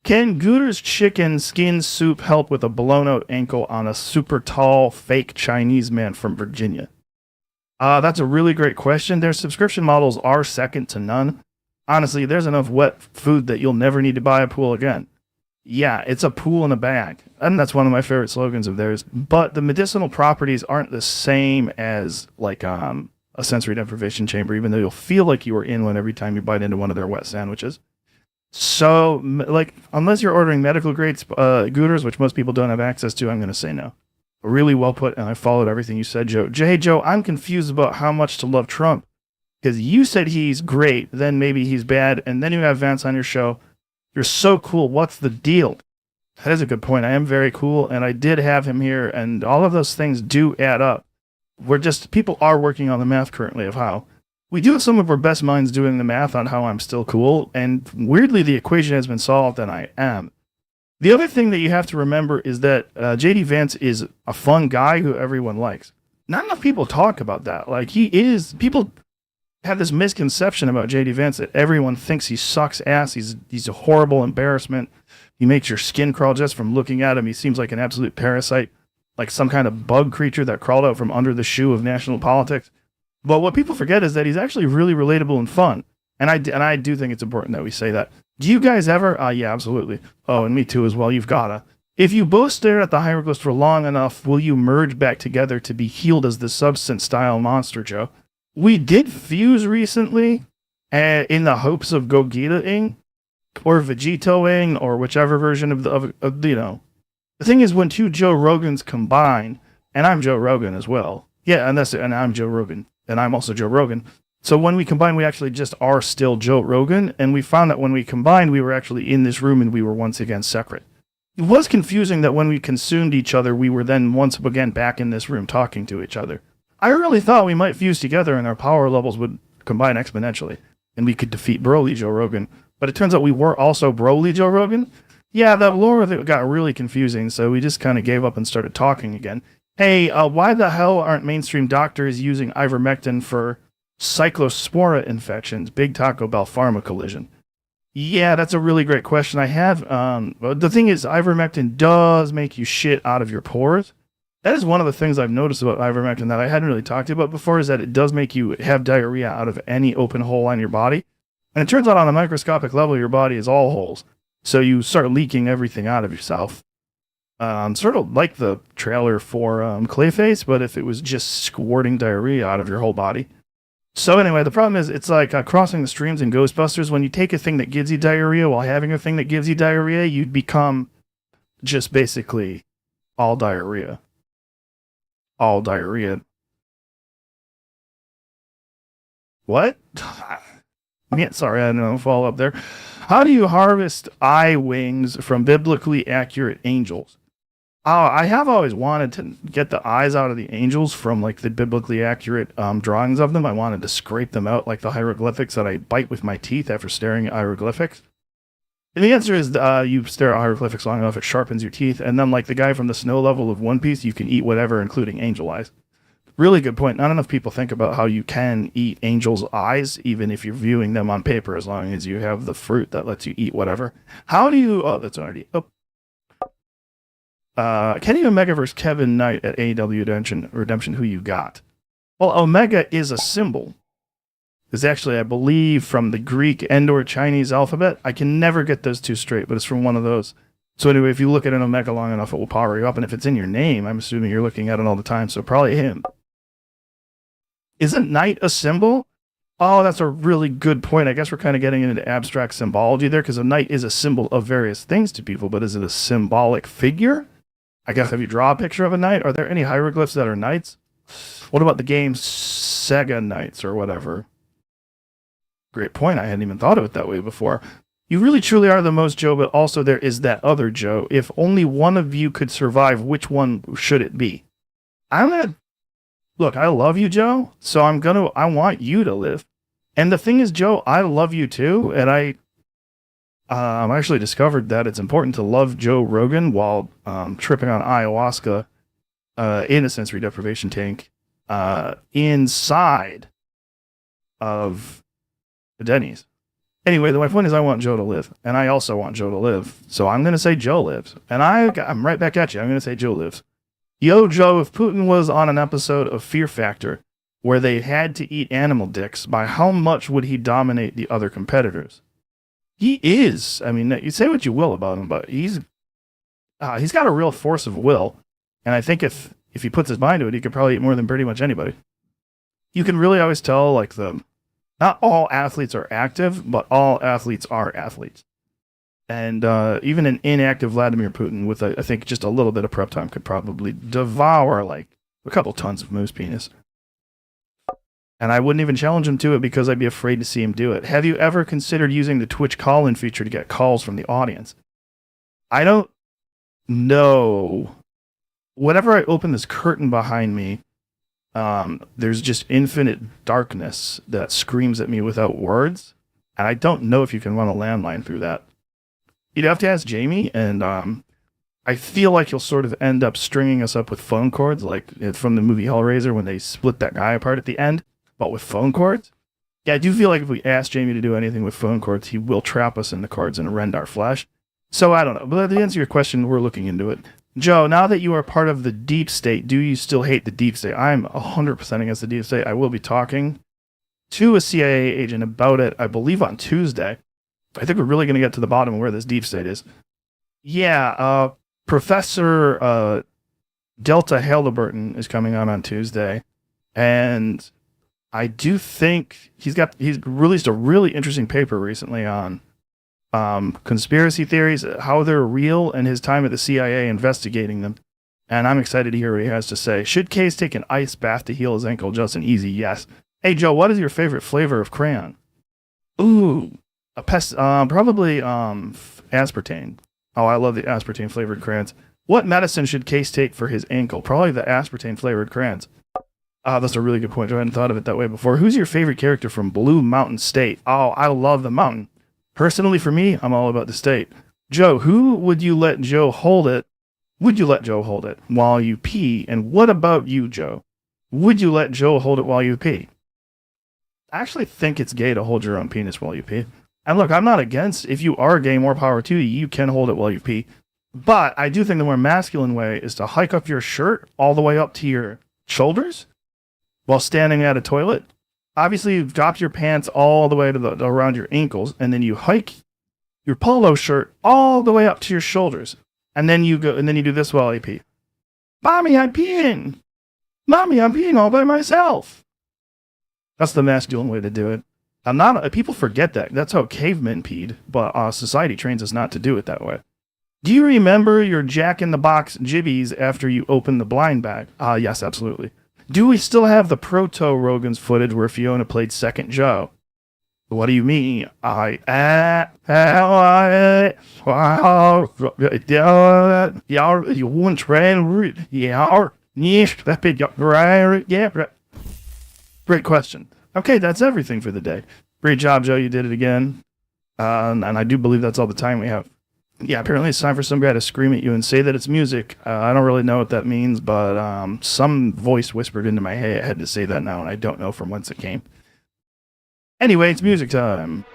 Can Gooter's chicken skin soup help with a blown-out ankle on a super tall, fake Chinese man from Virginia? That's a really great question. Their subscription models are second to none. Honestly, there's enough wet food that you'll never need to buy a pool again. Yeah, it's a pool in a bag. And that's one of my favorite slogans of theirs. But the medicinal properties aren't the same as a sensory deprivation chamber, even though you'll feel like you were in one every time you bite into one of their wet sandwiches. So, unless you're ordering medical grade Gooters, which most people don't have access to, I'm going to say no. Really well put, and I followed everything you said, Joe. Hey, Joe, I'm confused about how much to love Trump. Because you said he's great, then maybe he's bad, and then you have Vance on your show. You're so cool. What's the deal? That is a good point. I am very cool, and I did have him here, and all of those things do add up. People are working on the math currently of how. We do have some of our best minds doing the math on how I'm still cool, and weirdly the equation has been solved, and I am. The other thing that you have to remember is that JD Vance is a fun guy who everyone likes. Not enough people talk about that. People have this misconception about JD Vance that everyone thinks he sucks ass. He's a horrible embarrassment. He makes your skin crawl just from looking at him. He seems like an absolute parasite, like some kind of bug creature that crawled out from under the shoe of national politics. But what people forget is that he's actually really relatable and fun. And I do think it's important that we say that. Do you guys ever? Yeah, absolutely. Oh, and me too as well. You've gotta. If you both stare at the hieroglyphs for long enough, will you merge back together to be healed as the Substance-style monster, Joe? We did fuse recently, in the hopes of Gogeta-ing, or Vegito-ing, or whichever version of the thing is, when two Joe Rogans combine, and I'm Joe Rogan as well. Yeah, and I'm Joe Rogan, and I'm also Joe Rogan. So when we combine, we actually just are still Joe Rogan, and we found that when we combined, we were actually in this room and we were once again separate. It was confusing that when we consumed each other, we were then once again back in this room talking to each other. I really thought we might fuse together and our power levels would combine exponentially, and we could defeat Broly Joe Rogan. But it turns out we were also Broly Joe Rogan. Yeah, the lore that got really confusing, so we just kind of gave up and started talking again. Hey, why the hell aren't mainstream doctors using ivermectin for cyclospora infections? Big Taco Bell pharma collision. Yeah, that's a really great question. I have, the thing is, ivermectin does make you shit out of your pores. That is one of the things I've noticed about ivermectin that I hadn't really talked to you about before, is that it does make you have diarrhea out of any open hole on your body. And it turns out on a microscopic level, your body is all holes. So you start leaking everything out of yourself. Sort of like the trailer for Clayface, but if it was just squirting diarrhea out of your whole body. So anyway, the problem is, it's like crossing the streams in Ghostbusters. When you take a thing that gives you diarrhea while having a thing that gives you diarrhea, you become just basically all diarrhea. All diarrhea. What? Yeah, sorry, I didn't follow up there. How do you harvest eye wings from biblically accurate angels? I have always wanted to get the eyes out of the angels from like the biblically accurate drawings of them. I wanted to scrape them out like the hieroglyphics that I bite with my teeth after staring at hieroglyphics. And the answer is you stare at hieroglyphics long enough, it sharpens your teeth. And then like the guy from the snow level of One Piece, you can eat whatever, including angel eyes. Really good point. Not enough people think about how you can eat angels' eyes, even if you're viewing them on paper, as long as you have the fruit that lets you eat whatever. How do you... Oh, that's already... Oh. Kenny Omega versus Kevin Knight at AEW Redemption. Who you got? Well, Omega is a symbol. It's actually, I believe, from the Greek and or Chinese alphabet. I can never get those two straight, but it's from one of those. So anyway, if you look at an Omega long enough, it will power you up. And if it's in your name, I'm assuming you're looking at it all the time, so probably him. Isn't Knight a symbol? Oh, that's a really good point. I guess we're kind of getting into abstract symbology there, because a knight is a symbol of various things to people, but is it a symbolic figure? I guess if you draw a picture of a knight, are there any hieroglyphs that are knights? What about the game Sega Knights or whatever? Great point. I hadn't even thought of it that way before. You really truly are the most Joe, but also there is that other Joe. If only one of you could survive, which one should it be? Look, I love you, Joe, so I want you to live. And the thing is, Joe, I love you too, and I actually discovered that it's important to love Joe Rogan while tripping on ayahuasca in a sensory deprivation tank inside of the Denny's. Anyway, my point is I want Joe to live, and I also want Joe to live. So I'm going to say Joe lives. And I'm right back at you. I'm going to say Joe lives. Yo, Joe, if Putin was on an episode of Fear Factor where they had to eat animal dicks, by how much would he dominate the other competitors? He is. I mean, you say what you will about him, but he's got a real force of will. And I think if he puts his mind to it, he could probably eat more than pretty much anybody. You can really always tell, like, not all athletes are active, but all athletes are athletes. And even an inactive Vladimir Putin with, I think, just a little bit of prep time could probably devour, like, a couple tons of moose penis. And I wouldn't even challenge him to it because I'd be afraid to see him do it. Have you ever considered using the Twitch call-in feature to get calls from the audience? I don't know. Whenever I open this curtain behind me, there's just infinite darkness that screams at me without words. And I don't know if you can run a landline through that. You'd have to ask Jamie, and I feel like you'll sort of end up stringing us up with phone cords, like from the movie Hellraiser when they split that guy apart at the end, but with phone cords. Yeah, I do feel like if we ask Jamie to do anything with phone cords, he will trap us in the cords and rend our flesh. So I don't know, but to answer your question, we're looking into it. Joe, now that you are part of the deep state, do you still hate the deep state? I'm 100% against the deep state. I will be talking to a CIA agent about it, I believe, on Tuesday. I think we're really going to get to the bottom of where this deep state is. Yeah, Professor Delta Halliburton is coming on Tuesday, and I do think he's released a really interesting paper recently on conspiracy theories, how they're real, and his time at the CIA investigating them. And I'm excited to hear what he has to say. Should Case take an ice bath to heal his ankle? Just an easy yes. Hey, Joe, what is your favorite flavor of crayon? Ooh, probably aspartame. Oh, I love the aspartame flavored crayons. What medicine should Case take for his ankle? Probably the aspartame flavored crayons. That's a really good point. I hadn't thought of it that way before. Who's your favorite character from Blue Mountain State? Oh, I love the mountain. Personally, for me, I'm all about the state. Joe, who would you let Joe hold it? Would you let Joe hold it while you pee? And what about you, Joe? Would you let Joe hold it while you pee? I actually think it's gay to hold your own penis while you pee. And look, I'm not against, if you are gay, more power to you. You can hold it while you pee. But I do think the more masculine way is to hike up your shirt all the way up to your shoulders while standing at a toilet. Obviously, you've dropped your pants all the way to around your ankles, and then you hike your polo shirt all the way up to your shoulders, and then you do this while you pee. Mommy, I'm peeing. Mommy, I'm peeing all by myself. That's the masculine way to do it. People forget that. That's how cavemen peed, but society trains us not to do it that way. Do you remember your Jack-in-the-Box jibbies after you opened the blind bag? Yes, absolutely. Do we still have the proto-Rogan's footage where Fiona played Second Joe? What do you mean? Great question. Okay, that's everything for the day. Great job, Joe. You did it again. And I do believe that's all the time we have. Yeah, apparently it's time for some guy to scream at you and say that it's music. I don't really know what that means, but some voice whispered into my head to say that now, and I don't know from whence it came. Anyway, it's music time.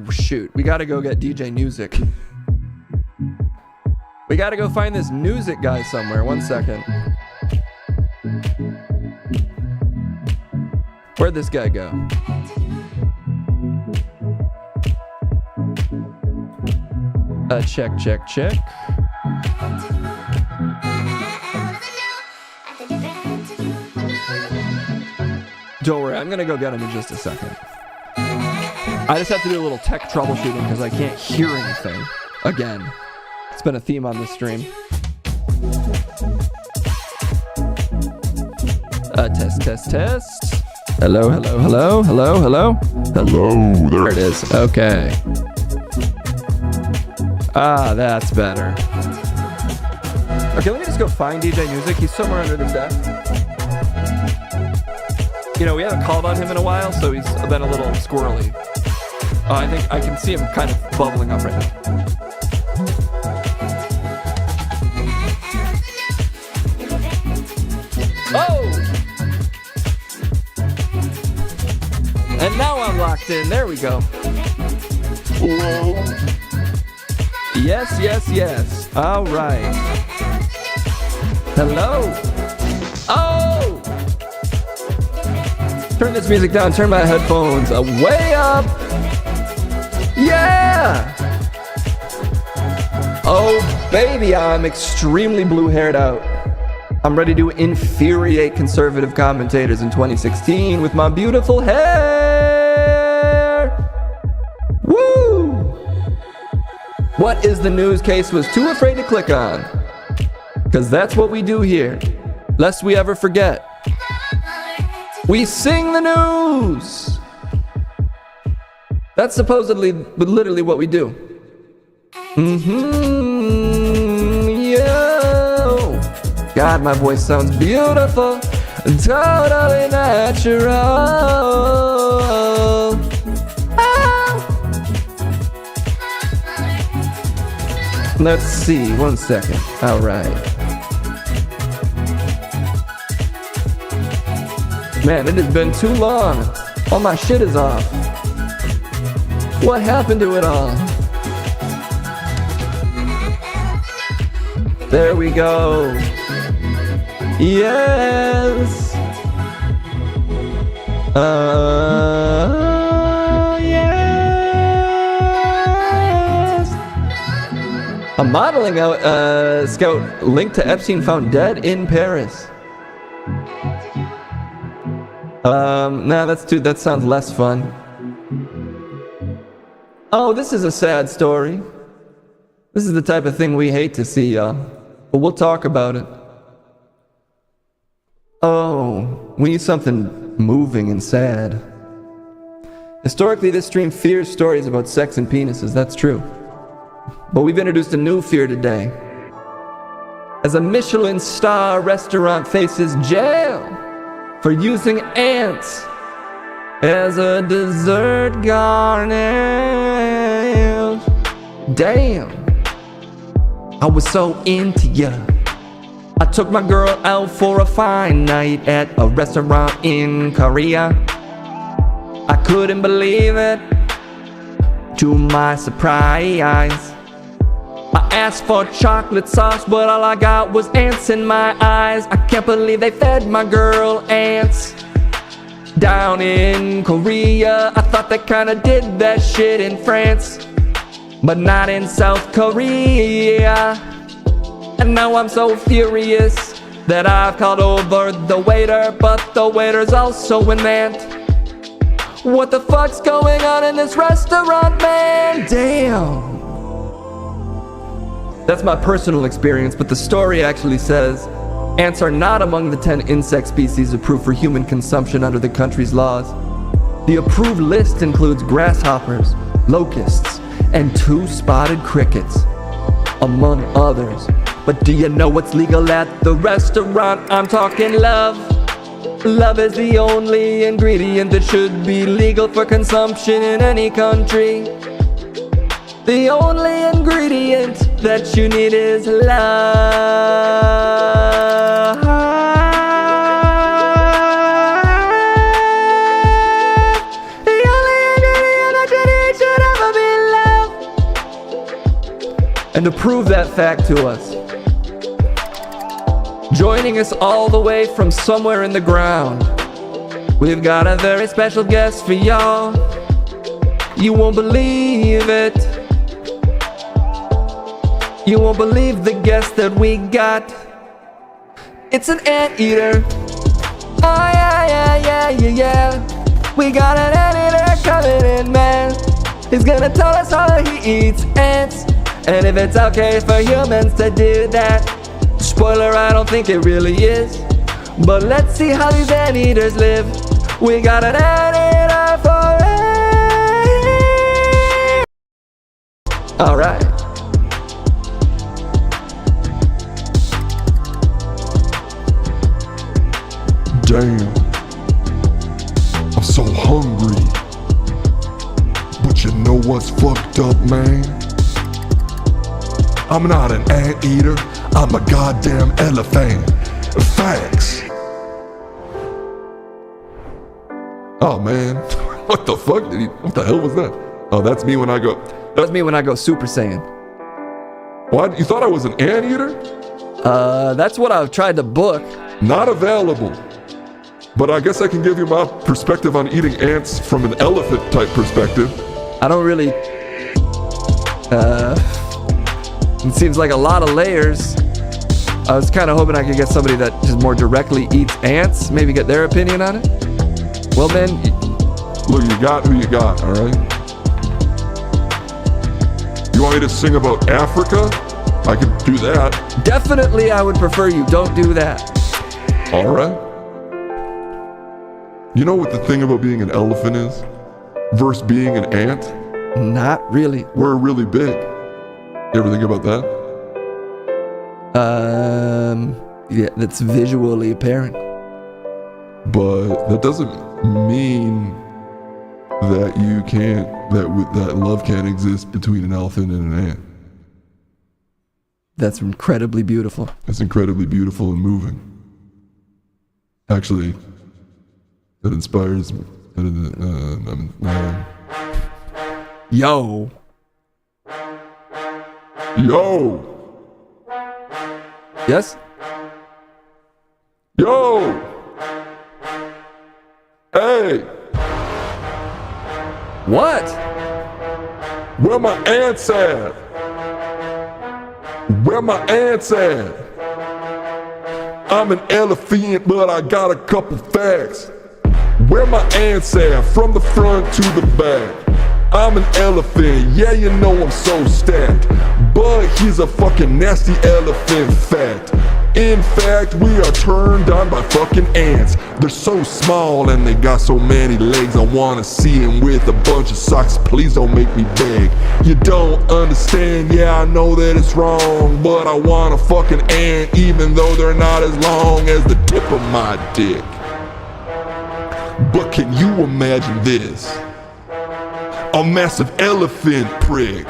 Shoot. We gotta go get DJ Music. We gotta go find this music guy somewhere. 1 second. Where'd this guy go? Check. Don't worry, I'm gonna go get him in just a second. I just have to do a little tech troubleshooting because I can't hear anything. Again. It's been a theme on this stream. Test. Hello. Hello, there it is. Okay. That's better. Okay, let me just go find DJ Music. He's somewhere under this desk. You know, we haven't called on him in a while, so he's been a little squirrely. I think I can see him kind of bubbling up right now. Oh! And now I'm locked in. There we go. Yes. All right. Hello. Oh! Turn this music down. Turn my headphones way up. Yeah! Oh, baby, I'm extremely blue-haired out. I'm ready to infuriate conservative commentators in 2016 with my beautiful hair. Woo! What is the news Case was too afraid to click on? Because that's what we do here, lest we ever forget. We sing the news! That's supposedly, but literally what we do. Yo! God, my voice sounds beautiful. Totally natural. Ah. Let's see, 1 second. All right. Man, it has been too long. All my shit is off. What happened to it all? There we go. Yes. Yes. A modeling scout linked to Epstein found dead in Paris. Nah, that sounds less fun. Oh, this is a sad story. This is the type of thing we hate to see, y'all. But we'll talk about it. Oh, we need something moving and sad. Historically, this stream fears stories about sex and penises, that's true. But we've introduced a new fear today. As a Michelin star restaurant faces jail for using ants as a dessert garnish. Damn, I was so into ya. I took my girl out for a fine night at a restaurant in Korea. I couldn't believe it, to my surprise. I asked for chocolate sauce, but all I got was ants in my eyes. I can't believe they fed my girl ants down in Korea. I thought they kinda did that shit in France, but not in South Korea. And now I'm so furious that I've called over the waiter, but the waiter's also an ant. What the fuck's going on in this restaurant, man? Damn. That's my personal experience, but the story actually says ants are not among the 10 insect species approved for human consumption under the country's laws. The approved list includes grasshoppers, locusts, and 2 spotted crickets, among others. But do you know what's legal at the restaurant? I'm talking love. Love is the only ingredient that should be legal for consumption in any country. The only ingredient that you need is love. The only ingredient that you need should ever be love. And to prove that fact to us, joining us all the way from somewhere in the ground, we've got a very special guest for y'all. You won't believe it. You won't believe the guest that we got. It's an anteater. Oh yeah. We got an anteater coming in, man. He's gonna tell us how he eats ants, and if it's okay for humans to do that. Spoiler, I don't think it really is, but let's see how these anteaters live. We got an anteater for it. Alright. Damn, I'm so hungry. But you know what's fucked up, man? I'm not an anteater, I'm a goddamn elephant. Facts. Oh man, what the fuck did he? What the hell was that? Oh, that's me when I go. That's me when I go Super Saiyan. What? You thought I was an anteater? That's what I've tried to book. Not available. But I guess I can give you my perspective on eating ants from an elephant type perspective. I don't really. It seems like a lot of layers. I was kind of hoping I could get somebody that just more directly eats ants, maybe get their opinion on it. Well, man. Look, you got who you got, alright? You want me to sing about Africa? I could do that. Definitely, I would prefer you don't do that. Alright. You know what the thing about being an elephant is? Versus being an ant? Not really. We're really big. You ever think about that? Yeah, that's visually apparent. But that doesn't mean that you can't, that love can't exist between an elephant and an ant. That's incredibly beautiful. It's incredibly beautiful and moving. Actually, that inspires me. Yo. Yes? Yo! Hey! What? Where my ants at? Where my ants at? I'm an elephant, but I got a couple facts. Where my ants at? From the front to the back. I'm an elephant, yeah, you know I'm so stacked. But he's a fucking nasty elephant fact. In fact, we are turned on by fucking ants. They're so small and they got so many legs. I wanna see them with a bunch of socks. Please don't make me beg. You don't understand, yeah, I know that it's wrong, but I want a fucking ant even though they're not as long as the tip of my dick. But can you imagine this? A massive elephant prick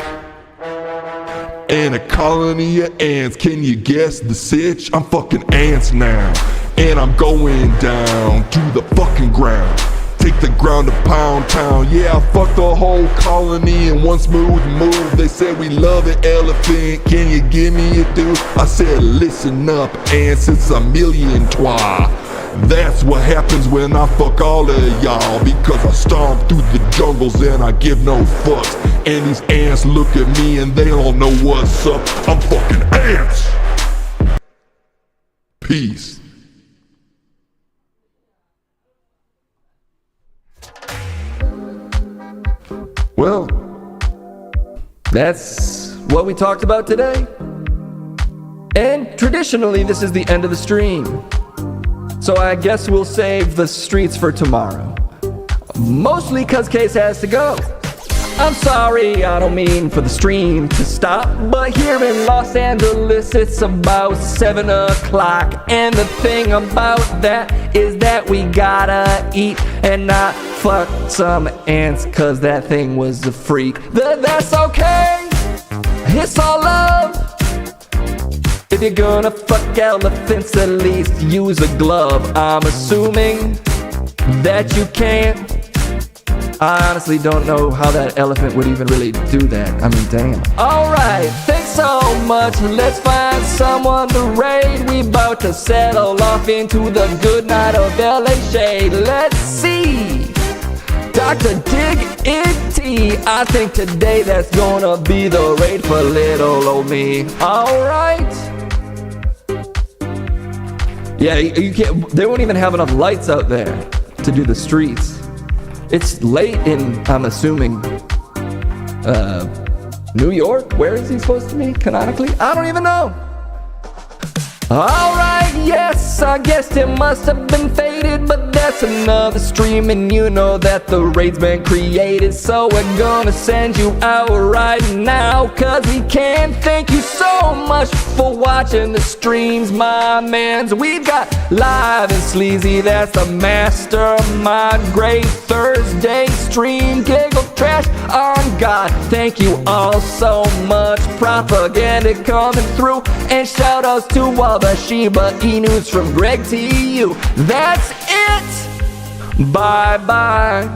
and a colony of ants. Can you guess the sitch? I'm fucking ants now, and I'm going down to the fucking ground. Take the ground to Pound Town. Yeah, I fucked the whole colony in one smooth move. They said we love an elephant, can you give me a dude? I said listen up, ants, it's a million twa. That's what happens when I fuck all of y'all, because I stomp through the jungles and I give no fucks. And these ants look at me and they don't know what's up. I'm fucking ants. Peace. Well, that's what we talked about today. And traditionally, this is the end of the stream. So I guess we'll save the streets for tomorrow. Mostly cause Case has to go. I'm sorry, I don't mean for the stream to stop, but here in Los Angeles it's about 7 o'clock. And the thing about that is that we gotta eat and not fuck some ants, cause that thing was a freak. That's okay, it's all love. If you're gonna fuck elephants, at least use a glove. I'm assuming that you can't. I honestly don't know how that elephant would even really do that. I mean, damn. Alright, thanks so much. Let's find someone to raid. We about to settle off into the good night of LA shade. Let's see. Dr. Dig-It-T. I think today that's gonna be the raid for little old me. Alright. Yeah, you can't. They won't even have enough lights out there to do the streets. It's late in, I'm assuming, New York? Where is he supposed to be, canonically? I don't even know. Alright, yes, I guess it must have been faded, but that's another stream, and you know that the raid's been created, so we're gonna send you out right now, cause we can't. Thank you so much for watching the streams, my mans. We've got Live and Sleazy, that's the mastermind. Great Thursday stream, Giggle Trash on God. Thank you all so much, propaganda coming through, and shout outs to all the Shiba Inus from Greg TU. That's it. Bye bye.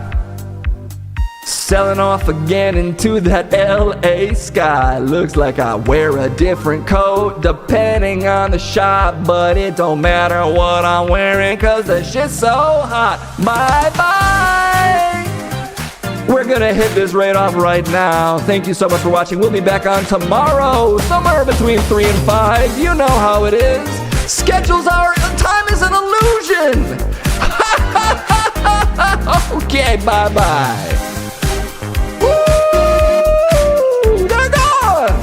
Selling off again into that LA sky. Looks like I wear a different coat depending on the shot, but it don't matter what I'm wearing cause the shit's so hot. Bye bye. We're gonna hit this raid off right now. Thank you so much for watching. We'll be back on tomorrow, somewhere between 3 and 5. You know how it is. Schedules are, time is an illusion. Okay, bye bye. Woo! They're gone.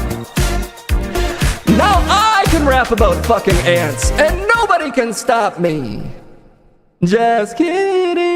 Now I can rap about fucking ants, and nobody can stop me. Just kidding.